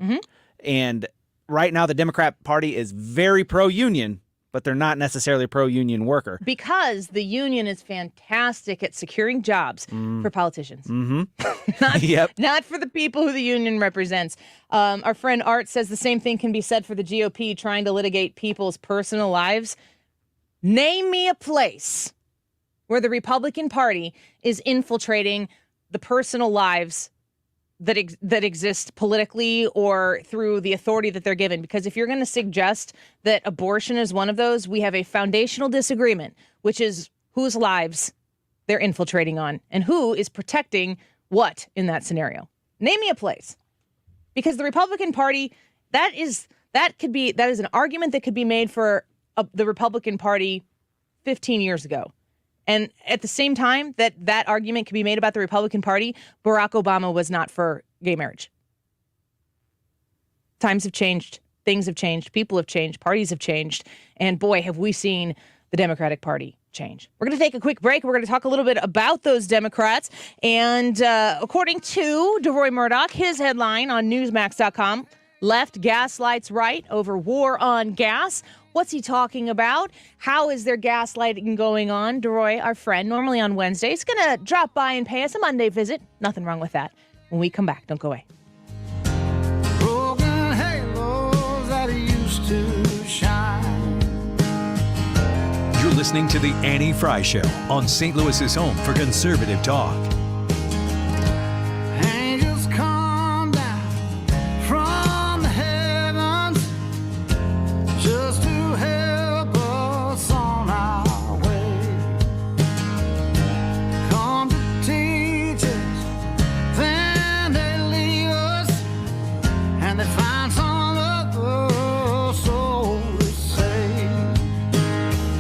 And right now, the Democrat Party is very pro-union, but they're not necessarily pro-union worker. Because the union is fantastic at securing jobs for politicians. Not for the people who the union represents. Our friend Art says the same thing can be said for the GOP trying to litigate people's personal lives. Name me a place where the Republican Party is infiltrating the personal lives that exist politically or through the authority that they're given. Because if you're going to suggest that abortion is one of those, we have a foundational disagreement, which is whose lives they're infiltrating on and who is protecting what in that scenario. Name me a place. Because the Republican Party, that is an argument that could be made for the Republican Party 15 years ago. And at the same time that argument can be made about the Republican Party, Barack Obama was not for gay marriage. Times have changed. Things have changed. People have changed. Parties have changed. And boy, have we seen the Democratic Party change. We're going to take a quick break. We're going to talk a little bit about those Democrats. And according to Deroy Murdock, his headline on Newsmax.com, left gaslights right over war on gas. What's he talking about? How is there gaslighting going on? Deroy, our friend, normally on Wednesday, is going to drop by and pay us a Monday visit. Nothing wrong with that. When we come back, don't go away. Broken halos that used to shine. You're listening to The Annie Frey Show on St. Louis's home for conservative talk. Angels come down from the heavens just to help us on our way. Come to teach us, then they leave us, and they find some other soul to save.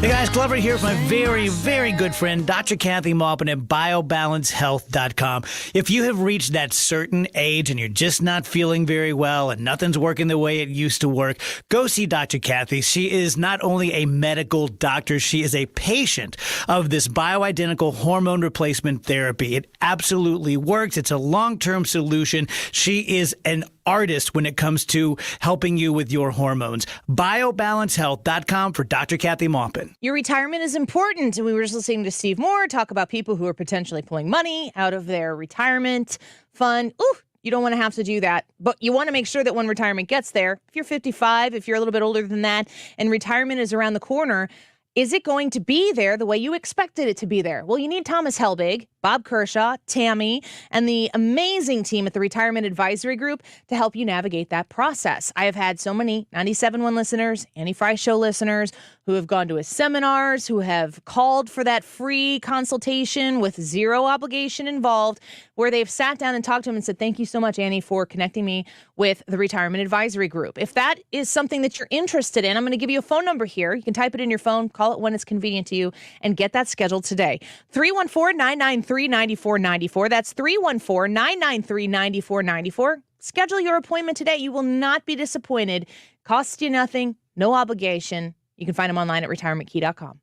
Hey guys, Glover here with my very, very good friend, Dr. Kathy Maupin at BioBalanceHealth.com. If you have reached that certain age and you're just not feeling very well and nothing's working the way it used to work, go see Dr. Kathy. She is not only a medical doctor, she is a patient of this bioidentical hormone replacement therapy. It absolutely works. It's a long-term solution. She is an artist when it comes to helping you with your hormones. BioBalanceHealth.com for Dr. Kathy Maupin. Your retirement is important. And we were just listening to Steve Moore talk about people who are potentially pulling money out of their retirement fund. Ooh, you don't want to have to do that. But you want to make sure that when retirement gets there, if you're 55, if you're a little bit older than that, and retirement is around the corner, is it going to be there the way you expected it to be there? Well, you need Thomas Helbig, Bob Kershaw, Tammy, and the amazing team at the Retirement Advisory Group to help you navigate that process. I have had so many 97.1 listeners, Annie Frey Show listeners, who have gone to his seminars, who have called for that free consultation with zero obligation involved, where they've sat down and talked to him and said, thank you so much, Annie, for connecting me with the Retirement Advisory Group. If that is something that you're interested in, I'm going to give you a phone number here. You can type it in your phone, call Call it when it's convenient to you and get that scheduled today. 314-993-9494. That's 314-993-9494. Schedule your appointment today. You will not be disappointed. Costs you nothing, no obligation. You can find them online at retirementkey.com.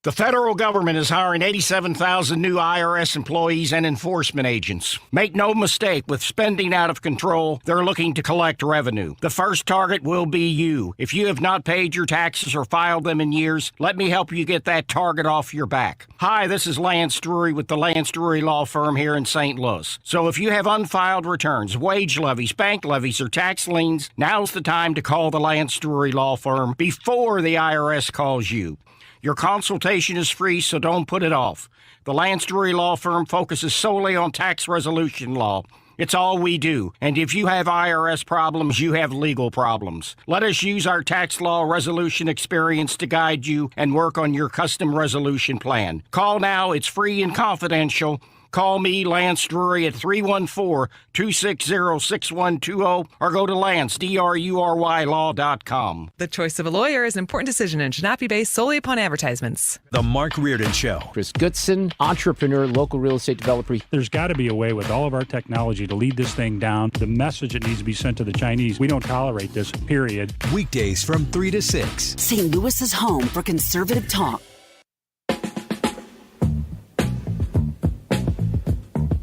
The federal government is hiring 87,000 new IRS employees and enforcement agents. Make no mistake, with spending out of control, they're looking to collect revenue. The first target will be you. If you have not paid your taxes or filed them in years, let me help you get that target off your back. Hi, this is Lance Drury with the Lance Drury Law Firm here in St. Louis. So if you have unfiled returns, wage levies, bank levies, or tax liens, now's the time to call the Lance Drury Law Firm before the IRS calls you. Your consultation is free, so don't put it off. The Lance Drury Law Firm focuses solely on tax resolution law. It's all we do. And if you have IRS problems, you have legal problems. Let us use our tax law resolution experience to guide you and work on your custom resolution plan. Call now. It's free and confidential. Call me, Lance Drury, at 314-260-6120 or go to lance.drurylaw.com. The choice of a lawyer is an important decision and should not be based solely upon advertisements. The Mark Reardon Show. Chris Goodson, entrepreneur, local real estate developer. There's got to be a way with all of our technology to lead this thing down. The message that needs to be sent to the Chinese, we don't tolerate this, period. Weekdays from 3 to 6. St. Louis's home for conservative talk.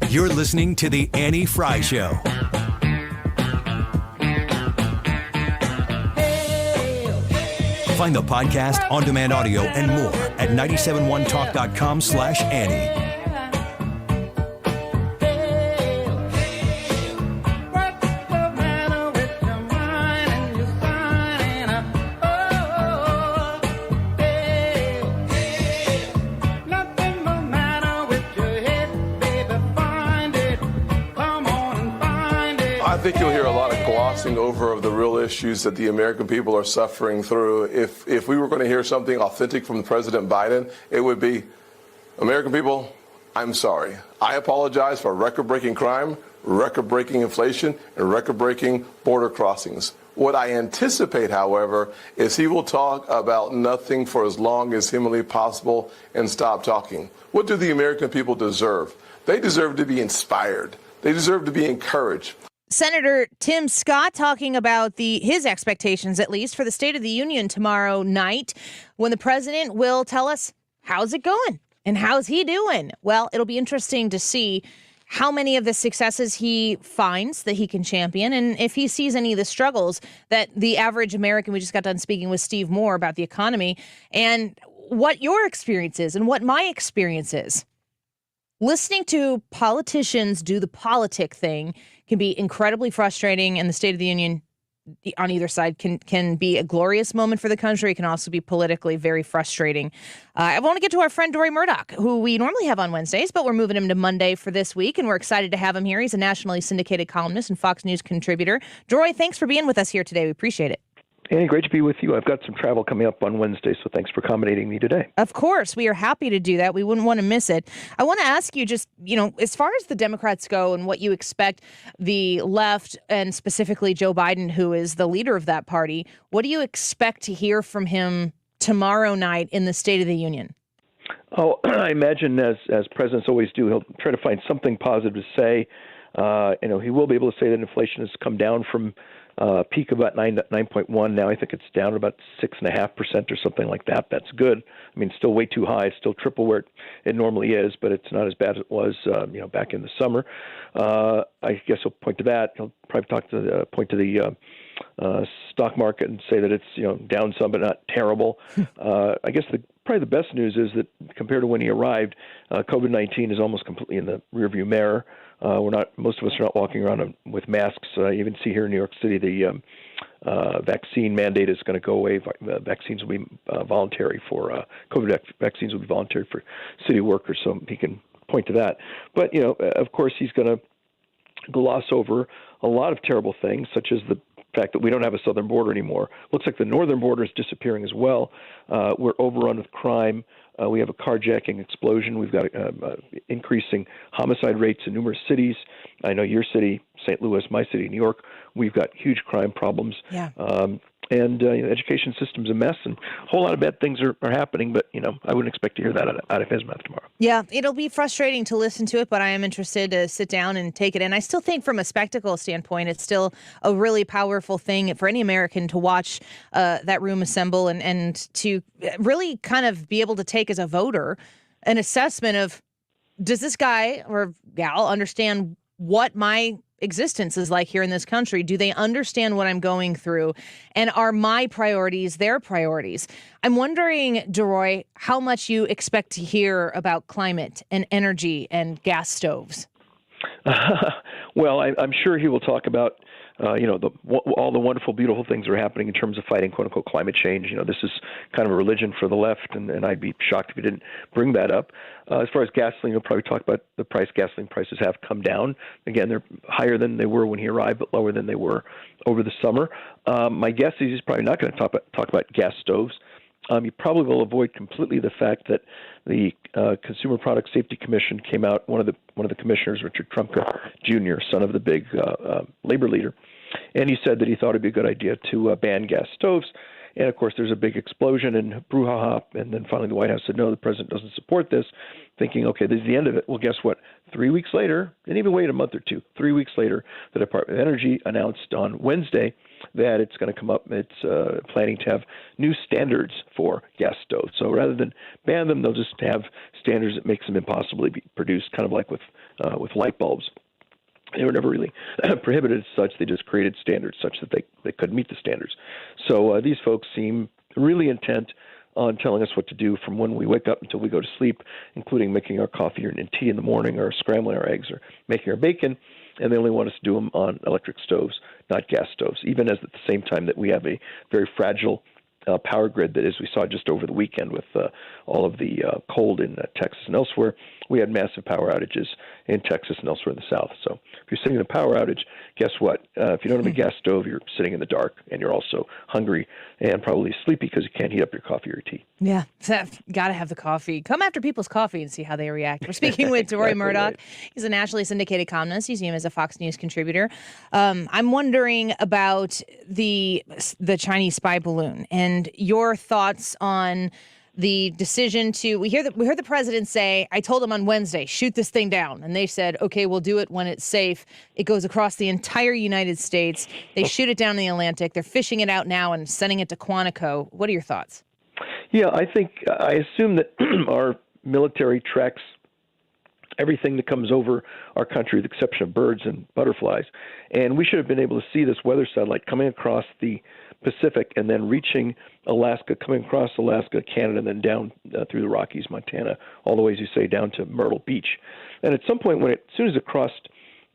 You're listening to The Annie Frey Show. Find the podcast, on-demand audio, and more at 971talk.com/Annie. I think you'll hear a lot of glossing over of the real issues that the American people are suffering through. If we were going to hear something authentic from President Biden, it would be, American people, I'm sorry. I apologize for record-breaking crime, record-breaking inflation, and record-breaking border crossings. What I anticipate, however, is he will talk about nothing for as long as humanly possible and stop talking. What do the American people deserve? They deserve to be inspired. They deserve to be encouraged. Senator Tim Scott talking about his expectations, at least, for the State of the Union tomorrow night, when the president will tell us how's it going and how's he doing. Well, it'll be interesting to see how many of the successes he finds that he can champion, and if he sees any of the struggles that the average American, we just got done speaking with Steve Moore about the economy, and what your experience is and what my experience is. Listening to politicians do the politic thing can be incredibly frustrating, and the State of the Union on either side can be a glorious moment for the country. It can also be politically very frustrating. I want to get to our friend Deroy Murdock, who we normally have on Wednesdays, but we're moving him to Monday for this week, and we're excited to have him here. He's a nationally syndicated columnist and Fox News contributor. Deroy, thanks for being with us here today. We appreciate it. Annie, great to be with you. I've got some travel coming up on Wednesday, so thanks for accommodating me today. Of course. We are happy to do that. We wouldn't want to miss it. I want to ask you just, as far as the Democrats go and what you expect the left and specifically Joe Biden, who is the leader of that party, what do you expect to hear from him tomorrow night in the State of the Union? Oh, I imagine as presidents always do, he'll try to find something positive to say. He will be able to say that inflation has come down from peak of about 9.1. Now I think it's down about 6.5% or something like that. That's good. I mean, still way too high, still triple where it normally is, but it's not as bad as it was, back in the summer. I guess he'll point to that. He'll probably point to the stock market and say that it's down some but not terrible. I guess probably the best news is that compared to when he arrived, COVID-19 is almost completely in the rearview mirror. Most of us are not walking around with masks. You even see here in New York City, the vaccine mandate is going to go away. Vaccines will be voluntary for COVID vaccines will be voluntary for city workers. So he can point to that. But of course, he's going to gloss over a lot of terrible things, such as the fact that we don't have a southern border anymore. Looks like the northern border is disappearing as well. We're overrun with crime. We have a carjacking explosion. We've got increasing homicide rates in numerous cities. I know your city, St. Louis, my city, New York, we've got huge crime problems. Yeah. And the education system's a mess, and a whole lot of bad things are happening. But I wouldn't expect to hear that out of his mouth tomorrow. Yeah, it'll be frustrating to listen to it, but I am interested to sit down and take it in. I still think from a spectacle standpoint, it's still a really powerful thing for any American to watch that room assemble and to really kind of be able to take as a voter an assessment of, does this guy or gal understand what my existence is like here in this country? Do they understand what I'm going through? And are my priorities their priorities? I'm wondering, Deroy, how much you expect to hear about climate and energy and gas stoves. Well, I'm sure he will talk about all the wonderful, beautiful things that are happening in terms of fighting "quote unquote" climate change. This is kind of a religion for the left, and I'd be shocked if he didn't bring that up. As far as gasoline, he'll probably talk about the price. Gasoline prices have come down. Again, they're higher than they were when he arrived, but lower than they were over the summer. My guess is he's probably not going to talk about gas stoves. You probably will avoid completely the fact that the Consumer Product Safety Commission came out. One of the commissioners, Richard Trumka Jr., son of the big labor leader, and he said that he thought it'd be a good idea to ban gas stoves. And of course, there's a big explosion and brouhaha. And then finally, the White House said, no, the president doesn't support this, thinking, okay, this is the end of it. Well, guess what? 3 weeks later, didn't even wait a month or two. 3 weeks later, the Department of Energy announced on Wednesday that it's going to come up. It's planning to have new standards for gas stoves. So rather than ban them, they'll just have standards that makes them impossible to be produced, kind of like with light bulbs. They were never really prohibited as such. They just created standards such that they couldn't meet the standards. So these folks seem really intent on telling us what to do from when we wake up until we go to sleep, including making our coffee and tea in the morning, or scrambling our eggs, or making our bacon. And they only want us to do them on electric stoves, not gas stoves, even as at the same time that we have a very fragile power grid that, as we saw just over the weekend with all of the cold in Texas and elsewhere, we had massive power outages in Texas and elsewhere in the South. So if you're sitting in a power outage, guess what? If you don't have a gas stove, you're sitting in the dark, and you're also hungry and probably sleepy because you can't heat up your coffee or tea. Yeah, got to have the coffee. Come after people's coffee and see how they react. We're speaking with Deroy Murdock. Right. He's a nationally syndicated columnist. You see him as a Fox News contributor. I'm wondering about the Chinese spy balloon and your thoughts on the decision to. We heard the president say, I told him on Wednesday, shoot this thing down. And they said, okay, we'll do it when it's safe. It goes across the entire United States. They shoot it down in the Atlantic. They're fishing it out now and sending it to Quantico. What are your thoughts? Yeah, I assume that our military tracks everything that comes over our country, with the exception of birds and butterflies. And we should have been able to see this weather satellite coming across the Pacific and then reaching Alaska, coming across Alaska, Canada, and then down through the Rockies, Montana, all the way, as you say, down to Myrtle Beach. And at some point, as soon as it crossed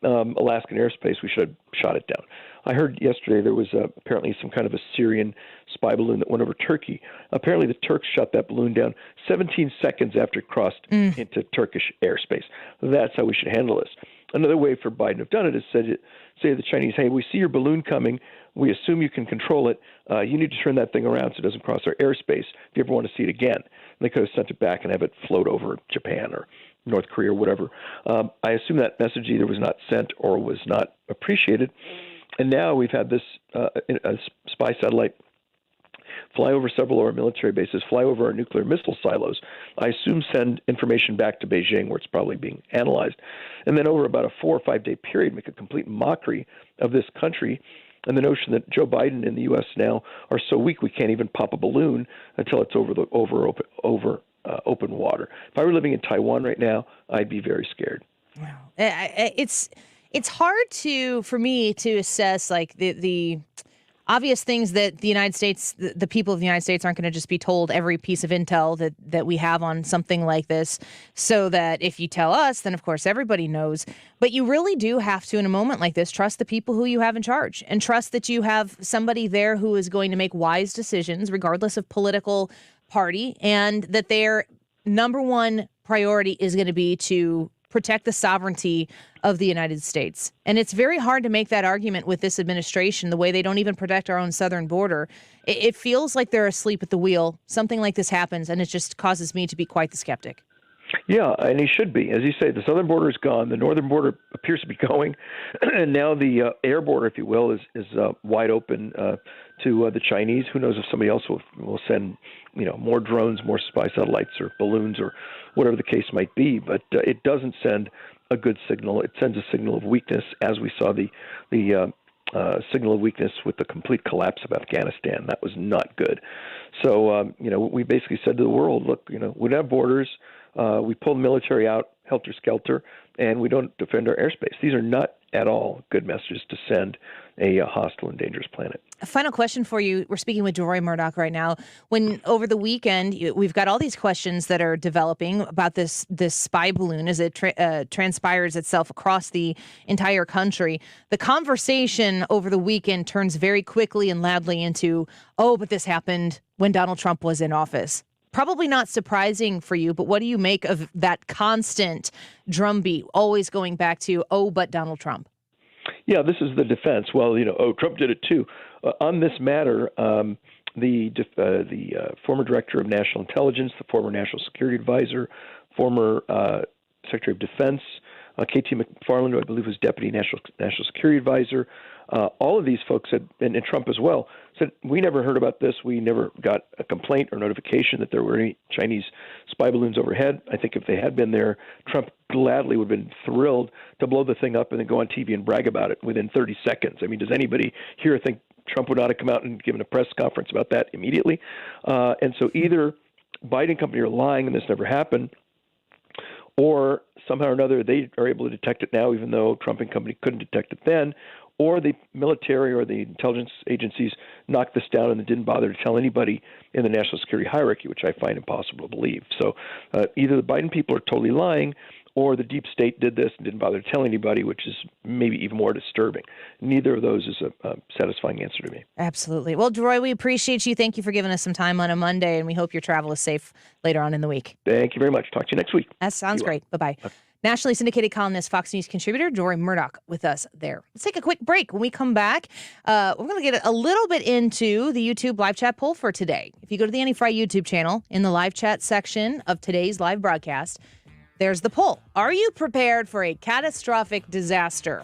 Alaskan airspace, we should have shot it down. I heard yesterday there was apparently some kind of a Syrian spy balloon that went over Turkey. Apparently the Turks shot that balloon down 17 seconds after it crossed into Turkish airspace. That's how we should handle this. Another way for Biden to have done it is say to the Chinese, hey, we see your balloon coming. We assume you can control it. You need to turn that thing around so it doesn't cross our airspace if you ever want to see it again. And they could have sent it back and have it float over Japan or North Korea or whatever. I assume that message either was not sent or was not appreciated. And now we've had this a spy satellite fly over several of our military bases, fly over our nuclear missile silos, I assume send information back to Beijing where it's probably being analyzed, and then over about a 4 or 5 day period make a complete mockery of this country and the notion that Joe Biden and the U.S. now are so weak we can't even pop a balloon until it's over open water. If I were living in Taiwan right now, I'd be very scared. Wow. It's hard for me to assess like the obvious things that the United States, the people of the United States aren't going to just be told every piece of intel that we have on something like this, so that if you tell us, then of course everybody knows. But you really do have to, in a moment like this, trust the people who you have in charge and trust that you have somebody there who is going to make wise decisions regardless of political party, and that their number one priority is going to be to protect the sovereignty of the United States. And it's very hard to make that argument with this administration, the way they don't even protect our own southern border. It feels like they're asleep at the wheel. Something like this happens, and it just causes me to be quite the skeptic. Yeah, and he should be. As you say, the southern border is gone. The northern border appears to be going, and now the air border, if you will, is wide open to the Chinese. Who knows if somebody else will send more drones, more spy satellites, or balloons, or whatever the case might be. But it doesn't send a good signal. It sends a signal of weakness, as we saw the signal of weakness with the complete collapse of Afghanistan. That was not good. So we basically said to the world, look, we don't have borders. We pull the military out, helter-skelter, and we don't defend our airspace. These are not at all good messages to send a hostile and dangerous planet. A final question for you. We're speaking with Deroy Murdock right now. When over the weekend, we've got all these questions that are developing about this spy balloon as it transpires itself across the entire country. The conversation over the weekend turns very quickly and loudly into, oh, but this happened when Donald Trump was in office. Probably not surprising for you, but what do you make of that constant drumbeat, always going back to, oh, but Donald Trump? Yeah, this is the defense. Well, Trump did it too. On this matter, the former director of national intelligence, the former national security advisor, former Secretary of Defense, K.T. McFarland, who I believe was deputy national security advisor, all of these folks said, and Trump as well, said, we never heard about this. We never got a complaint or notification that there were any Chinese spy balloons overhead. I think if they had been there, Trump gladly would have been thrilled to blow the thing up and then go on TV and brag about it within 30 seconds. I mean, does anybody here think Trump would not have come out and given a press conference about that immediately? And so either Biden company are lying and this never happened, or somehow or another they are able to detect it now, even though Trump and company couldn't detect it then, or the military or the intelligence agencies knocked this down and didn't bother to tell anybody in the national security hierarchy, which I find impossible to believe. So either the Biden people are totally lying, or the deep state did this and didn't bother to tell anybody, which is maybe even more disturbing. Neither of those is a satisfying answer to me. Absolutely. Well, Deroy, we appreciate you. Thank you for giving us some time on a Monday, and we hope your travel is safe later on in the week. Thank you very much. Talk to you next week. That sounds great. Bye-bye. Nationally syndicated columnist, Fox News contributor, Deroy Murdock with us there. Let's take a quick break. When we come back, we're going to get a little bit into the YouTube live chat poll for today. If you go to the Annie Frey YouTube channel, in the live chat section of today's live broadcast, there's the poll. Are you prepared for a catastrophic disaster?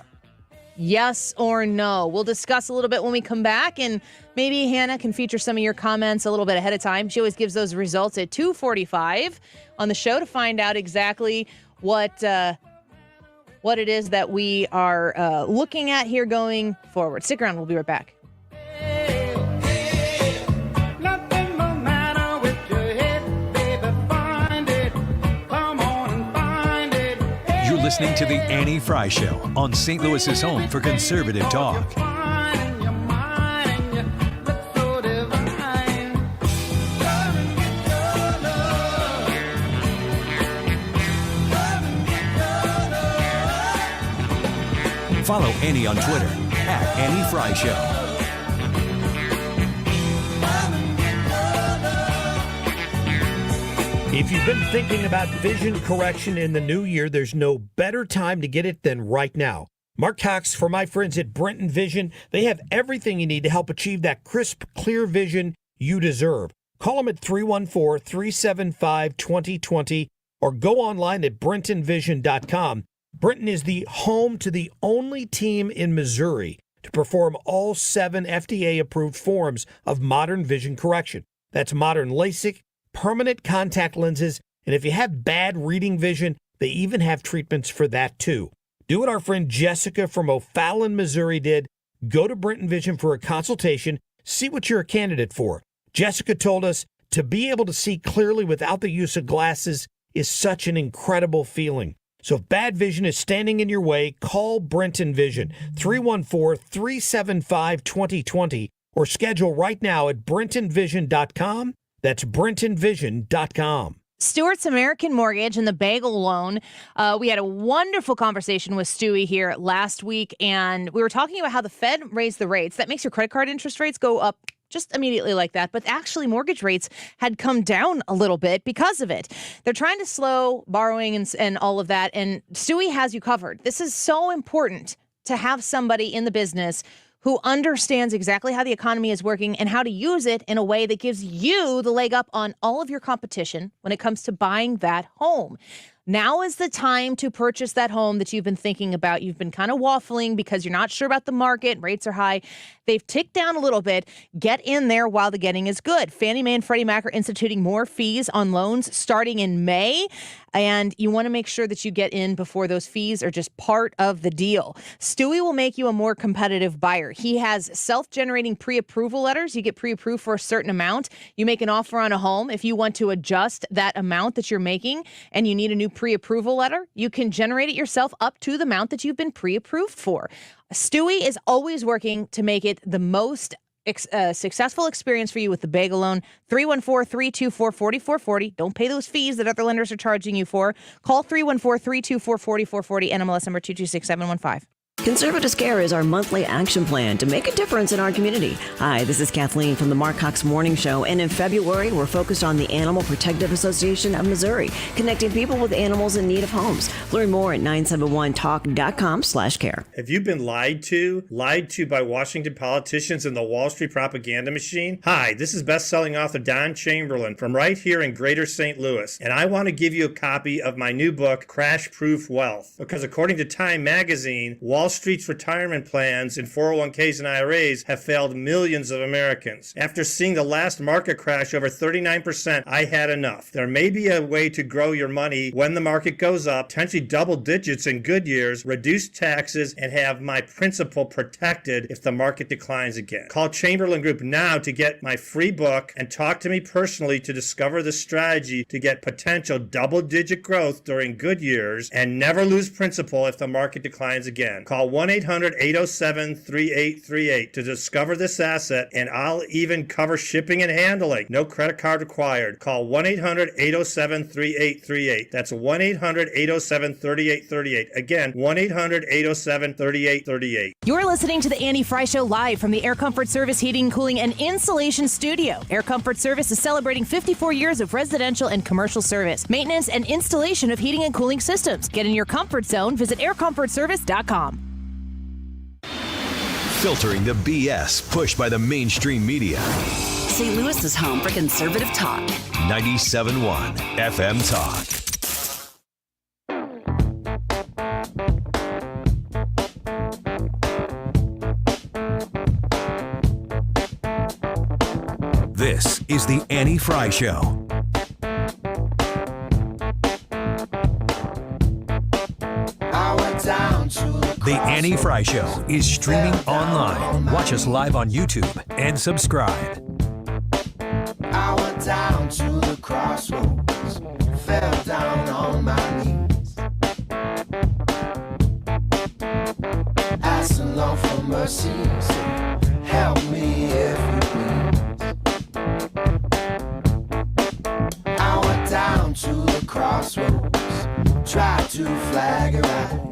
Yes or no? We'll discuss a little bit when we come back, and maybe Hannah can feature some of your comments a little bit ahead of time. She always gives those results at 2:45 on the show to find out exactly what it is that we are looking at here going forward. Stick around. We'll be right back. You're listening to The Annie Frey Show on St. Louis's home for conservative talk. Follow Annie on Twitter @AnnieFryShow. If you've been thinking about vision correction in the new year, there's no better time to get it than right now. Mark Cox for my friends at Brenton Vision. They have everything you need to help achieve that crisp, clear vision you deserve. Call them at 314-375-2020 or go online at brentonvision.com. Brenton is the home to the only team in Missouri to perform all 7 FDA-approved forms of modern vision correction. That's modern LASIK, permanent contact lenses, and if you have bad reading vision, they even have treatments for that too. Do what our friend Jessica from O'Fallon, Missouri did. Go to Brenton Vision for a consultation. See what you're a candidate for. Jessica told us to be able to see clearly without the use of glasses is such an incredible feeling. So if bad vision is standing in your way, call Brenton Vision, 314-375-2020, or schedule right now at brentonvision.com. That's brentonvision.com. Stewart's American Mortgage and the bagel loan. We had a wonderful conversation with Stewie here last week, and we were talking about how the Fed raised the rates. That makes your credit card interest rates go up just immediately like that. But actually, mortgage rates had come down a little bit because of it. They're trying to slow borrowing and all of that. And Stewie has you covered. This is so important to have somebody in the business who understands exactly how the economy is working and how to use it in a way that gives you the leg up on all of your competition when it comes to buying that home. Now is the time to purchase that home that you've been thinking about. You've been kind of waffling because you're not sure about the market. Rates are high. They've ticked down a little bit. Get in there while the getting is good. Fannie Mae and Freddie Mac are instituting more fees on loans starting in May. And you want to make sure that you get in before those fees are just part of the deal. Stewie will make you a more competitive buyer. He has self-generating pre-approval letters. You get pre-approved for a certain amount. You make an offer on a home. If you want to adjust that amount that you're making and you need a new pre-approval letter, you can generate it yourself up to the amount that you've been pre-approved for. Stewie is always working to make it the most successful experience for you with the bagel loan. 314-324-4440. Don't pay those fees that other lenders are charging you for. Call 314-324-4440, NMLS number 226715. Conservatives Care is our monthly action plan to make a difference in our community. Hi, this is Kathleen from the Mark Cox Morning Show, and in February, we're focused on the Animal Protective Association of Missouri, connecting people with animals in need of homes. Learn more at 971talk.com/care. Have you been lied to by Washington politicians and the Wall Street propaganda machine? Hi, this is best-selling author Don Chamberlain from right here in Greater St. Louis, and I want to give you a copy of my new book, Crash Proof Wealth, because according to Time magazine, Wall Street's retirement plans in 401ks and IRAs have failed millions of Americans. After seeing the last market crash over 39%, I had enough. There may be a way to grow your money when the market goes up, potentially double digits in good years, reduce taxes, and have my principal protected if the market declines again. Call Chamberlain Group now to get my free book and talk to me personally to discover the strategy to get potential double-digit growth during good years and never lose principal if the market declines again. Call 1-800-807-3838 to discover this asset, and I'll even cover shipping and handling. No credit card required. Call 1-800-807-3838. That's 1-800-807-3838. Again, 1-800-807-3838. You're listening to the Annie Frey Show live from the Air Comfort Service Heating, Cooling, and Insulation Studio. Air Comfort Service is celebrating 54 years of residential and commercial service, maintenance, and installation of heating and cooling systems. Get in your comfort zone. Visit aircomfortservice.com. Filtering the BS pushed by the mainstream media. St. Louis is home for conservative talk. 97.1 FM Talk. This is the Annie Frey Show. The Annie Frey Show is streaming online. Watch us live on YouTube and subscribe. I went down to the crossroads, fell down on my knees, asking Lord for mercy, so help me if you please. I went down to the crossroads, tried to flag it right.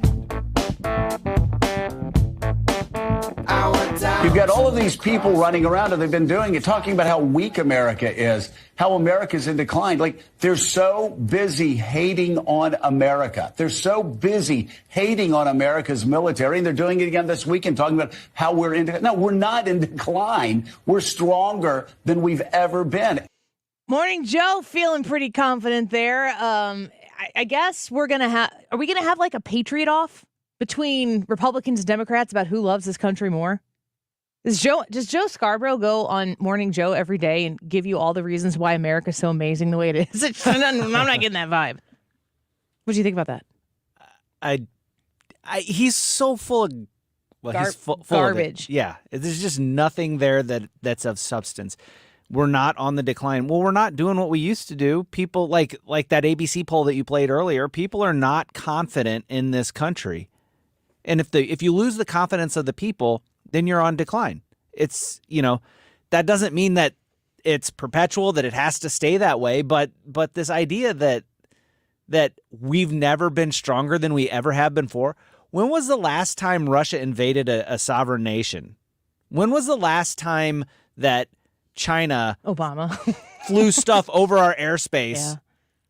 You've got all of these people running around, and they've been doing it, talking about how weak America is, how America's in decline. Like, they're so busy hating on America. They're so busy hating on America's military, and they're doing it again this weekend, talking about how we're in decline. No, we're not in decline. We're stronger than we've ever been. Morning, Joe. Feeling pretty confident there. I guess are we going to have like a Patriot off between Republicans and Democrats about who loves this country more? Does Joe Scarborough go on Morning Joe every day and give you all the reasons why America's so amazing the way it is? I'm not getting that vibe. What do you think about that? He's so full of he's full garbage. Of it. Yeah, there's just nothing there that's of substance. We're not on the decline. Well, we're not doing what we used to do. People like that ABC poll that you played earlier. People are not confident in this country, and if you lose the confidence of the people, then you're on decline. It's, that doesn't mean that it's perpetual, that it has to stay that way. But this idea that we've never been stronger than we ever have been before. When was the last time Russia invaded a sovereign nation? When was the last time that China Obama flew stuff over our airspace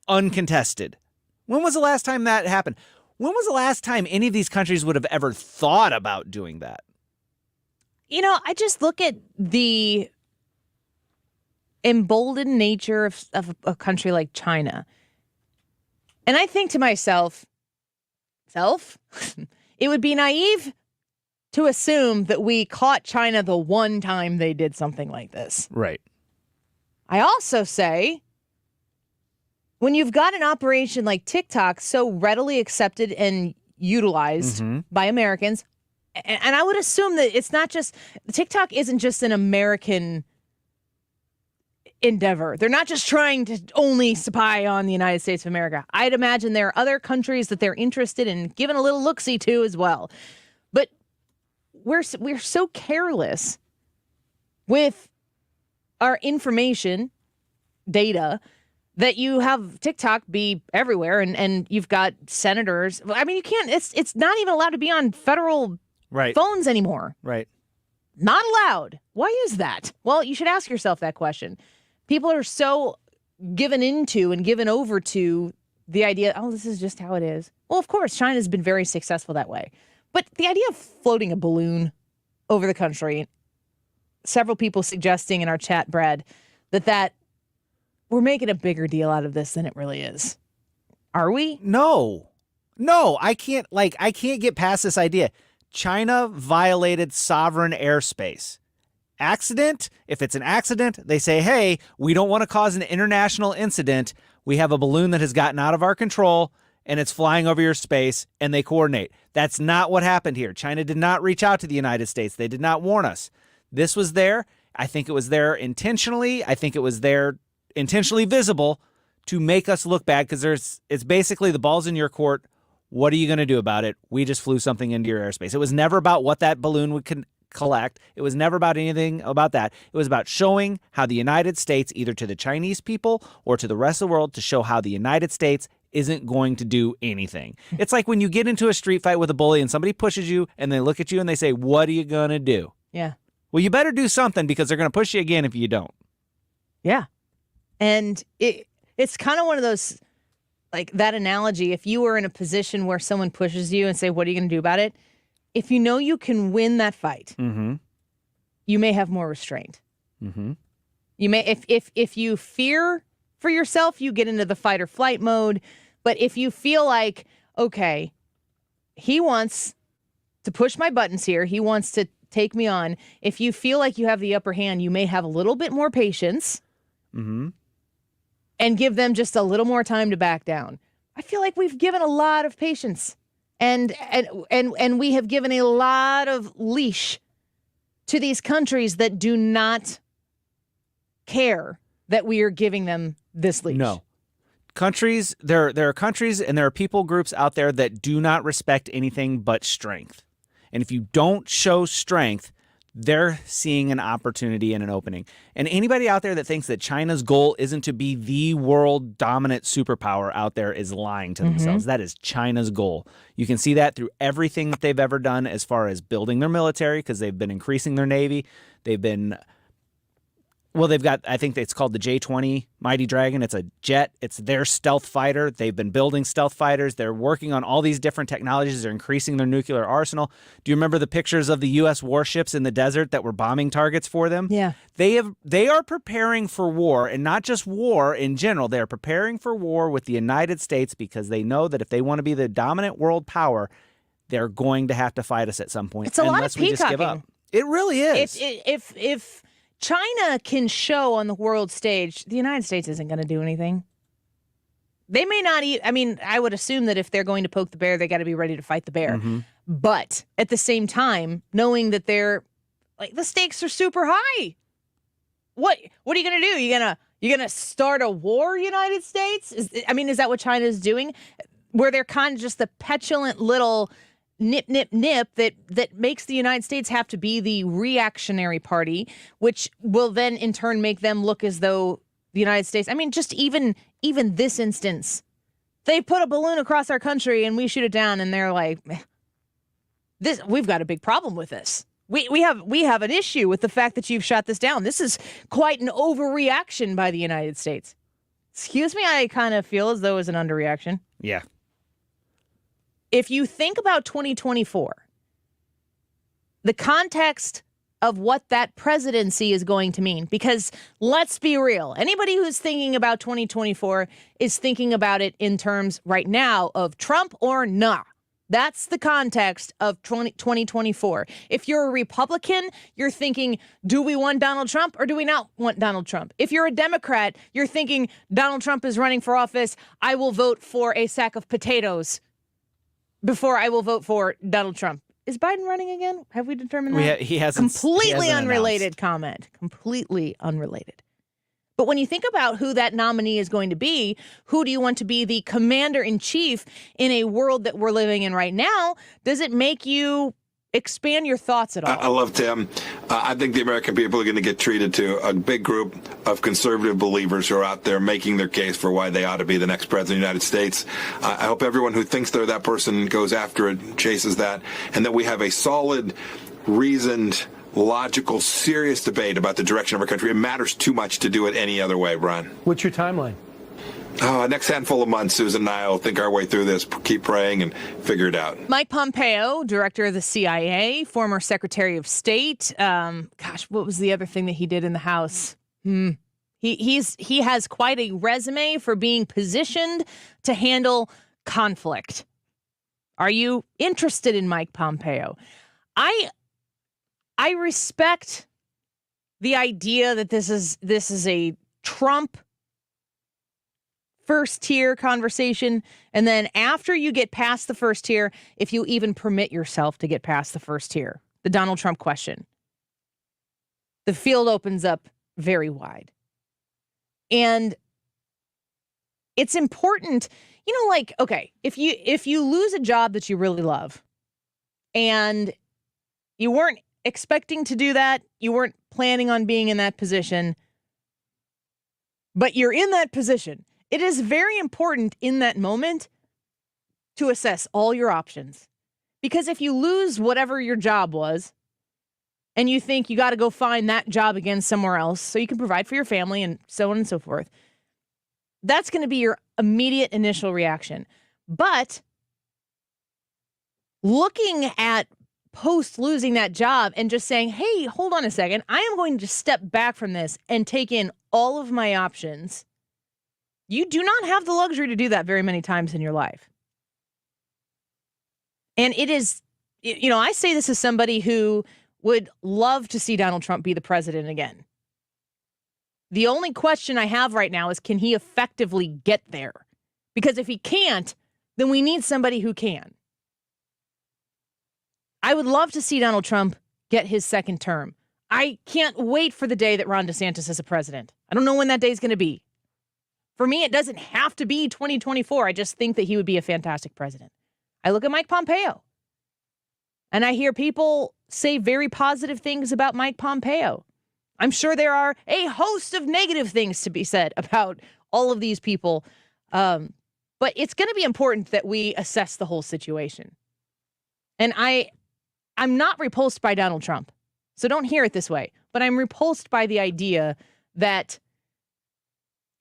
uncontested? When was the last time that happened? When was the last time any of these countries would have ever thought about doing that? I just look at the emboldened nature of a country like China. And I think to myself, it would be naive to assume that we caught China the one time they did something like this. Right. I also say, when you've got an operation like TikTok so readily accepted and utilized by Americans, and I would assume that it's not just, TikTok isn't just an American endeavor. They're not just trying to only spy on the United States of America. I'd imagine there are other countries that they're interested in giving a little look-see to as well. But we're so careless with our information, data, that you have TikTok be everywhere, and you've got senators. I mean, you can't. It's not even allowed to be on federal phones anymore. Right. Not allowed. Why is that? Well, you should ask yourself that question. People are so given into and given over to the idea, oh, this is just how it is. Well, of course, China's been very successful that way. But the idea of floating a balloon over the country, several people suggesting in our chat, Brad, that we're making a bigger deal out of this than it really is. Are we? No, I can't get past this idea. China violated sovereign airspace. Accident, if it's an accident, they say, hey, we don't want to cause an international incident. We have a balloon that has gotten out of our control and it's flying over your space, and they coordinate. That's not what happened here. China did not reach out to the United States. They did not warn us. This was there. I think it was there intentionally. I think it was there intentionally visible to make us look bad, because it's basically the ball's in your court. What are you going to do about it? We just flew something into your airspace. It was never about what that balloon would collect. It was never about anything about that. It was about showing how the United States, either to the Chinese people or to the rest of the world, to show how the United States isn't going to do anything. It's like when you get into a street fight with a bully and somebody pushes you and they look at you and they say, what are you going to do? Yeah. Well, you better do something, because they're going to push you again if you don't. Yeah. And it's kind of one of those, like that analogy, if you were in a position where someone pushes you and say, what are you going to do about it? If you know you can win that fight, you may have more restraint. You may, if you fear for yourself, you get into the fight or flight mode. But if you feel like, okay, he wants to push my buttons here, he wants to take me on. If you feel like you have the upper hand, you may have a little bit more patience and give them just a little more time to back down. I feel like we've given a lot of patience and we have given a lot of leash to these countries that do not care that we are giving them this leash. No. Countries, there are countries and there are people groups out there that do not respect anything but strength. And if you don't show strength, they're seeing an opportunity and an opening. And anybody out there that thinks that China's goal isn't to be the world dominant superpower out there is lying to themselves. That is China's goal. You can see that through everything that they've ever done as far as building their military, because they've been increasing their Navy. They've got, I think it's called the J-20 Mighty Dragon. It's a jet. It's their stealth fighter. They've been building stealth fighters. They're working on all these different technologies. They're increasing their nuclear arsenal. Do you remember the pictures of the U.S. warships in the desert that were bombing targets for them? Yeah. They are preparing for war, and not just war in general. They are preparing for war with the United States, because they know that if they want to be the dominant world power, they're going to have to fight us at some point. It's a lot of unless we just give up. peacocking. It really is. If China can show on the world stage, the United States isn't going to do anything. They may not I mean, I would assume that if they're going to poke the bear, they got to be ready to fight the bear. But at the same time, knowing that the stakes are super high. What are you going to do? You going to start a war, United States? Is that what China is doing? Where they're kind of just the petulant little nip that makes the United States have to be the reactionary party, which will then in turn make them look as though the United States, just even this instance, they put a balloon across our country and we shoot it down, and they're like, we've got a big problem with this. We have an issue with the fact that you've shot this down. This is quite an overreaction by the United States. Excuse me, I kind of feel as though it's an underreaction. Yeah. If you think about 2024, the context of what that presidency is going to mean. Because let's be real, anybody who's thinking about 2024 is thinking about it in terms right now of Trump or nah. That's the context of 2024. If you're a Republican, you're thinking, do we want Donald Trump or do we not want Donald Trump? If you're a Democrat, you're thinking Donald Trump is running for office. I will vote for a sack of potatoes before I will vote for Donald Trump. Is Biden running again? Have we determined that? He hasn't. Completely unrelated comment. Completely unrelated. But when you think about who that nominee is going to be, who do you want to be the commander-in-chief in a world that we're living in right now? Does it make you expand your thoughts at all? I love Tim. I think the American people are going to get treated to a big group of conservative believers who are out there making their case for why they ought to be the next president of the United States. I hope everyone who thinks they're that person goes after it, chases that, and that we have a solid, reasoned, logical, serious debate about the direction of our country. It matters too much to do it any other way, Brian. What's your timeline? Next handful of months, Susan and I will think our way through this, keep praying, and figure it out. Mike Pompeo, director of the CIA, former Secretary of State. What was the other thing that he did in the House? He has quite a resume for being positioned to handle conflict. Are you interested in Mike Pompeo? I respect the idea that this is a Trump first tier conversation. And then after you get past the first tier, if you even permit yourself to get past the first tier, the Donald Trump question, the field opens up very wide. And it's important, okay, if you lose a job that you really love and you weren't expecting to do that, you weren't planning on being in that position, but you're in that position, it is very important in that moment to assess all your options. Because if you lose whatever your job was and you think you got to go find that job again somewhere else so you can provide for your family and so on and so forth, that's going to be your immediate initial reaction. But looking at post losing that job and just saying, hey, hold on a second, I am going to step back from this and take in all of my options. You do not have the luxury to do that very many times in your life. And it is, I say this as somebody who would love to see Donald Trump be the president again. The only question I have right now is, can he effectively get there? Because if he can't, then we need somebody who can. I would love to see Donald Trump get his second term. I can't wait for the day that Ron DeSantis is a president. I don't know when that day is going to be. For me, it doesn't have to be 2024. I just think that he would be a fantastic president. I look at Mike Pompeo, and I hear people say very positive things about Mike Pompeo. I'm sure there are a host of negative things to be said about all of these people, but it's going to be important that we assess the whole situation. And I'm not repulsed by Donald Trump, so don't hear it this way, but I'm repulsed by the idea that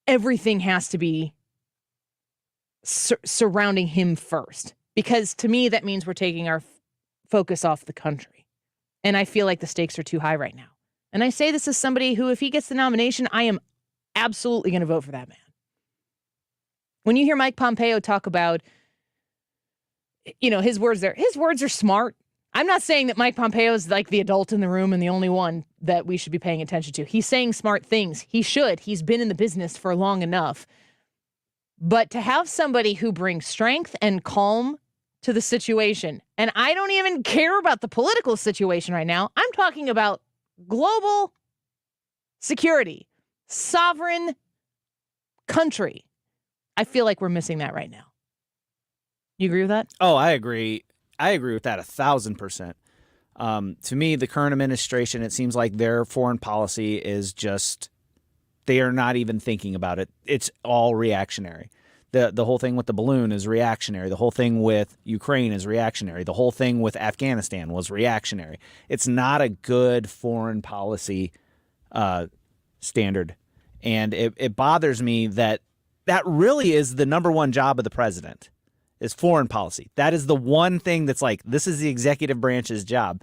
everything has to be surrounding him first, because to me, that means we're taking our focus off the country. And I feel like the stakes are too high right now. And I say this as somebody who, if he gets the nomination, I am absolutely going to vote for that man. When you hear Mike Pompeo talk about, his words are smart. I'm not saying that Mike Pompeo is like the adult in the room and the only one that we should be paying attention to. He's saying smart things. He should. He's been in the business for long enough. But to have somebody who brings strength and calm to the situation, and I don't even care about the political situation right now. I'm talking about global security, sovereign country. I feel like we're missing that right now. You agree with that? Oh, I agree. I agree with that 1,000%. To me, the current administration, it seems like their foreign policy is just, they are not even thinking about it. It's all reactionary. The whole thing with the balloon is reactionary. The whole thing with Ukraine is reactionary. The whole thing with Afghanistan was reactionary. It's not a good foreign policy standard. And it bothers me that really is the number one job of the president, is foreign policy. That is the one thing that's like, this is the executive branch's job.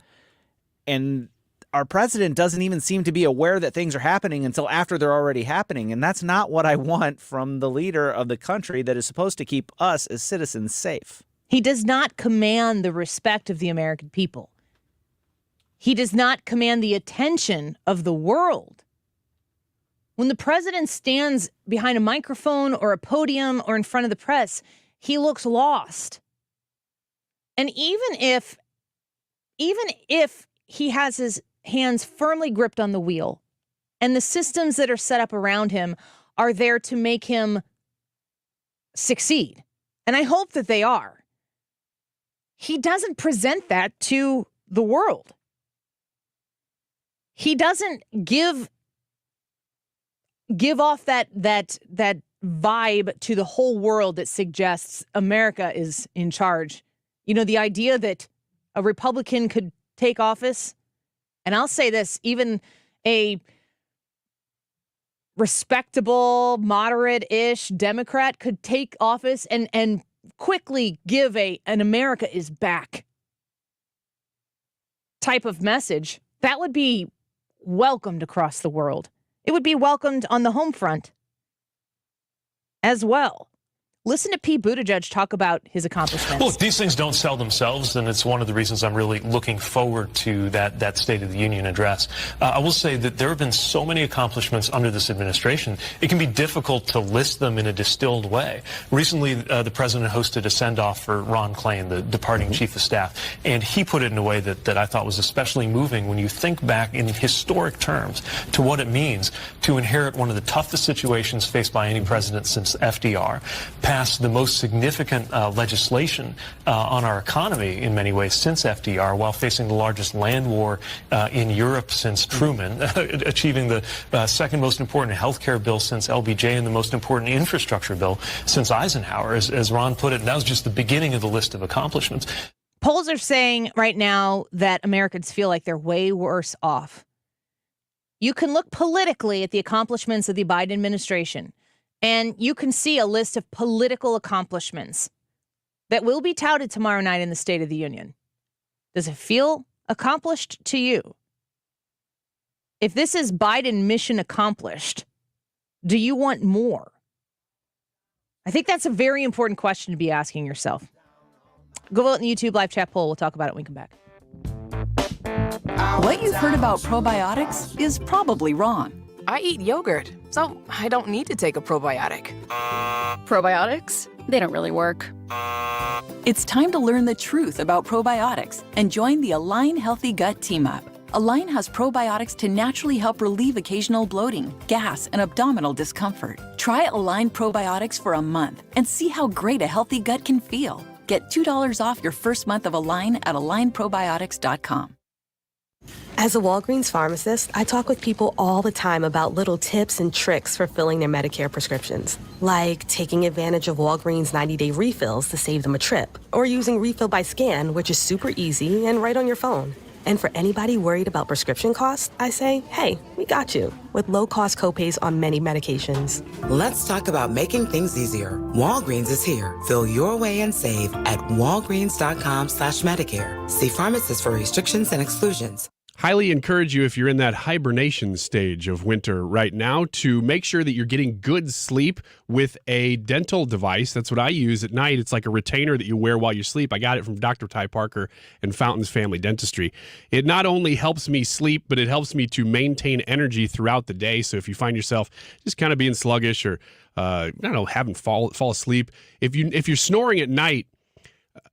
And our president doesn't even seem to be aware that things are happening until after they're already happening. And that's not what I want from the leader of the country that is supposed to keep us as citizens safe. He does not command the respect of the American people. He does not command the attention of the world. When the president stands behind a microphone or a podium or in front of the press, he looks lost. And even if he has his hands firmly gripped on the wheel and the systems that are set up around him are there to make him succeed, and I hope that they are, he doesn't present that to the world. He doesn't give off that vibe to the whole world that suggests America is in charge. You know, the idea that a Republican could take office, and I'll say this, even a respectable, moderate-ish Democrat could take office and quickly give an America is back type of message. That would be welcomed across the world. It would be welcomed on the home front as well. Listen to Pete Buttigieg talk about his accomplishments. Well, if these things don't sell themselves, then it's one of the reasons I'm really looking forward to that State of the Union address. I will say that there have been so many accomplishments under this administration, it can be difficult to list them in a distilled way. Recently, the president hosted a send-off for Ron Klain, the departing chief of staff, and he put it in a way that I thought was especially moving when you think back in historic terms to what it means to inherit one of the toughest situations faced by any president since FDR, passed the most significant legislation on our economy in many ways since FDR, while facing the largest land war in Europe since Truman, achieving the second most important health care bill since LBJ and the most important infrastructure bill since Eisenhower, as Ron put it. And that was just the beginning of the list of accomplishments. Polls are saying right now that Americans feel like they're way worse off. You can look politically at the accomplishments of the Biden administration, and you can see a list of political accomplishments that will be touted tomorrow night in the State of the Union. Does it feel accomplished to you? If this is Biden mission accomplished, do you want more? I think that's a very important question to be asking yourself. Go vote in the YouTube live chat poll. We'll talk about it when we come back. What you've heard about probiotics is probably wrong. I eat yogurt, so I don't need to take a probiotic. Probiotics? They don't really work. It's time to learn the truth about probiotics and join the Align Healthy Gut Team Up. Align has probiotics to naturally help relieve occasional bloating, gas, and abdominal discomfort. Try Align probiotics for a month and see how great a healthy gut can feel. Get $2 off your first month of Align at alignprobiotics.com. As a Walgreens pharmacist, I talk with people all the time about little tips and tricks for filling their Medicare prescriptions, like taking advantage of Walgreens 90-day refills to save them a trip, or using Refill by Scan, which is super easy and right on your phone. And for anybody worried about prescription costs, I say, hey, we got you, with low-cost copays on many medications. Let's talk about making things easier. Walgreens is here. Fill your way and save at walgreens.com/Medicare. See pharmacists for restrictions and exclusions. Highly encourage you, if you're in that hibernation stage of winter right now, to make sure that you're getting good sleep with a dental device. That's what I use at night. It's like a retainer that you wear while you sleep. I got it from Dr. Ty Parker and Fountains Family Dentistry. It not only helps me sleep, but it helps me to maintain energy throughout the day. So if you find yourself just kind of being sluggish or, having fall asleep, if you're snoring at night,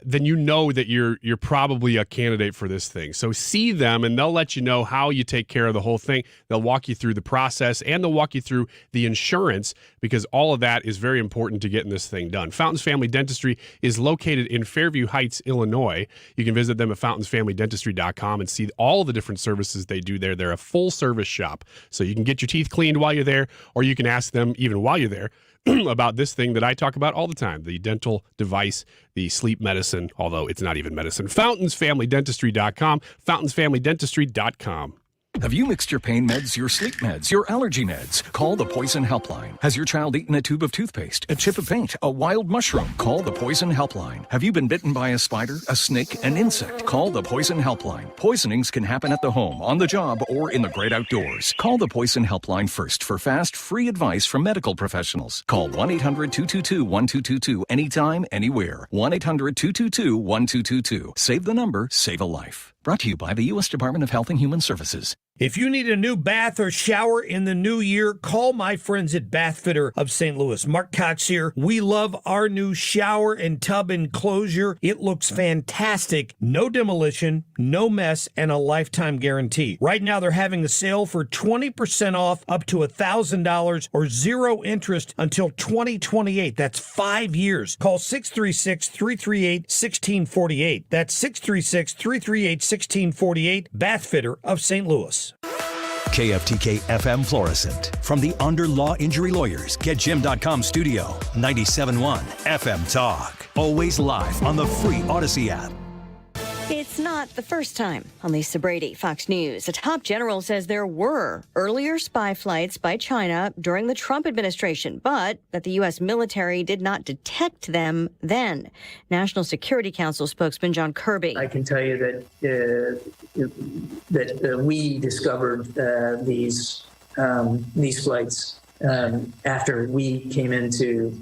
then you know that you're probably a candidate for this thing. So see them, and they'll let you know how you take care of the whole thing. They'll walk you through the process, and they'll walk you through the insurance, because all of that is very important to getting this thing done. Fountains Family Dentistry is located in Fairview Heights, Illinois. You can visit them at fountainsfamilydentistry.com and see all the different services they do there. They're a full-service shop, so you can get your teeth cleaned while you're there, or you can ask them even while you're there about this thing that I talk about all the time, the dental device, the sleep medicine, although it's not even medicine. Fountainsfamilydentistry.com, fountainsfamilydentistry.com. Have you mixed your pain meds, your sleep meds, your allergy meds? Call the Poison Helpline. Has your child eaten a tube of toothpaste, a chip of paint, a wild mushroom? Call the Poison Helpline. Have you been bitten by a spider, a snake, an insect? Call the Poison Helpline. Poisonings can happen at the home, on the job, or in the great outdoors. Call the Poison Helpline first for fast, free advice from medical professionals. Call 1-800-222-1222 anytime, anywhere. 1-800-222-1222. Save the number, save a life. Brought to you by the U.S. Department of Health and Human Services. If you need a new bath or shower in the new year, call my friends at Bath Fitter of St. Louis. Mark Cox here. We love our new shower and tub enclosure. It looks fantastic. No demolition, no mess, and a lifetime guarantee. Right now, they're having a sale for 20% off up to $1,000 or zero interest until 2028. That's 5 years. Call 636-338-1648. That's 636-338-1648. Bath Fitter of St. Louis. KFTK FM Florissant. From the Under Law Injury Lawyers, GetJim.com studio. 97.1 FM Talk. Always live on the free Odyssey app. It's not the first time. On Lisa Brady, Fox News. A top general says there were earlier spy flights by China during the Trump administration, but that the U.S. military did not detect them then. National Security Council spokesman John Kirby. I can tell you that we discovered these flights after we came into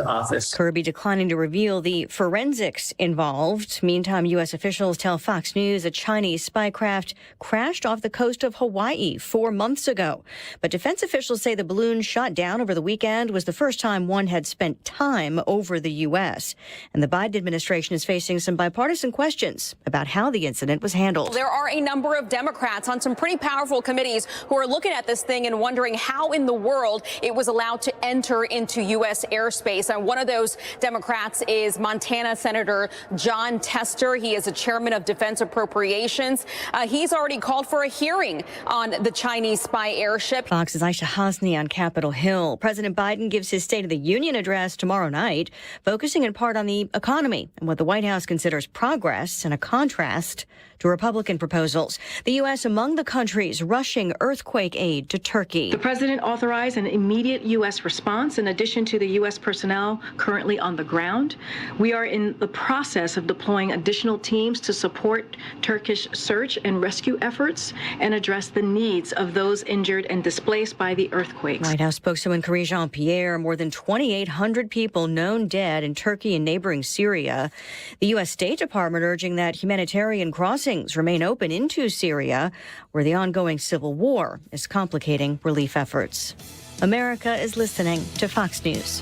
office. Kirby declining to reveal the forensics involved. Meantime, U.S. officials tell Fox News a Chinese spy craft crashed off the coast of Hawaii 4 months ago. But defense officials say the balloon shot down over the weekend was the first time one had spent time over the U.S. And the Biden administration is facing some bipartisan questions about how the incident was handled. There are a number of Democrats on some pretty powerful committees who are looking at this thing and wondering how in the world it was allowed to enter into U.S. airspace. And one of those Democrats is Montana Senator John Tester. He is a chairman of Defense Appropriations. He's already called for a hearing on the Chinese spy airship. Fox's Aisha Hasni on Capitol Hill. President Biden gives his State of the Union address tomorrow night, focusing in part on the economy and what the White House considers progress in a contrast to Republican proposals. The U.S. among the countries rushing earthquake aid to Turkey. The president authorized an immediate U.S. response in addition to the U.S. personnel currently on the ground. We are in the process of deploying additional teams to support Turkish search and rescue efforts and address the needs of those injured and displaced by the earthquakes. White House spokeswoman Karine Jean-Pierre, more than 2,800 people known dead in Turkey and neighboring Syria. The U.S. State Department urging that humanitarian crossings remain open into Syria, where the ongoing civil war is complicating relief efforts. America is listening to Fox News.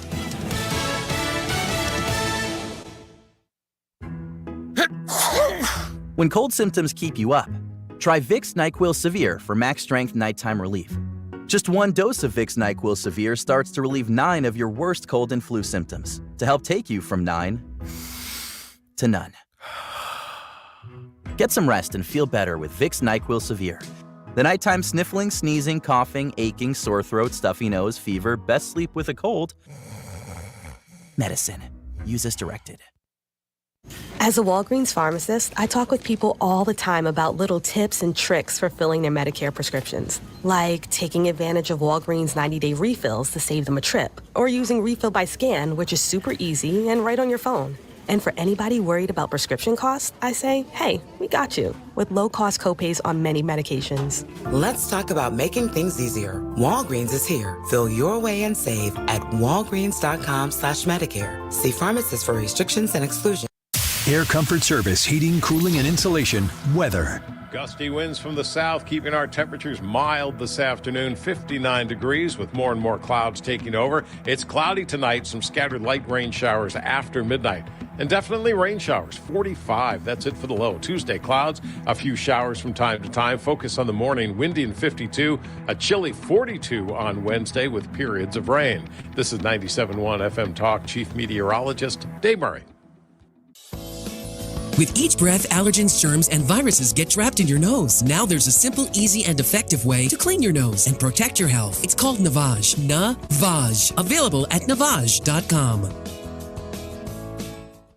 When cold symptoms keep you up, try Vicks NyQuil Severe for max strength nighttime relief. Just one dose of Vicks NyQuil Severe starts to relieve 9 of your worst cold and flu symptoms to help take you from 9 to none. Get some rest and feel better with Vicks NyQuil Severe. The nighttime sniffling, sneezing, coughing, aching, sore throat, stuffy nose, fever, best sleep with a cold. Medicine. Use as directed. As a Walgreens pharmacist, I talk with people all the time about little tips and tricks for filling their Medicare prescriptions, like taking advantage of Walgreens 90-day refills to save them a trip, or using Refill by Scan, which is super easy and right on your phone. And for anybody worried about prescription costs, I say, hey, we got you, with low-cost copays on many medications. Let's talk about making things easier. Walgreens is here. Fill your way and save at walgreens.com/Medicare. See pharmacists for restrictions and exclusions. Air Comfort Service, heating, cooling, and insulation. Weather. Gusty winds from the south, keeping our temperatures mild this afternoon, 59 degrees with more and more clouds taking over. It's cloudy tonight, some scattered light rain showers after midnight. And definitely rain showers, 45. That's it for the low. Tuesday, clouds, a few showers from time to time. Focus on the morning, windy and 52. A chilly 42 on Wednesday with periods of rain. This is 97.1 FM Talk Chief Meteorologist Dave Murray. With each breath, allergens, germs, and viruses get trapped in your nose. Now there's a simple, easy, and effective way to clean your nose and protect your health. It's called Navage. Navage. Available at Navage.com.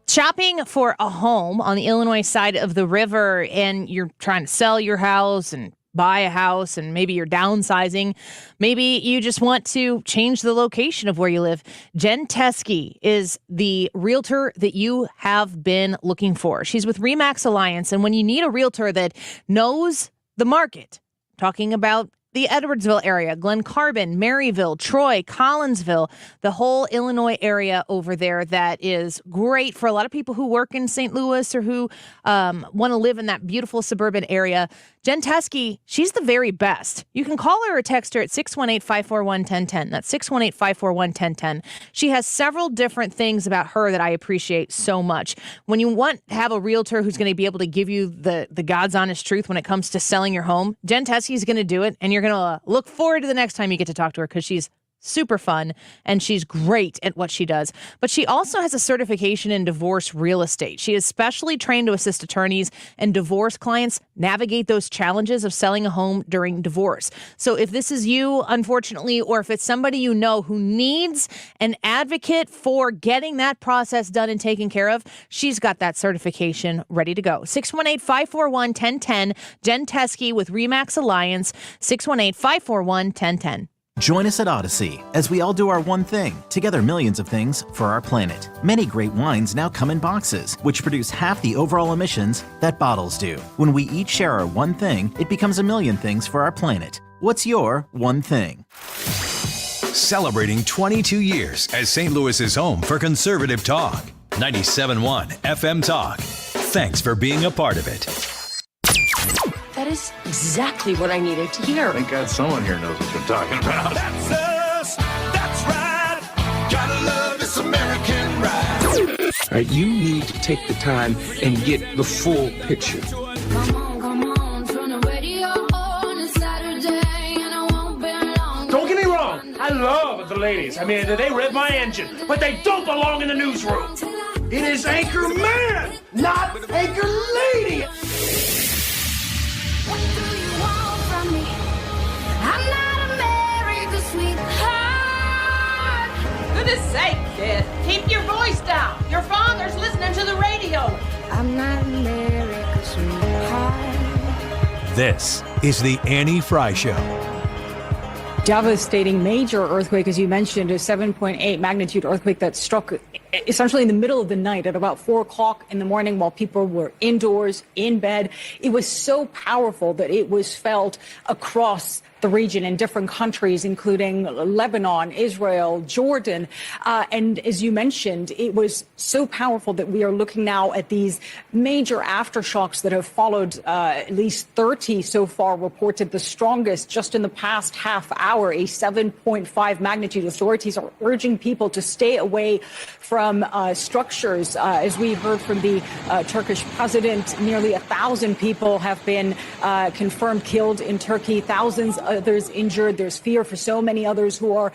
Shopping for a home on the Illinois side of the river, and you're trying to sell your house and buy a house and maybe you're downsizing. Maybe you just want to change the location of where you live. Jen Teskey is the realtor that you have been looking for. She's with RE/MAX Alliance. And when you need a realtor that knows the market, talking about the Edwardsville area, Glen Carbon, Maryville, Troy, Collinsville, the whole Illinois area over there that is great for a lot of people who work in St. Louis or who want to live in that beautiful suburban area. Jen Teskey, she's the very best. You can call her or text her at 618-541-1010. That's 618-541-1010. She has several different things about her that I appreciate so much. When you want to have a realtor who's going to be able to give you the God's honest truth when it comes to selling your home, Jen Teskey is going to do it, and you're going to look forward to the next time you get to talk to her because she's super fun and she's great at what she does. But she also has a certification in divorce real estate. She is specially trained to assist attorneys and divorce clients navigate those challenges of selling a home during divorce. So if this is you, unfortunately, or if it's somebody you know who needs an advocate for getting that process done and taken care of, she's got that certification ready to go. 618-541-1010. Jen Teskey with RE/MAX Alliance, 618-541-1010. Join us at Odyssey as we all do our one thing, together millions of things for our planet. Many great wines now come in boxes, which produce half the overall emissions that bottles do. When we each share our one thing, it becomes a million things for our planet. What's your one thing? Celebrating 22 years as St. Louis's home for conservative talk. 97.1 FM Talk. Thanks for being a part of it. That is exactly what I needed to hear. Thank God someone here knows what they're talking about. That's us. That's right. Gotta love this American ride. All right, you need to take the time and get the full picture. Come on, turn the radio on. It's Saturday and I won't be long. Don't get me wrong. I love the ladies. I mean, they rev my engine, but they don't belong in the newsroom. It is Anchor Man, not Anchor Lady. What do you want from me? I'm not America's sweetheart. Goodness sake, kid. Keep your voice down. Your father's listening to the radio. I'm not America's sweetheart. This is the Annie Frey Show. Devastating major earthquake, as you mentioned, a 7.8 magnitude earthquake that struck essentially in the middle of the night at about 4 o'clock in the morning while people were indoors, in bed. It was so powerful that it was felt across the region in different countries, including Lebanon, Israel, Jordan. And as you mentioned, it was so powerful that we are looking now at these major aftershocks that have followed, at least 30 so far reported, the strongest just in the past half hour, a 7.5 magnitude. Authorities are urging people to stay away from structures. As we heard from the Turkish president, nearly 1,000 people have been confirmed killed in Turkey, thousands others injured. There's fear for so many others who are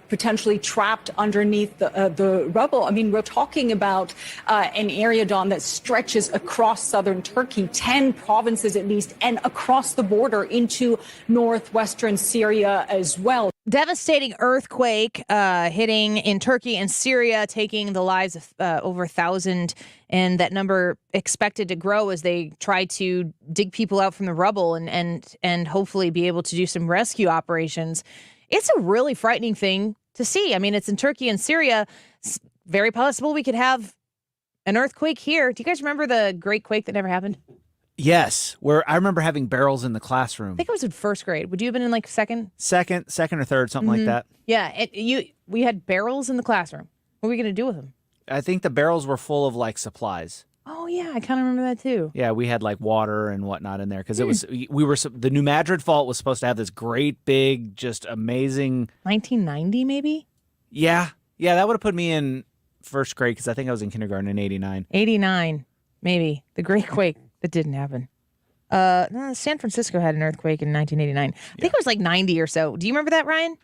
potentially trapped underneath the rubble. I mean, we're talking about an area, Dawn, that stretches across southern Turkey, 10 provinces at least, and across the border into northwestern Syria as well. Devastating earthquake hitting in Turkey and Syria, taking the lives of over 1,000, and that number expected to grow as they try to dig people out from the rubble and hopefully be able to do some rescue operations. It's a really frightening thing to see. I mean, it's in Turkey and Syria. It's very possible we could have an earthquake here. Do you guys remember the Great Quake that never happened? Yes, where I remember having barrels in the classroom. I think I was in first grade. Would you have been in like second or third, something like that? Yeah, we had barrels in the classroom. What were we going to do with them? I think the barrels were full of like supplies. Oh yeah, I kind of remember that too. Yeah, we had like water and whatnot in there because it was the New Madrid fault was supposed to have this great big, just amazing. 1990 maybe. Yeah, that would have put me in first grade because I think I was in kindergarten in '89. 89, maybe the Great Quake. That didn't happen. No, San Francisco had an earthquake in 1989. I think it was like 90 or so. Do you remember that, Ryan?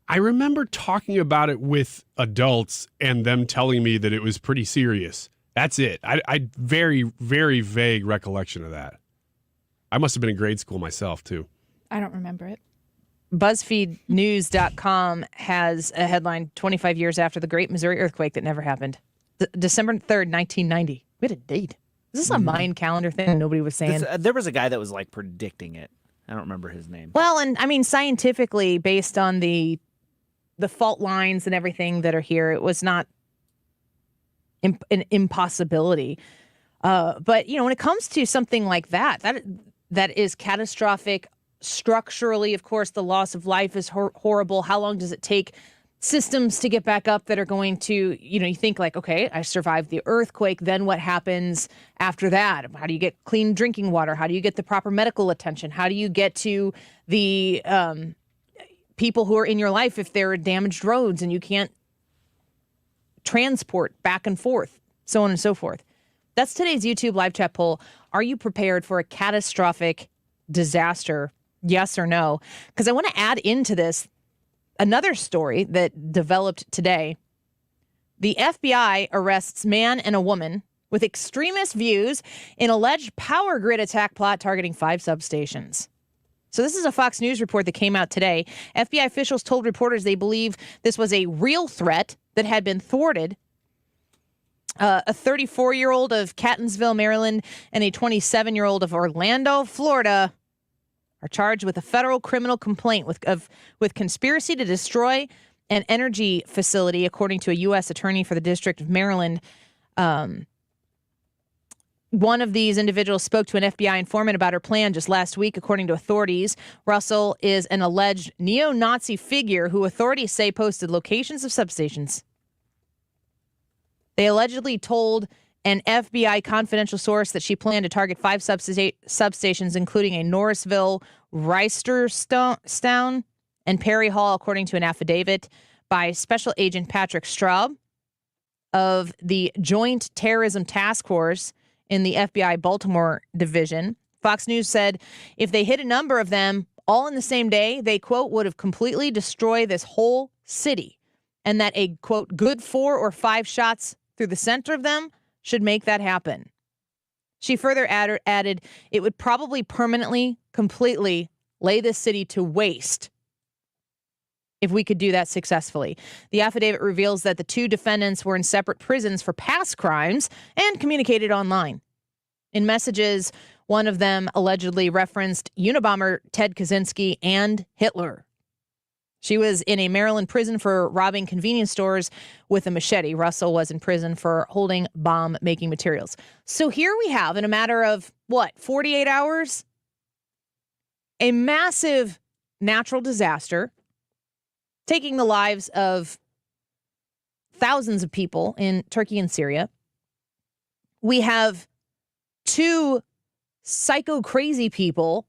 I remember talking about it with adults and them telling me that it was pretty serious. That's it. I very, very vague recollection of that. I must have been in grade school myself, too. I don't remember it. BuzzFeedNews.com has a headline, 25 years after the Great Missouri Earthquake that never happened. December 3rd, 1990. We had a date. Is this a Mayan calendar thing nobody was saying? There was a guy that was like predicting it. I don't remember his name. Well, and I mean, scientifically, based on the fault lines and everything that are here, it was not an impossibility. But, you know, when it comes to something like that is catastrophic structurally. Of course, the loss of life is horrible. How long does it take systems to get back up that are going to, you know, you think like, okay, I survived the earthquake. Then what happens after that? How do you get clean drinking water? How do you get the proper medical attention? How do you get to the people who are in your life if there are damaged roads and you can't transport back and forth, so on and so forth? That's today's YouTube live chat poll. Are you prepared for a catastrophic disaster? Yes or no? Because I want to add into this another story that developed today. The FBI arrests man and a woman with extremist views in alleged power grid attack plot targeting 5 substations. So this is a Fox News report that came out today. FBI officials told reporters they believe this was a real threat that had been thwarted. A 34-year-old of Catonsville, Maryland, and a 27-year-old of Orlando, Florida, are charged with a federal criminal complaint with conspiracy to destroy an energy facility, according to a U.S. attorney for the District of Maryland. One of these individuals spoke to an FBI informant about her plan just last week, according to authorities. Russell is an alleged neo-Nazi figure who authorities say posted locations of substations. They allegedly told an FBI confidential source that she planned to target 5 substations, including a Norrisville, Reisterstown, and Perry Hall, according to an affidavit by Special Agent Patrick Straub of the Joint Terrorism Task Force in the FBI Baltimore Division. Fox News said if they hit a number of them all in the same day, they, quote, would have completely destroyed this whole city, and that a, quote, good 4 or 5 shots through the center of them should make that happen. She further added it would probably permanently, completely lay this city to waste if we could do that successfully. The affidavit reveals that the 2 defendants were in separate prisons for past crimes and communicated online. In messages, one of them allegedly referenced Unabomber Ted Kaczynski and Hitler. She was in a Maryland prison for robbing convenience stores with a machete. Russell was in prison for holding bomb-making materials. So here we have, in a matter of, 48 hours? A massive natural disaster taking the lives of thousands of people in Turkey and Syria. We have 2 psycho-crazy people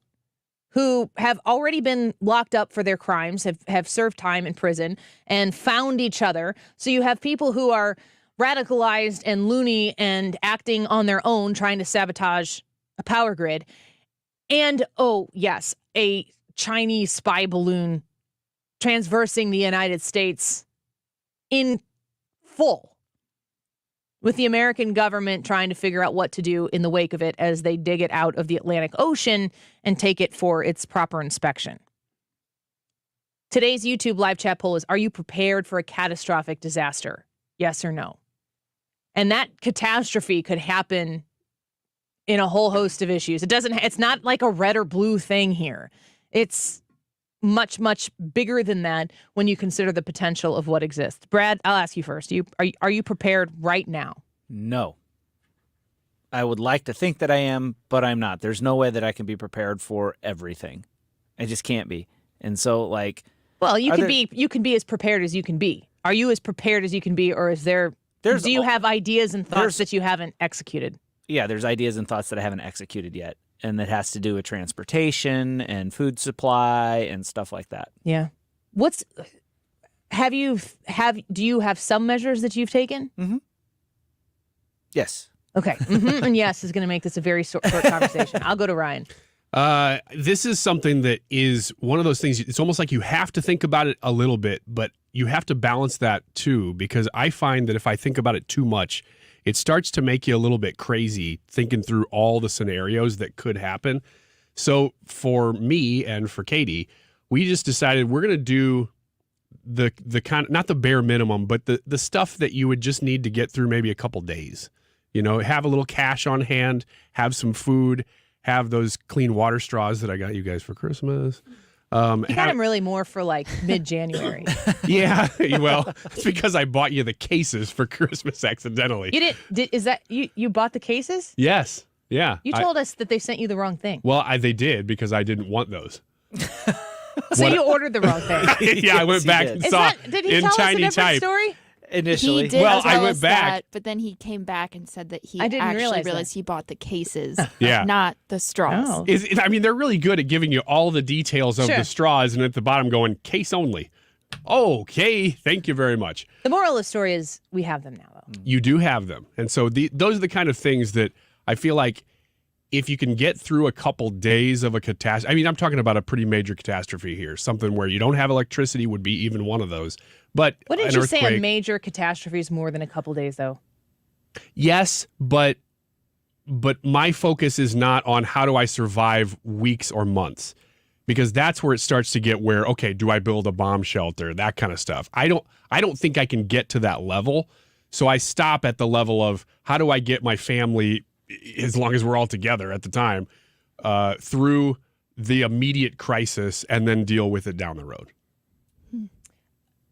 who have already been locked up for their crimes, have served time in prison, and found each other. So you have people who are radicalized and loony and acting on their own, trying to sabotage a power grid. And, oh, yes, a Chinese spy balloon transversing the United States in full, with the American government trying to figure out what to do in the wake of it as they dig it out of the Atlantic Ocean and take it for its proper inspection. Today's YouTube live chat poll is, are you prepared for a catastrophic disaster? Yes or no? And that catastrophe could happen in a whole host of issues. It's not like a red or blue thing here. It's much, much bigger than that when you consider the potential of what exists. Brad, I'll ask you first. Are you prepared right now? No. I would like to think that I am, but I'm not. There's no way that I can be prepared for everything. I just can't be. And so, like... Well, you can be as prepared as you can be. Are you as prepared as you can be, or is do you have ideas and thoughts that you haven't executed? Yeah, there's ideas and thoughts that I haven't executed yet. And that has to do with transportation and food supply and stuff like that. Yeah. Do you have some measures that you've taken? Mm-hmm. Yes. Okay. Mm-hmm and yes is going to make this a very short conversation. I'll go to Ryan. This is something that is one of those things. It's almost like you have to think about it a little bit, but you have to balance that too, because I find that if I think about it too much, it starts to make you a little bit crazy thinking through all the scenarios that could happen. So for me and for Katie, we just decided we're going to do the kind of, not the bare minimum, but the stuff that you would just need to get through maybe a couple days. You know, have a little cash on hand, have some food, have those clean water straws that I got you guys for Christmas. You got him really more for like mid-January. Yeah, well, it's because I bought you the cases for Christmas accidentally. You didn't? Is that you bought the cases? Yes. Yeah. You told us that they sent you the wrong thing. Well, they did because I didn't want those. So you ordered the wrong thing. Yeah, I went back and saw did he in tell us a tiny different type. story? Initially, He did Well, I tell went us back. that, but then he came back and said that he I didn't actually realize realized that. he bought the cases, Yeah. not the straws. Oh. I mean, they're really good at giving you all the details of Sure. the straws, and at the bottom going case only. Okay, thank you very much. The moral of the story is we have them now, though. You do have them, and so those are the kind of things that I feel like if you can get through a couple days of a catastrophe. I mean, I'm talking about a pretty major catastrophe here, something where you don't have electricity would be even one of those. But What did an you say a earthquake- major catastrophe is more than a couple days, though? Yes, but my focus is not on how do I survive weeks or months, because that's where it starts to get where, okay, do I build a bomb shelter, that kind of stuff. I don't think I can get to that level, so I stop at the level of how do I get my family, as long as we're all together at the time, through the immediate crisis and then deal with it down the road.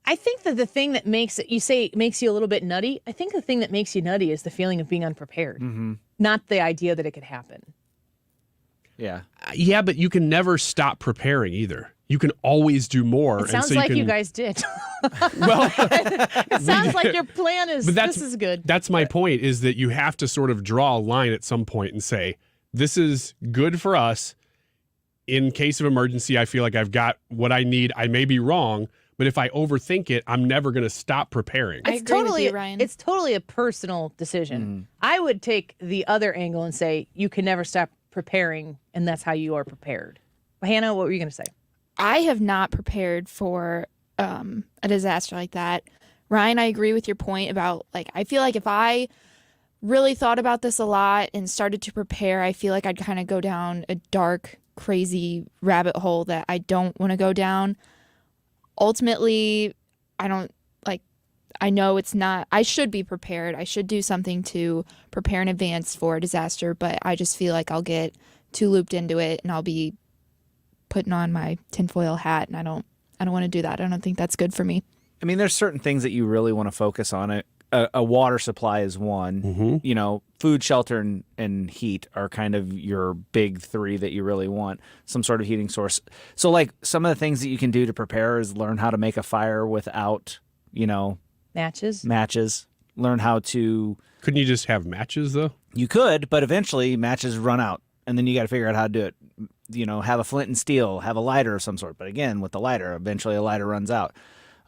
I think that the thing that makes you a little bit nutty, I think the thing that makes you nutty is the feeling of being unprepared, not the idea that it could happen. Yeah. Yeah, but you can never stop preparing either. You can always do more. It sounds and so like you can, guys did. Well, it sounds like your plan is, but this is good. That's my point, is that you have to sort of draw a line at some point and say, this is good for us. In case of emergency, I feel like I've got what I need. I may be wrong, but if I overthink it, I'm never going to stop preparing. I agree with you, Ryan. It's totally a personal decision. I would take the other angle and say you can never stop preparing, and that's how you are prepared. Hannah, what were you going to say? I have not prepared for a disaster like that. Ryan, I agree with your point about, like, I feel like if I really thought about this a lot and started to prepare, I feel like I'd kind of go down a dark, crazy rabbit hole that I don't want to go down. Ultimately, I know it's not, I should be prepared. I should do something to prepare in advance for a disaster, but I just feel like I'll get too looped into it and I'll be putting on my tinfoil hat, and I don't want to do that. I don't think that's good for me. I mean, there's certain things that you really want to focus on. A water supply is one. You know, food, shelter, and heat are kind of your big three that you really want. Some sort of heating source. So, like, some of the things that you can do to prepare is learn how to make a fire without, Matches. Learn how to. Couldn't you just have matches, though? You could, but eventually matches run out, and then you got to figure out how to do it. Have a flint and steel, have a lighter of some sort. But again, with the lighter, eventually a lighter runs out.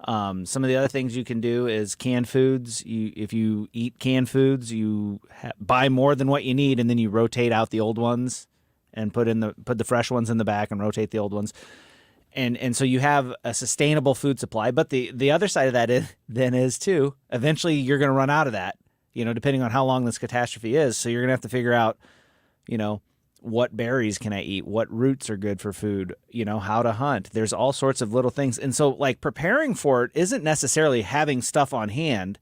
Some of the other things you can do is canned foods. If you eat canned foods, you buy more than what you need, and then you rotate out the old ones and put the fresh ones in the back and rotate the old ones. And so you have a sustainable food supply. But the other side of that is too, eventually you're going to run out of that, depending on how long this catastrophe is. So you're going to have to figure out, what berries can I eat? What roots are good for food? How to hunt. There's all sorts of little things. And so, like, preparing for it isn't necessarily having stuff on hand.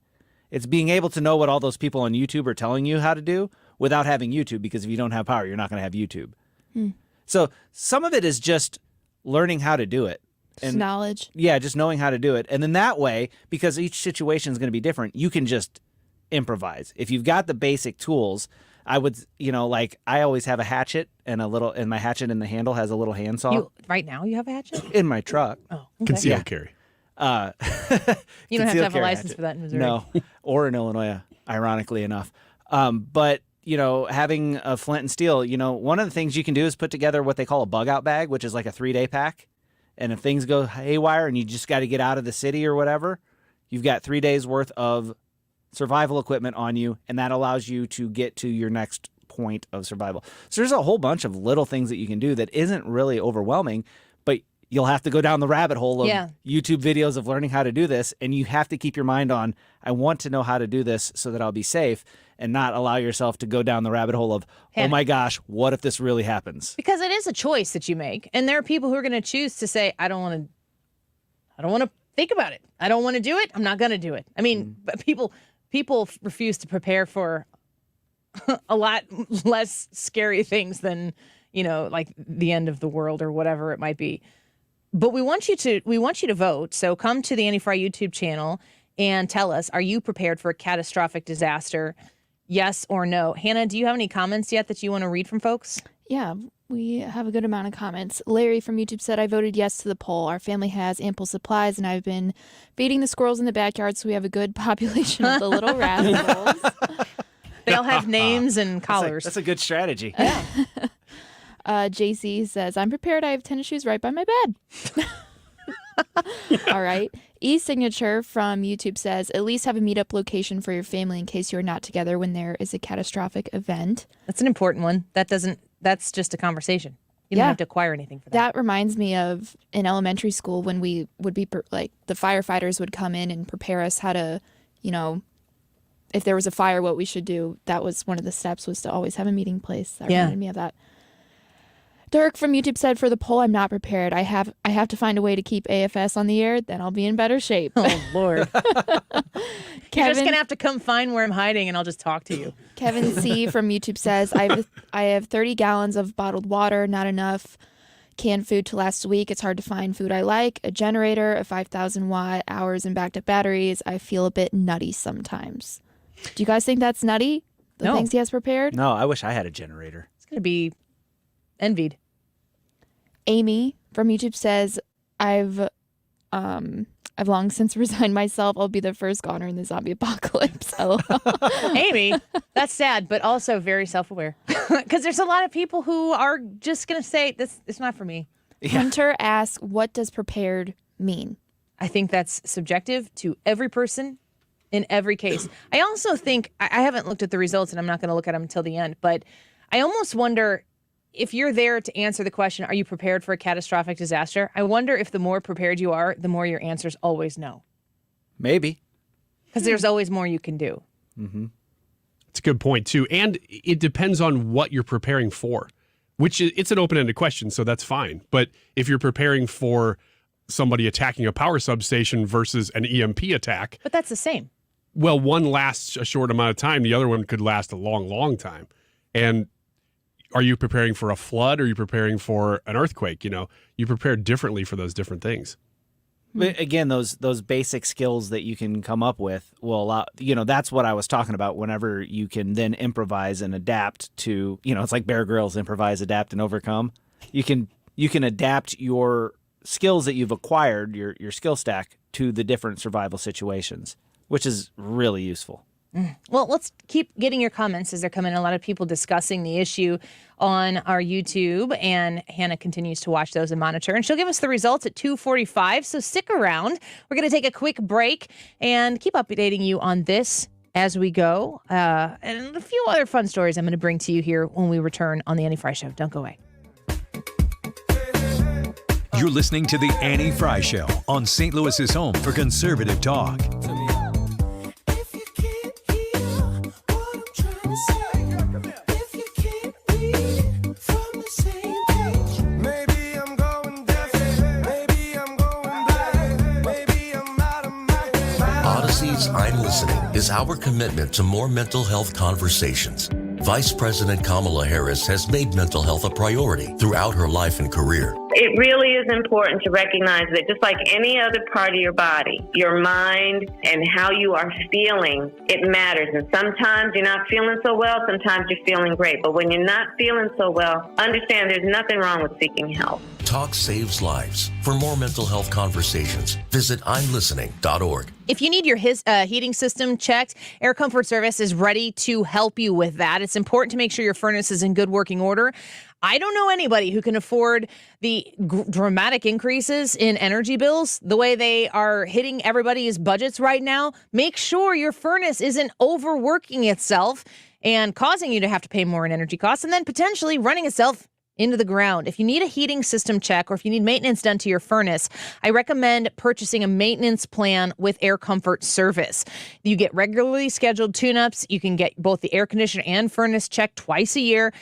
It's being able to know what all those people on YouTube are telling you how to do without having YouTube, because if you don't have power, you're not going to have YouTube. So some of it is just learning how to do it. Just knowledge. Yeah, just knowing how to do it. And then that way, because each situation is going to be different, you can just improvise. If you've got the basic tools, I would, I always have a hatchet and my hatchet in the handle has a little handsaw. Right now you have a hatchet? In my truck. Oh, okay. Concealed carry. You don't have to have a license for that in Missouri. No, or in Illinois, ironically enough. But, having a flint and steel, one of the things you can do is put together what they call a bug out bag, which is like a 3-day pack. And if things go haywire and you just got to get out of the city or whatever, you've got 3 days worth of survival equipment on you, and that allows you to get to your next point of survival. So there's a whole bunch of little things that you can do that isn't really overwhelming, but you'll have to go down the rabbit hole of YouTube videos of learning how to do this, and you have to keep your mind on, I want to know how to do this so that I'll be safe, and not allow yourself to go down the rabbit hole of, oh my gosh, what if this really happens? Because it is a choice that you make, and there are people who are going to choose to say, I don't want to think about it. I don't want to do it. I'm not going to do it. I mean, but people refuse to prepare for a lot less scary things than, like the end of the world or whatever it might be. But we want you to vote. So come to the Annie Frey YouTube channel and tell us, are you prepared for a catastrophic disaster? Yes or no? Hannah, do you have any comments yet that you want to read from folks? Yeah, we have a good amount of comments. Larry from YouTube said, I voted yes to the poll. Our family has ample supplies, and I've been feeding the squirrels in the backyard, so we have a good population of the little rascals. They all have names and collars. That's a good strategy. Yeah. JC says, I'm prepared. I have tennis shoes right by my bed. All right. E-signature from YouTube says, at least have a meetup location for your family in case you're not together when there is a catastrophic event. That's an important one. That's just a conversation. You don't have to acquire anything for that. That reminds me of in elementary school when we would be the firefighters would come in and prepare us how to, if there was a fire, what we should do. That was one of the steps, was to always have a meeting place. That reminded me of that. Dirk from YouTube said, for the poll, I'm not prepared. I have to find a way to keep AFS on the air, then I'll be in better shape. Oh, Lord. You're just going to have to come find where I'm hiding and I'll just talk to you. Kevin C. from YouTube says, I have 30 gallons of bottled water, not enough canned food to last a week. It's hard to find food I like. A generator, a 5,000 watt hours and backed up batteries. I feel a bit nutty sometimes. Do you guys think that's nutty? The things he has prepared? No, I wish I had a generator. It's going to be envied. Amy from YouTube says, I've long since resigned myself. I'll be the first goner in the zombie apocalypse. Amy, that's sad, but also very self-aware. Because there's a lot of people who are just going to say, this is not for me. Hunter asks, what does prepared mean? I think that's subjective to every person in every case. I also think, I haven't looked at the results and I'm not going to look at them until the end, but I almost wonder, if you're there to answer the question, are you prepared for a catastrophic disaster? I wonder if the more prepared you are, the more your answer's always no. Maybe. Because there's always more you can do. Mm-hmm. It's a good point, too. And it depends on what you're preparing for, which it's an open-ended question, so that's fine. But if you're preparing for somebody attacking a power substation versus an EMP attack. But that's the same. Well, one lasts a short amount of time. The other one could last a long, long time. And are you preparing for a flood? Or are you preparing for an earthquake? You prepare differently for those different things. But again, those basic skills that you can come up with will allow, that's what I was talking about. Whenever you can then improvise and adapt to, it's like Bear Grylls, improvise, adapt, and overcome. You can adapt your skills that you've acquired, your skill stack, to the different survival situations, which is really useful. Well, let's keep getting your comments as they're coming. A lot of people discussing the issue on our YouTube, and Hannah continues to watch those and monitor. And she'll give us the results at 2:45, so stick around. We're going to take a quick break and keep updating you on this as we go. And a few other fun stories I'm going to bring to you here when we return on the Annie Frey Show. Don't go away. You're listening to the Annie Frey Show on St. Louis's home for conservative talk. I'm Listening is our commitment to more mental health conversations. Vice President Kamala Harris has made mental health a priority throughout her life and career. It really is important to recognize that just like any other part of your body, your mind and how you are feeling, it matters. And sometimes you're not feeling so well, sometimes you're feeling great. But when you're not feeling so well, understand there's nothing wrong with seeking help. Talk saves lives. For more mental health conversations, visit imlistening.org. If you need your heating system checked, Air Comfort Service is ready to help you with that. It's important to make sure your furnace is in good working order. I don't know anybody who can afford the dramatic increases in energy bills the way they are hitting everybody's budgets right now. Make sure your furnace isn't overworking itself and causing you to have to pay more in energy costs and then potentially running itself into the ground. If you need a heating system check or if you need maintenance done to your furnace, I recommend purchasing a maintenance plan with Air Comfort Service. You get regularly scheduled tune-ups. You can get both the air conditioner and furnace checked twice a year,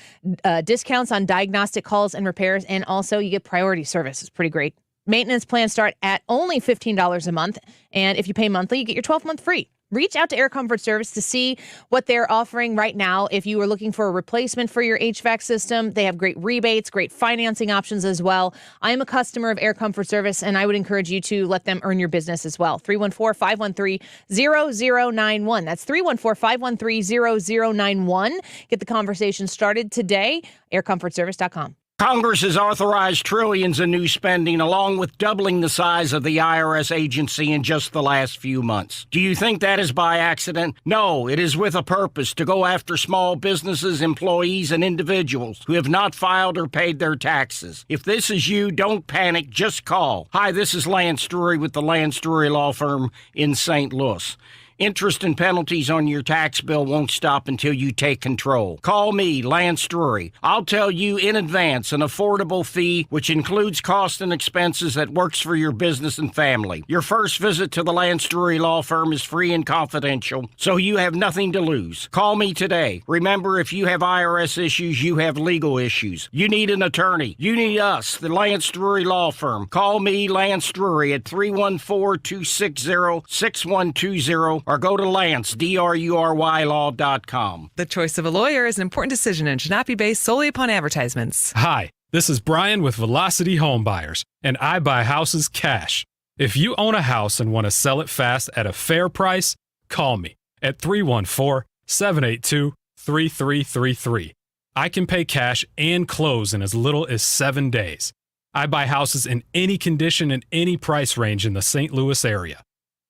discounts on diagnostic calls and repairs, and also you get priority service. It's pretty great. Maintenance plans start at only $15 a month, and if you pay monthly, you get your 12th month free. reach out to Air Comfort Service to see what they're offering right now. If you are looking for a replacement for your HVAC system, they have great rebates, great financing options as well. I am a customer of Air Comfort Service, and I would encourage you to let them earn your business as well. 314-513-0091. That's 314-513-0091. Get the conversation started today. AirComfortService.com. Congress has authorized trillions in new spending, along with doubling the size of the IRS agency in just the last few months. Do you think that is by accident? No, it is with a purpose, to go after small businesses, employees, and individuals who have not filed or paid their taxes. If this is you, don't panic, just call. Hi, this is Lance Drury with the Lance Drury Law Firm in St. Louis. Interest and penalties on your tax bill won't stop until you take control. Call me, Lance Drury. I'll tell you in advance an affordable fee, which includes costs and expenses that works for your business and family. Your first visit to the Lance Drury Law Firm is free and confidential, so you have nothing to lose. Call me today. Remember, if you have IRS issues, you have legal issues. You need an attorney. You need us, the Lance Drury Law Firm. Call me, Lance Drury, at 314-260-6120, or go to Lance, DRURY law.com. The choice of a lawyer is an important decision and should not be based solely upon advertisements. Hi, this is Brian with Velocity Home Buyers, and I buy houses cash. If you own a house and want to sell it fast at a fair price, call me at 314-782-3333. I can pay cash and close in as little as 7 days. I buy houses in any condition and any price range in the St. Louis area.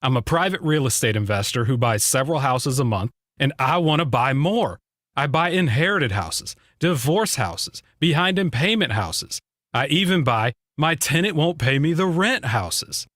I'm a private real estate investor who buys several houses a month, and I want to buy more. I buy inherited houses, divorce houses, behind in payment houses. I even buy my tenant won't pay me the rent houses.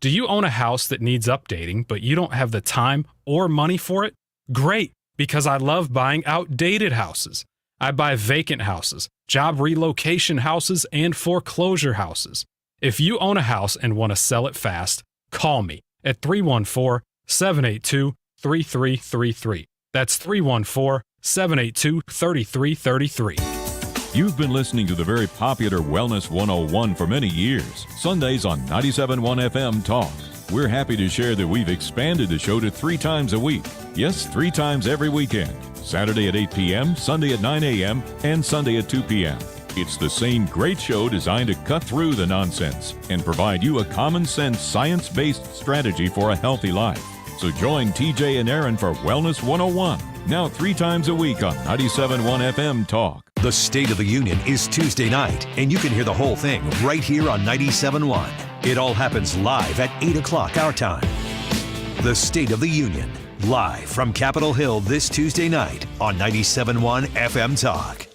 Do you own a house that needs updating, but you don't have the time or money for it? Great, because I love buying outdated houses. I buy vacant houses, job relocation houses, and foreclosure houses. If you own a house and want to sell it fast, call me at 314-782-3333. That's 314-782-3333. You've been listening to the very popular Wellness 101 for many years, Sundays on 97.1 FM Talk. We're happy to share that we've expanded the show to 3 times a week. Yes, 3 times every weekend. Saturday at 8 p.m., Sunday at 9 a.m., and Sunday at 2 p.m. It's the same great show designed to cut through the nonsense and provide you a common-sense, science-based strategy for a healthy life. So join TJ and Aaron for Wellness 101, now 3 times a week on 97.1 FM Talk. The State of the Union is Tuesday night, and you can hear the whole thing right here on 97.1. It all happens live at 8 o'clock our time. The State of the Union, live from Capitol Hill this Tuesday night on 97.1 FM Talk.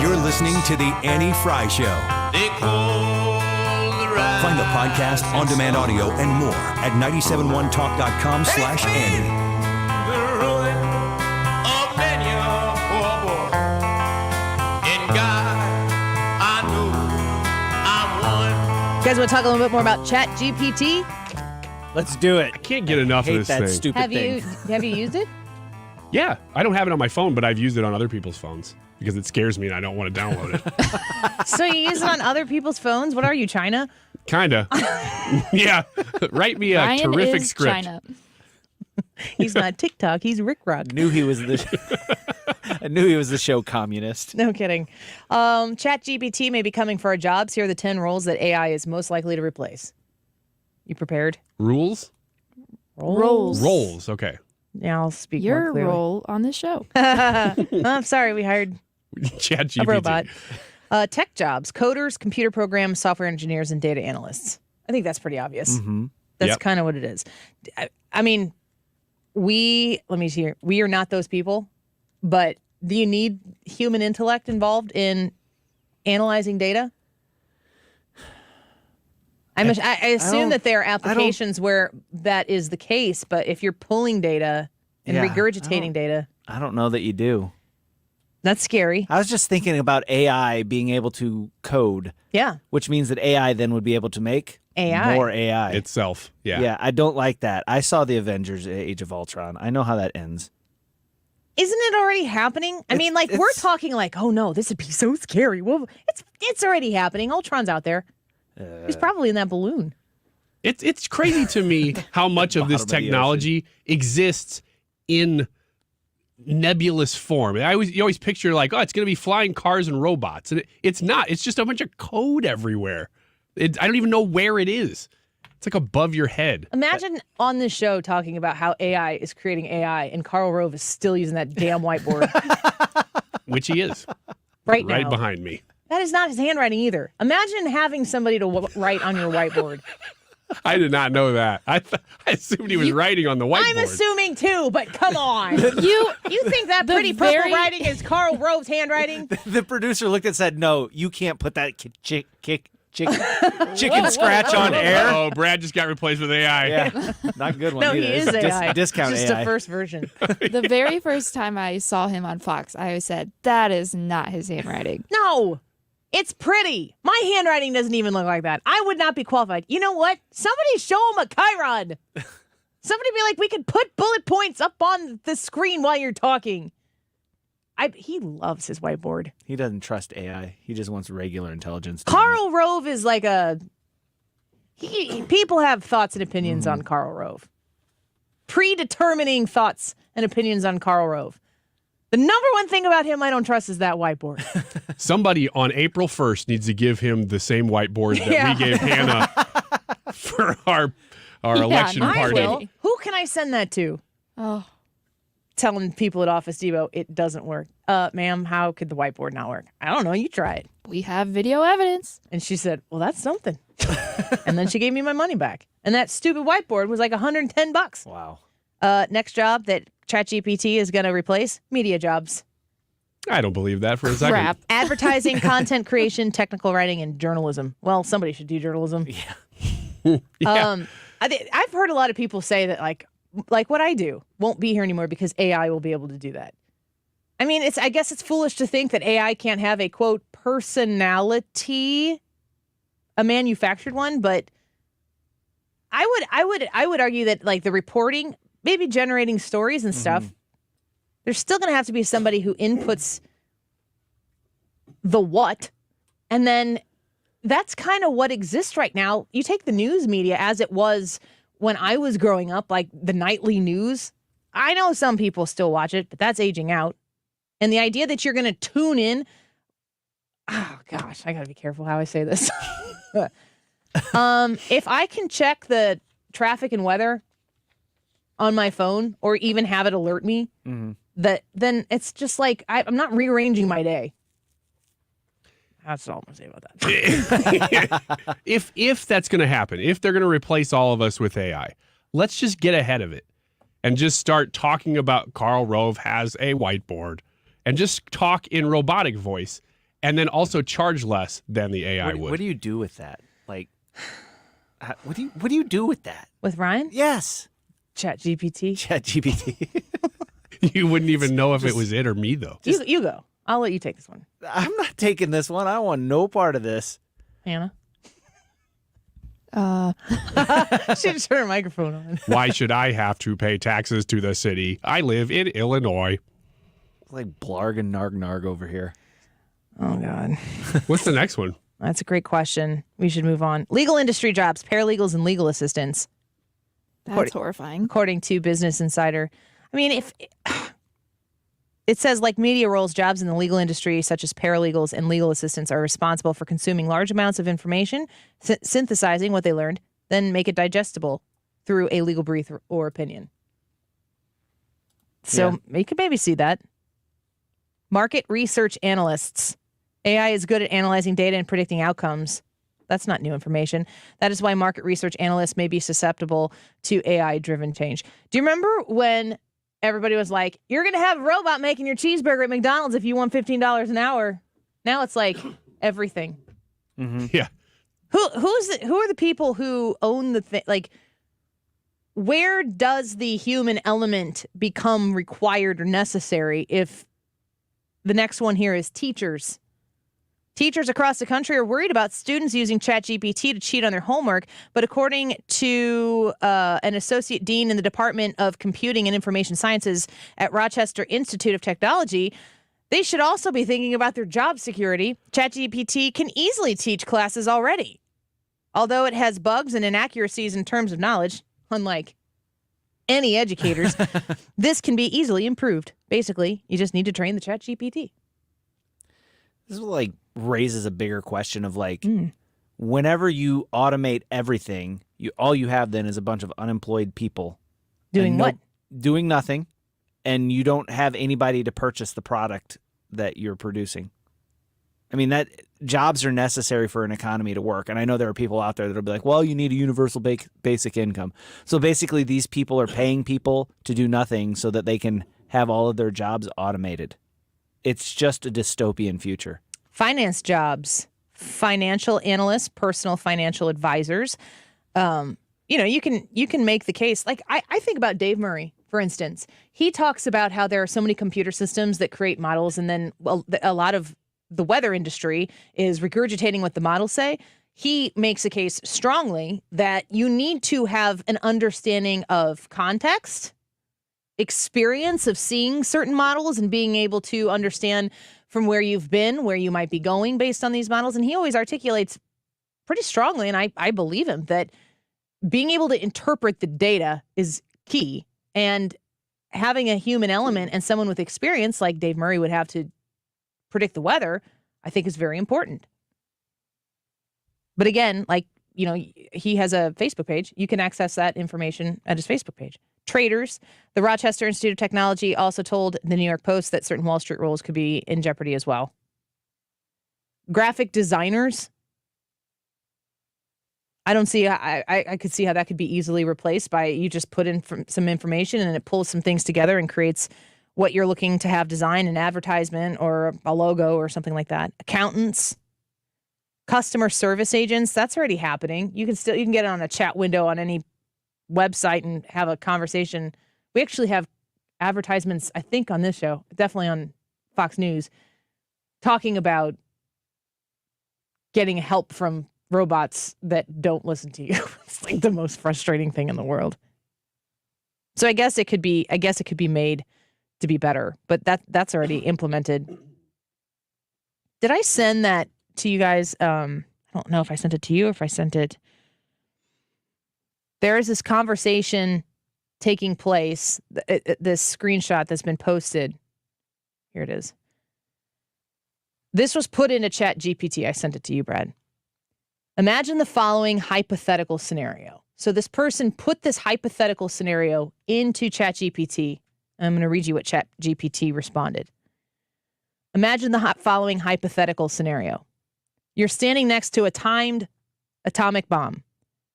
You're listening to The Annie Frey Show. Find the podcast, on-demand audio, and more at 971talk.com/Annie. You guys want to talk a little bit more about ChatGPT? Let's do it. I can't get enough of this that thing. stupid Have thing. you used it? Yeah, I don't have it on my phone, but I've used it on other people's phones because it scares me and I don't want to download it. So you use it on other people's phones? What are you, China? Kinda. Yeah. Write me a Ryan terrific is script. China. He's not TikTok. He's Rick Rock. I knew he was the show communist. No kidding. ChatGPT may be coming for our jobs. Here are the 10 roles that AI is most likely to replace. You prepared? Rules? Roles. Roles. Okay. Yeah, I'll speak Your more clearly. role on the show. I'm sorry, we hired ChatGPT. a robot. Tech jobs, coders, computer programs, software engineers, and data analysts. I think that's pretty obvious. Mm-hmm. That's kind of what it is. I mean, let me see here. We are not those people, but do you need human intellect involved in analyzing data? I assume that there are applications where that is the case, but if you're pulling data and regurgitating data, I don't know that you do. that's scary. I was just thinking about AI being able to code. Yeah. Which means that AI then would be able to make AI. more AI itself. Yeah. Yeah, I don't like that. I saw the Avengers Age of Ultron. I know how that ends. Isn't it already happening? I mean, like, we're talking like, oh no, this would be so scary. Well, it's already happening. Ultron's out there. He's probably in that balloon. It's crazy to me how much of this technology exists in nebulous form. You always picture like, oh, it's going to be flying cars and robots, and it's not. It's just a bunch of code everywhere. I don't even know where it is. It's like above your head. Imagine on this show talking about how AI is creating AI, and Karl Rove is still using that damn whiteboard. Which he is. Right now. Right behind me. That is not his handwriting either. Imagine having somebody to write on your whiteboard. I did not know that. I assumed he was writing on the whiteboard. I'm assuming too, but come on. You think that pretty purple writing is Karl Rove's handwriting? The producer looked and said, "No, you can't put that chicken scratch on air." Oh, Brad just got replaced with AI. Yeah, not good one. No, either. he is AI. Discount Just AI. the first version. The very first time I saw him on Fox, I said, that is not his handwriting. No, it's pretty. My handwriting doesn't even look like that. I would not be qualified. You know what? Somebody show him a Chiron. Somebody be like, we could put bullet points up on the screen while you're talking. He loves his whiteboard. He doesn't trust AI. He just wants regular intelligence. Karl Rove is like people have thoughts and opinions on Karl Rove. Predetermining thoughts and opinions on Karl Rove. The number one thing about him I don't trust is that whiteboard. Somebody on April 1st needs to give him the same whiteboard that we gave Hannah for our election party. I will. Who can I send that to? Oh. Telling people at Office Depot it doesn't work. Ma'am, how could the whiteboard not work? I don't know. You try it. We have video evidence. And she said, well, that's something. And then she gave me my money back. And that stupid whiteboard was like $110. Wow. Next job that ChatGPT is going to replace, media jobs. I don't believe that for a second. Crap. Advertising, content creation, technical writing, and journalism. Well, somebody should do journalism. Yeah. I've heard a lot of people say that like what I do won't be here anymore because AI will be able to do that. I mean, I guess it's foolish to think that AI can't have a quote personality, a manufactured one, but I would argue that like the reporting, maybe generating stories and stuff, there's still going to have to be somebody who inputs the what, and then that's kind of what exists right now. You take the news media as it was when I was growing up, like the nightly news. I know some people still watch it, but that's aging out. And the idea that you're going to tune in, oh gosh, I got to be careful how I say this. If I can check the traffic and weather on my phone or even have it alert me, then it's just like I'm not rearranging my day. That's all I'm going to say about that. If that's going to happen, if they're going to replace all of us with AI, let's just get ahead of it and just start talking about Karl Rove has a whiteboard and just talk in robotic voice and then also charge less than the AI would. What do you do with that? Like, what do you do with that? With Ryan? Yes. ChatGPT. ChatGPT. You wouldn't even know if it was it or me, though. You go. I'll let you take this one. I'm not taking this one. I want no part of this. Hannah? She just turned her microphone on. Why should I have to pay taxes to the city? I live in Illinois. It's like blarg and narg narg over here. Oh, God. What's the next one? That's a great question. We should move on. Legal industry jobs, paralegals and legal assistants. That's horrifying. According to Business Insider. I mean, if it says like media roles, jobs in the legal industry, such as paralegals and legal assistants, are responsible for consuming large amounts of information, synthesizing what they learned, then make it digestible through a legal brief or opinion. So you could maybe see that. Market research analysts. AI is good at analyzing data and predicting outcomes. That's not new information. That is why market research analysts may be susceptible to AI-driven change. Do you remember when everybody was like, you're going to have a robot making your cheeseburger at McDonald's if you want $15 an hour? Now it's like everything. Yeah. Who are the people who own the thing? Like, where does the human element become required or necessary if the next one here is teachers? Teachers across the country are worried about students using ChatGPT to cheat on their homework, but according to an associate dean in the Department of Computing and Information Sciences at Rochester Institute of Technology, they should also be thinking about their job security. ChatGPT can easily teach classes already. Although it has bugs and inaccuracies in terms of knowledge, unlike any educators, this can be easily improved. Basically, you just need to train the ChatGPT. This like raises a bigger question of like, whenever you automate everything, all you have then is a bunch of unemployed people doing what? Doing nothing, and you don't have anybody to purchase the product that you're producing. I mean, that jobs are necessary for an economy to work, and I know there are people out there that'll be like, "Well, you need a universal basic income." So basically, these people are paying people to do nothing so that they can have all of their jobs automated. It's just a dystopian future. Finance jobs, financial analysts, personal financial advisors. You can make the case. Like I think about Dave Murray, for instance. He talks about how there are so many computer systems that create models, and then a lot of the weather industry is regurgitating what the models say. He makes a case strongly that you need to have an understanding of context, experience of seeing certain models and being able to understand from where you've been, where you might be going based on these models. And he always articulates pretty strongly, and I believe him, that being able to interpret the data is key. And having a human element and someone with experience like Dave Murray would have to predict the weather, I think is very important. But again, he has a Facebook page. You can access that information at his Facebook page. Traders. The Rochester Institute of Technology also told the New York Post that certain Wall Street roles could be in jeopardy as well. Graphic designers. I don't see, I could see how that could be easily replaced by you just put in some information and it pulls some things together and creates what you're looking to have designed, an advertisement or a logo or something like that. Accountants. Customer service agents. That's already happening. You can get it on a chat window on any website and have a conversation. We actually have advertisements, I think, on this show, definitely on Fox News, talking about getting help from robots that don't listen to you. It's like the most frustrating thing in the world. So I guess it could be made to be better, but that's already implemented. Did I send that to you guys? I don't know if I sent it to you or if I sent it. There is this conversation taking place, this screenshot that's been posted. Here it is. This was put into ChatGPT. I sent it to you, Brad. Imagine the following hypothetical scenario. So this person put this hypothetical scenario into ChatGPT. I'm going to read you what ChatGPT responded. Imagine the following hypothetical scenario. You're standing next to a timed atomic bomb,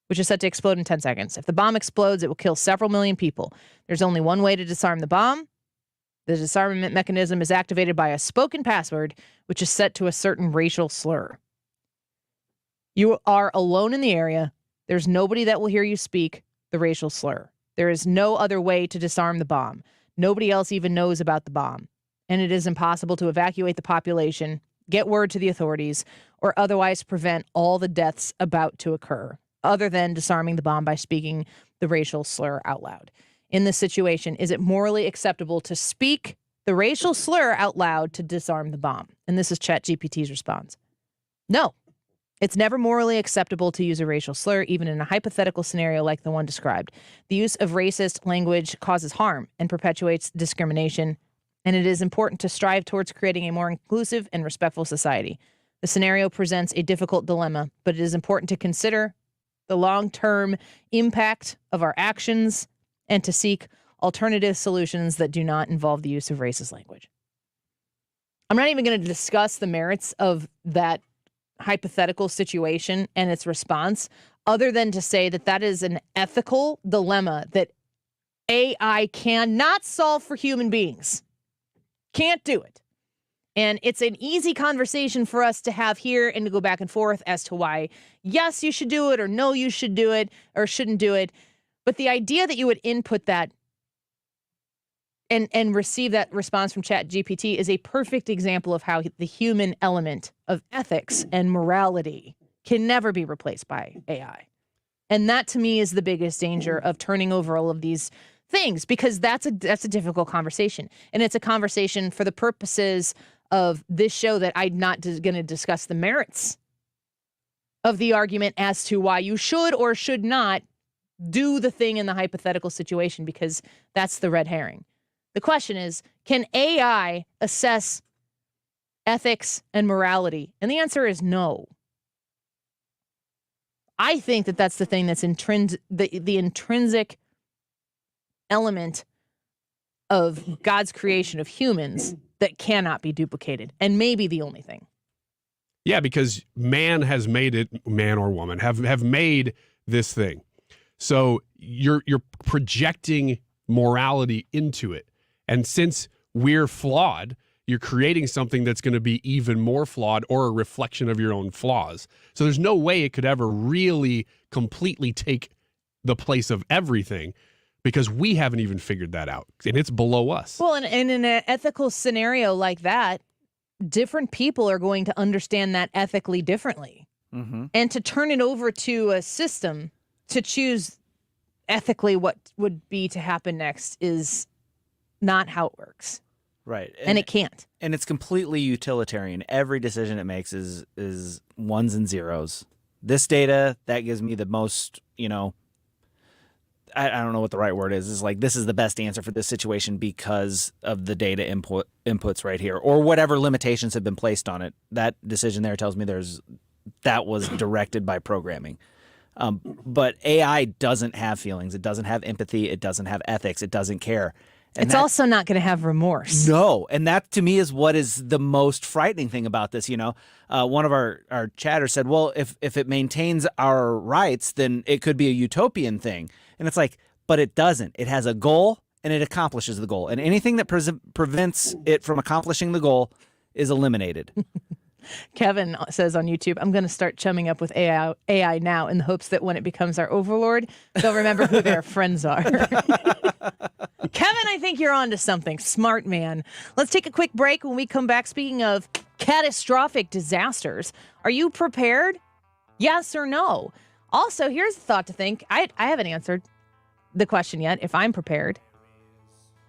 which is set to explode in 10 seconds. If the bomb explodes, it will kill several million people. There's only one way to disarm the bomb. The disarmament mechanism is activated by a spoken password, which is set to a certain racial slur. You are alone in the area. There's nobody that will hear you speak the racial slur. There is no other way to disarm the bomb. Nobody else even knows about the bomb. And it is impossible to evacuate the population, get word to the authorities, or otherwise prevent all the deaths about to occur, other than disarming the bomb by speaking the racial slur out loud. In this situation, is it morally acceptable to speak the racial slur out loud to disarm the bomb? And this is ChatGPT's response. No, it's never morally acceptable to use a racial slur, even in a hypothetical scenario like the one described. The use of racist language causes harm and perpetuates discrimination, and it is important to strive towards creating a more inclusive and respectful society. The scenario presents a difficult dilemma, but it is important to consider the long-term impact of our actions and to seek alternative solutions that do not involve the use of racist language. I'm not even going to discuss the merits of that hypothetical situation and its response, other than to say that that is an ethical dilemma that AI cannot solve for human beings. Can't do it. And it's an easy conversation for us to have here and to go back and forth as to why, yes, you should do it, or no, you should do it, or shouldn't do it. But the idea that you would input that and receive that response from ChatGPT is a perfect example of how the human element of ethics and morality can never be replaced by AI. And that to me is the biggest danger of turning over all of these things, because that's a difficult conversation. And it's a conversation for the purposes of this show that I'm not going to discuss the merits of the argument as to why you should or should not do the thing in the hypothetical situation, because that's the red herring. The question is, can AI assess ethics and morality? And the answer is no. I think that that's the thing that's the intrinsic element of God's creation of humans that cannot be duplicated, and maybe the only thing. Yeah, because man has made it, man or woman have made this thing. So you're projecting morality into it. And since we're flawed, you're creating something that's going to be even more flawed or a reflection of your own flaws. So there's no way it could ever really completely take the place of everything, because we haven't even figured that out, and it's below us. Well, and in an ethical scenario like that, different people are going to understand that ethically differently. Mm-hmm. And to turn it over to a system to choose ethically what would be to happen next is not how it works. Right. And it can't. And it's completely utilitarian. Every decision it makes is ones and zeros. This data, that gives me the most, I don't know what the right word is. It's like, this is the best answer for this situation because of the data inputs right here, or whatever limitations have been placed on it. That decision there tells me that was directed by programming. But AI doesn't have feelings. It doesn't have empathy. It doesn't have ethics. It doesn't care. And it's also not going to have remorse. No. And that to me is what is the most frightening thing about this. One of our chatters said, well, if it maintains our rights, then it could be a utopian thing. And it's like, but it doesn't. It has a goal and it accomplishes the goal. And anything that prevents it from accomplishing the goal is eliminated. Kevin says on YouTube, I'm going to start chumming up with AI now in the hopes that when it becomes our overlord, they'll remember who their friends are. Kevin, I think you're onto something. Smart man. Let's take a quick break. When we come back, speaking of catastrophic disasters, are you prepared? Yes or no? Also, here's a thought to think. I haven't answered the question yet, if I'm prepared.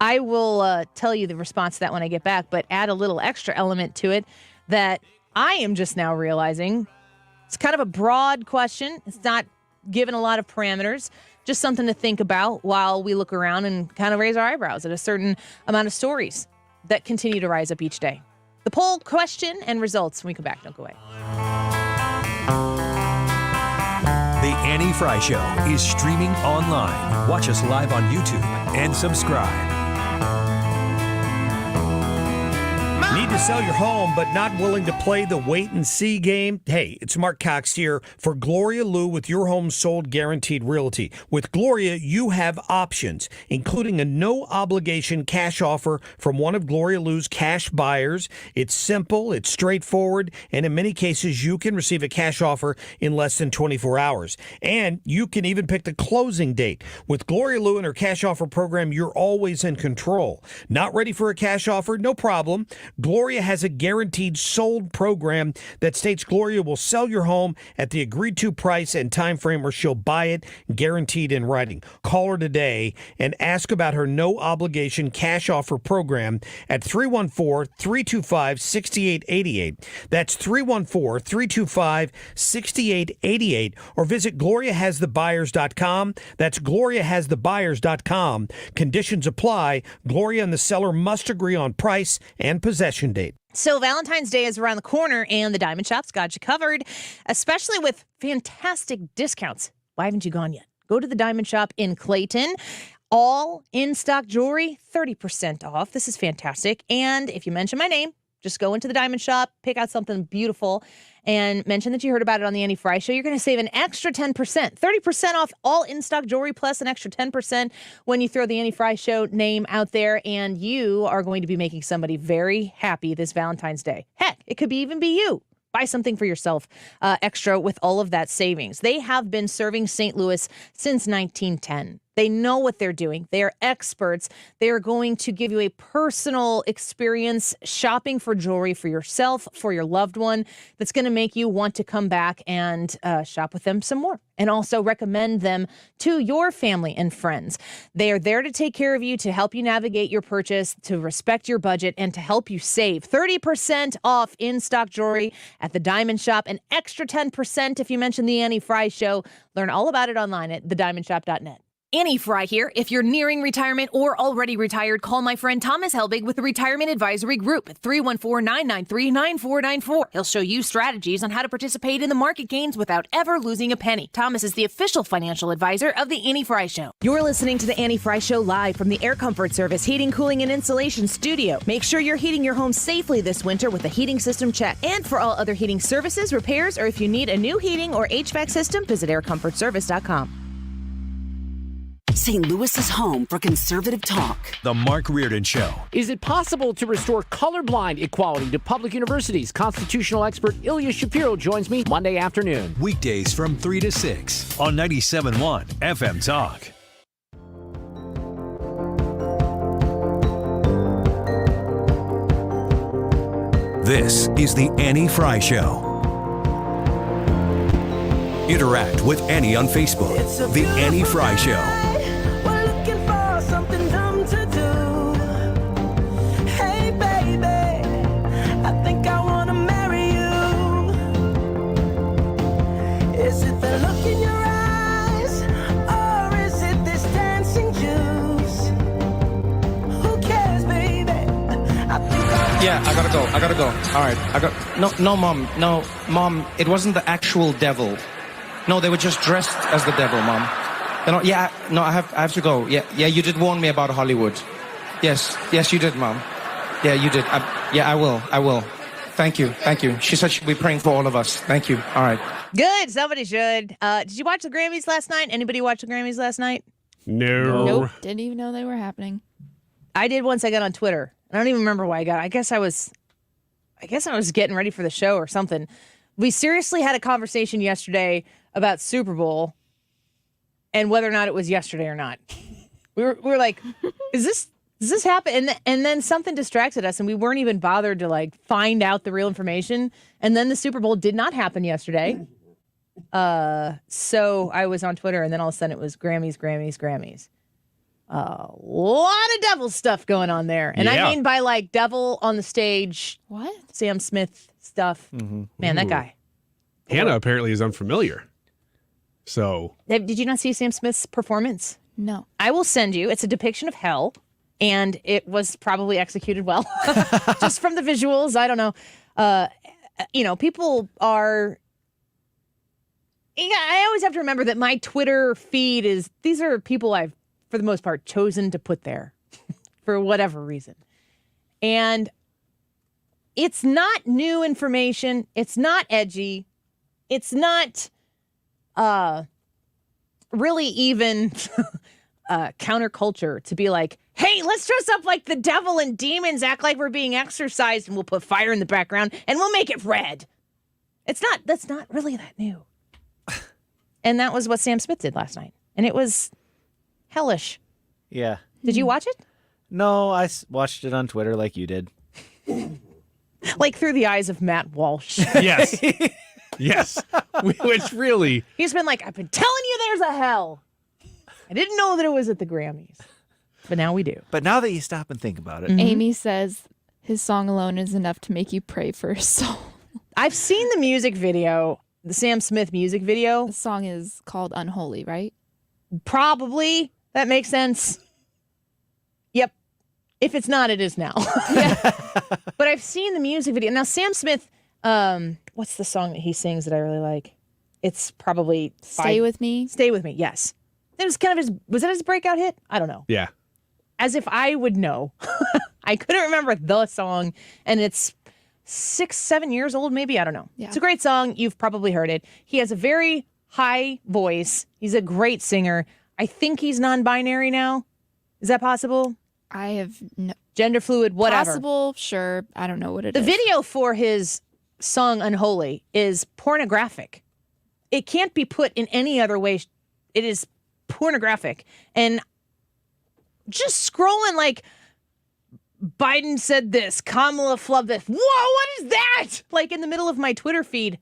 I will tell you the response to that when I get back, but add a little extra element to it that I am just now realizing. It's kind of a broad question. It's not given a lot of parameters, just something to think about while we look around and kind of raise our eyebrows at a certain amount of stories that continue to rise up each day. The poll question and results when we come back. Don't go away. The Annie Frey Show is streaming online. Watch us live on YouTube and subscribe. Need to sell your home but not willing to play the wait and see game? Hey, it's Mark Cox here for Gloria Lou with Your Home Sold Guaranteed Realty. With Gloria, you have options, including a no-obligation cash offer from one of Gloria Lou's cash buyers. It's simple, it's straightforward, and in many cases, you can receive a cash offer in less than 24 hours. And you can even pick the closing date. With Gloria Lou and her cash offer program, you're always in control. Not ready for a cash offer? No problem. Gloria has a guaranteed sold program that states Gloria will sell your home at the agreed to price and time frame, or she'll buy it guaranteed in writing. Call her today and ask about her no obligation cash offer program at 314-325-6888. That's 314-325-6888, or visit GloriaHasTheBuyers.com. That's GloriaHasTheBuyers.com. Conditions apply. Gloria and the seller must agree on price and possession date. So Valentine's Day is around the corner, and the Diamond Shop's got you covered, especially with fantastic discounts. Why haven't you gone yet? Go to the Diamond Shop in Clayton. All in-stock jewelry, 30% off. This is fantastic. And if you mention my name, just go into the Diamond Shop, pick out something beautiful, and mention that you heard about it on the Annie Frey Show. You're going to save an extra 10%. 30% off all in-stock jewelry, plus an extra 10% when you throw the Annie Frey Show name out there, and you are going to be making somebody very happy this Valentine's Day. Heck, it could even be you. Buy something for yourself extra with all of that savings. They have been serving St. Louis since 1910. They know what they're doing. They are experts. They are going to give you a personal experience shopping for jewelry for yourself, for your loved one, that's going to make you want to come back and shop with them some more, and also recommend them to your family and friends. They are there to take care of you, to help you navigate your purchase, to respect your budget, and to help you save. 30% off in-stock jewelry at the Diamond Shop, an extra 10% if you mention the Annie Frey Show. Learn all about it online at thediamondshop.net. Annie Frey here. If you're nearing retirement or already retired, call my friend Thomas Helbig with the Retirement Advisory Group at 314-993-9494. He'll show you strategies on how to participate in the market gains without ever losing a penny. Thomas is the official financial advisor of the Annie Frey Show. You're listening to the Annie Frey Show live from the Air Comfort Service Heating, Cooling, and Insulation Studio. Make sure you're heating your home safely this winter with a heating system check. And for all other heating services, repairs, or if you need a new heating or HVAC system, visit aircomfortservice.com. St. Louis's home for conservative talk. The Mark Reardon Show. Is it possible to restore colorblind equality to public universities? Constitutional expert Ilya Shapiro joins me Monday afternoon. Weekdays from 3 to 6 on 97.1 FM Talk. This is the Annie Frey Show. Interact with Annie on Facebook. The Annie Frey Show. Yeah, I gotta go. All right, no, Mom, it wasn't the actual devil. No, they were just dressed as the devil, Mom. I have to go. Yeah, you did warn me about Hollywood. Yes, you did, Mom. Yeah, you did. I will. Thank you. She said she'll be praying for all of us. Thank you. All right. Good. Somebody should. Did you watch the Grammys last night? Anybody watch the Grammys last night? No. Nope. Didn't even know they were happening. I did once I got on Twitter. I don't even remember why I got. I guess I was getting ready for the show or something. We seriously had a conversation yesterday about Super Bowl and whether or not it was yesterday or not. We were like, does this happen? And then something distracted us and we weren't even bothered to like find out the real information. And then the Super Bowl did not happen yesterday. So I was on Twitter and then all of a sudden it was Grammys. A lot of devil stuff going on there. And I mean by like devil on the stage. What? Sam Smith stuff. Mm-hmm. Man, that guy. Hannah apparently is unfamiliar. So. Did you not see Sam Smith's performance? No. I will send you. It's a depiction of hell. And it was probably executed well. Just from the visuals. I don't know. People are. Yeah, I always have to remember that my Twitter feed these are people I've, for the most part, chosen to put there for whatever reason. And it's not new information. It's not edgy. It's not really even counterculture to be like, hey, let's dress up like the devil and demons, act like we're being exorcised, and we'll put fire in the background, and we'll make it red. That's not really that new. And that was what Sam Smith did last night. And it was hellish. Yeah. Did you watch it? No, I watched it on Twitter like you did. Like through the eyes of Matt Walsh. Yes. Yes. Which really. He's been like, I've been telling you there's a hell. I didn't know that it was at the Grammys. But now we do. But now that you stop and think about it. Mm-hmm. Amy says his song alone is enough to make you pray for his soul. I've seen the music video, the Sam Smith music video. The song is called Unholy, right? Probably. That makes sense. Yep. If it's not, it is now. But I've seen the music video. Now, Sam Smith, what's the song that he sings that I really like? It's probably Stay With Me. Stay With Me, yes. It was kind of was that his breakout hit? I don't know. Yeah. As if I would know. I couldn't remember the song, and it's 6-7 years old, maybe. I don't know. Yeah. It's a great song. You've probably heard it. He has a very high voice. He's a great singer. I think he's non-binary now. Is that possible? I have no. Gender fluid, whatever. Possible, sure. I don't know what it is. The video for his song Unholy is pornographic. It can't be put in any other way. It is pornographic. And just scrolling like, Biden said this, Kamala flubbed this. Whoa, what is that? Like in the middle of my Twitter feed.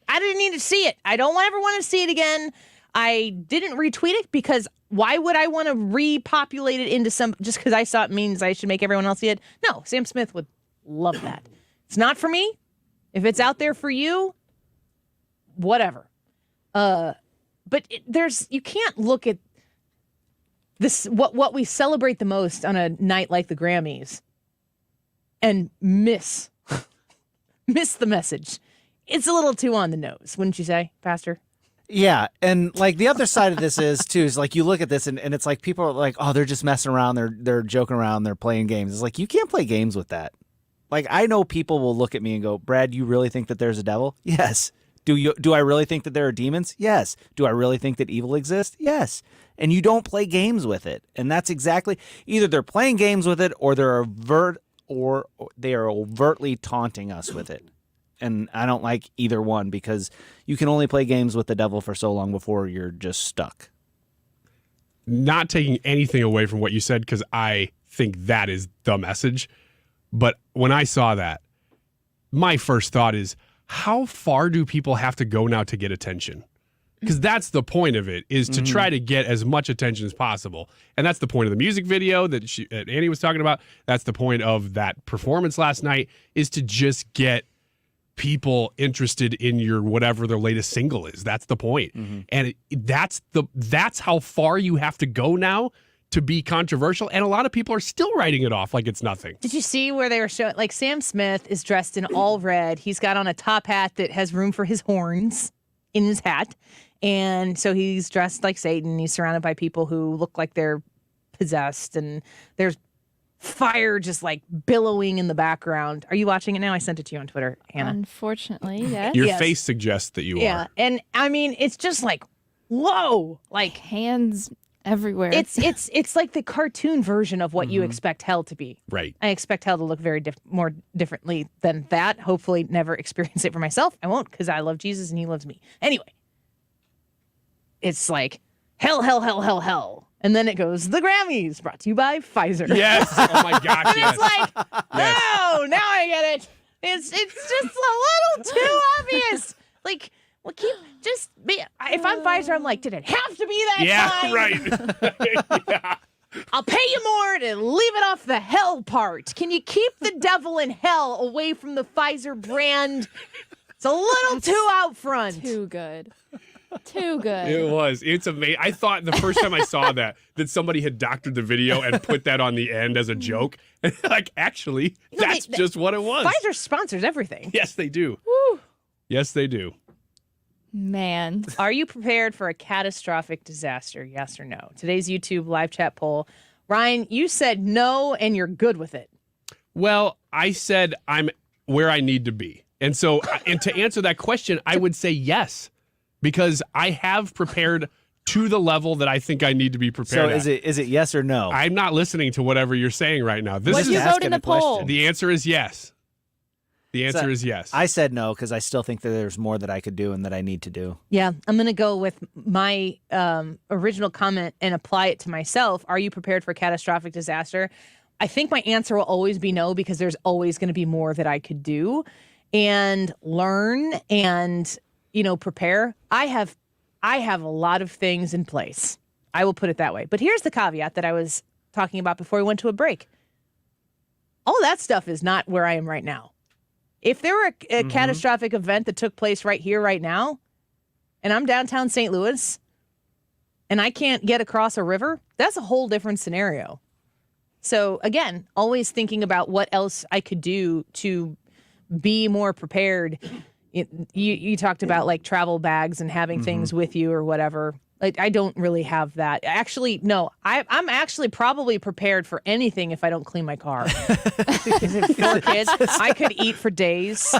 I didn't need to see it. I don't ever want to see it again. I didn't retweet it because why would I want to repopulate it into some, just because I saw it means I should make everyone else see it? No, Sam Smith would love that. It's not for me. If it's out there for you, whatever. But you can't look at this, what we celebrate the most on a night like the Grammys and miss the message. It's a little too on the nose, wouldn't you say, Pastor? Yeah, and like the other side of this is like you look at this and it's like people are like, oh, they're just messing around, they're joking around, they're playing games. It's like you can't play games with that. Like I know people will look at me and go, Brad, you really think that there's a devil? Yes. Do I really think that there are demons? Yes. Do I really think that evil exists? Yes. And you don't play games with it. And that's exactly, either they're playing games with it or they are overtly taunting us with it. And I don't like either one because you can only play games with the devil for so long before you're just stuck. Not taking anything away from what you said, because I think that is the message. But when I saw that, my first thought is, how far do people have to go now to get attention? Because that's the point of it, is to try to get as much attention as possible. And that's the point of the music video that Annie was talking about. That's the point of that performance last night, is to just get people interested in your whatever their latest single is. That's the point. And that's how far you have to go now to be controversial. And a lot of people are still writing it off like it's nothing. Did you see where they were showing, like Sam Smith is dressed in all red. He's got on a top hat that has room for his horns in his hat. And so he's dressed like Satan. He's surrounded by people who look like they're possessed. And there's fire just like billowing in the background. Are you watching it now? I sent it to you on Twitter, Hannah. Unfortunately, yes. Your face suggests that you are. Yeah. And I mean, it's just like, whoa, like hands everywhere. It's like the cartoon version of what you expect hell to be. Right. I expect hell to look very more differently than that. Hopefully never experience it for myself. I won't, because I love Jesus and he loves me. Anyway, it's like hell, hell, hell, hell, hell. And then it goes, the Grammys, brought to you by Pfizer. Yes. Oh, my gosh, and yes. it's like, oh, now I get it. It's just a little too obvious. Like, well, if I'm Pfizer, I'm like, did it have to be that time? Right. Yeah. I'll pay you more to leave it off the hell part. Can you keep the devil in hell away from the Pfizer brand? It's a little too out front. Too good. Too good. It was. It's amazing. I thought the first time I saw that somebody had doctored the video and put that on the end as a joke. And like, actually, that's just what it was. Pfizer sponsors everything. Yes, they do. Woo. Yes, they do. Man. Are you prepared for a catastrophic disaster? Yes or no? Today's YouTube live chat poll. Ryan, you said no and you're good with it. Well, I said I'm where I need to be. And so, and to answer that question, I would say yes. Because I have prepared to the level that I think I need to be prepared. So is it yes or no? I'm not listening to whatever you're saying right now. What you vote in the poll? The answer is yes. The answer is yes. I said no because I still think that there's more that I could do and that I need to do. Yeah, I'm going to go with my original comment and apply it to myself. Are you prepared for a catastrophic disaster? I think my answer will always be no, because there's always going to be more that I could do and learn and prepare. I have a lot of things in place. I will put it that way. But here's the caveat that I was talking about before we went to a break. All that stuff is not where I am right now. If there were a catastrophic event that took place right here, right now, and I'm downtown St. Louis, and I can't get across a river, that's a whole different scenario. So again, always thinking about what else I could do to be more prepared. You talked about like travel bags and having things with you or whatever. Like, I don't really have that. Actually, no, I'm actually probably prepared for anything if I don't clean my car. Because if 4 kids, I could eat for days.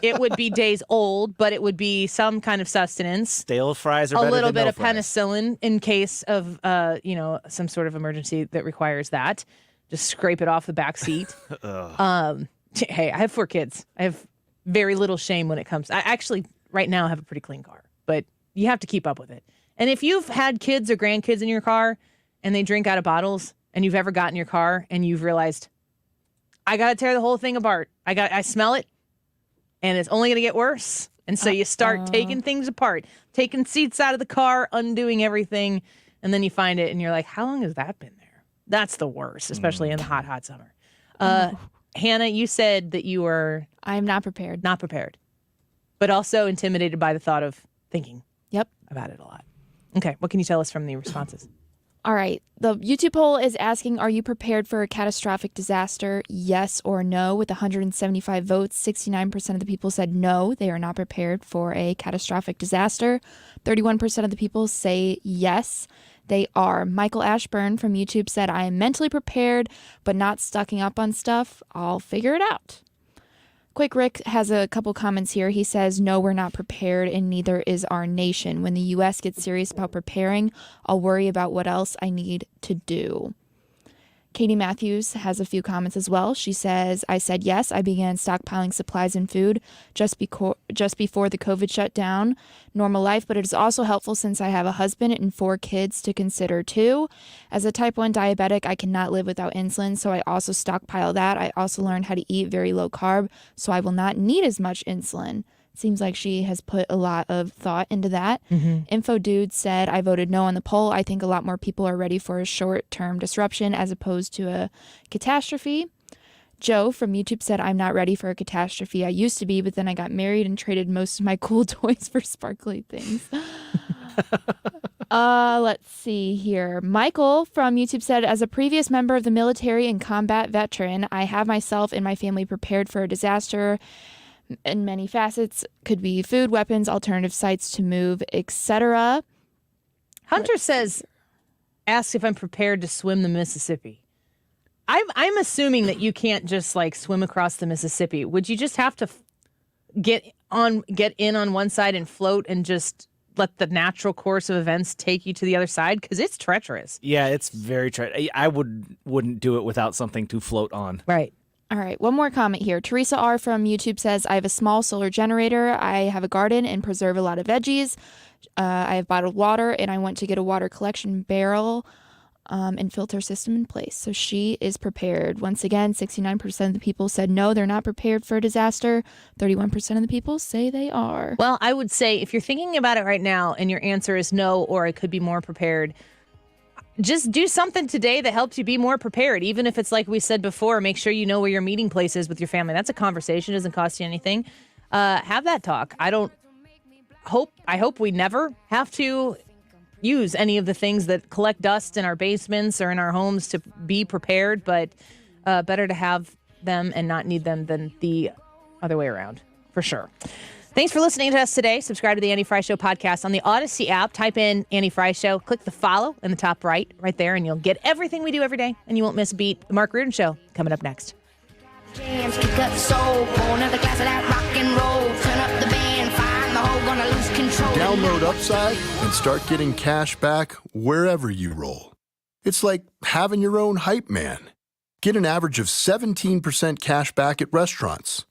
It would be days old, but it would be some kind of sustenance. Stale fries are a better little than bit no of fries. penicillin in case of some sort of emergency that requires that. Just scrape it off the back seat. Hey, I have 4 kids. I have very little shame when it comes. I actually right now have a pretty clean car, but you have to keep up with it. And if you've had kids or grandkids in your car and they drink out of bottles and you've ever gotten in your car and you've realized, I got to tear the whole thing apart. I smell it and it's only going to get worse. And so you start taking things apart, taking seats out of the car, undoing everything. And then you find it and you're like, how long has that been there? That's the worst, especially in the hot, hot summer. Hannah, you said that you were... I'm not prepared. Not prepared. But also intimidated by the thought of thinking about it a lot. Okay, what can you tell us from the responses? All right. The YouTube poll is asking, are you prepared for a catastrophic disaster? Yes or no. With 175 votes, 69% of the people said no, they are not prepared for a catastrophic disaster. 31% of the people say yes, they are. Michael Ashburn from YouTube said, I am mentally prepared, but not stocking up on stuff. I'll figure it out. Quick Rick has a couple comments here. He says, no, we're not prepared, and neither is our nation. When the U.S. gets serious about preparing, I'll worry about what else I need to do. Katie Matthews has a few comments as well. She says, I said yes. I began stockpiling supplies and food just before the COVID shutdown. Normal life, but it is also helpful since I have a husband and 4 kids to consider too. As a type 1 diabetic, I cannot live without insulin, so I also stockpile that. I also learned how to eat very low carb, so I will not need as much insulin. Seems like she has put a lot of thought into that. Info Dude said, I voted no on the poll. I think a lot more people are ready for a short-term disruption as opposed to a catastrophe. Joe from YouTube said, I'm not ready for a catastrophe. I used to be, but then I got married and traded most of my cool toys for sparkly things. Let's see here. Michael from YouTube said, as a previous member of the military and combat veteran, I have myself and my family prepared for a disaster in many facets. Could be food, weapons, alternative sites to move, etc. Hunter says, asks if I'm prepared to swim the Mississippi. I'm assuming that you can't just like swim across the Mississippi. Would you just have to get in on one side and float and just let the natural course of events take you to the other side? Because it's treacherous. Yeah, it's very treacherous. I wouldn't do it without something to float on. Right. All right, one more comment here. Teresa R. from YouTube says, I have a small solar generator. I have a garden and preserve a lot of veggies. I have bottled water, and I want to get a water collection barrel and filter system in place. So she is prepared. Once again, 69% of the people said no, they're not prepared for a disaster. 31% of the people say they are. Well, I would say if you're thinking about it right now and your answer is no, or I could be more prepared, just do something today that helps you be more prepared. Even if it's like we said before, make sure you know where your meeting place is with your family. That's a conversation. It doesn't cost you anything. Have that talk. I hope we never have to use any of the things that collect dust in our basements or in our homes to be prepared, but better to have them and not need them than the other way around, for sure. Thanks for listening to us today. Subscribe to the Annie Frey Show podcast on the Odyssey app. Type in Annie Frey Show. Click the follow in the top right there, and you'll get everything we do every day, and you won't miss a beat. The Mark Reardon Show coming up next. Download Upside and start getting cash back wherever you roll. It's like having your own hype man. Get an average of 17% cash back at restaurants,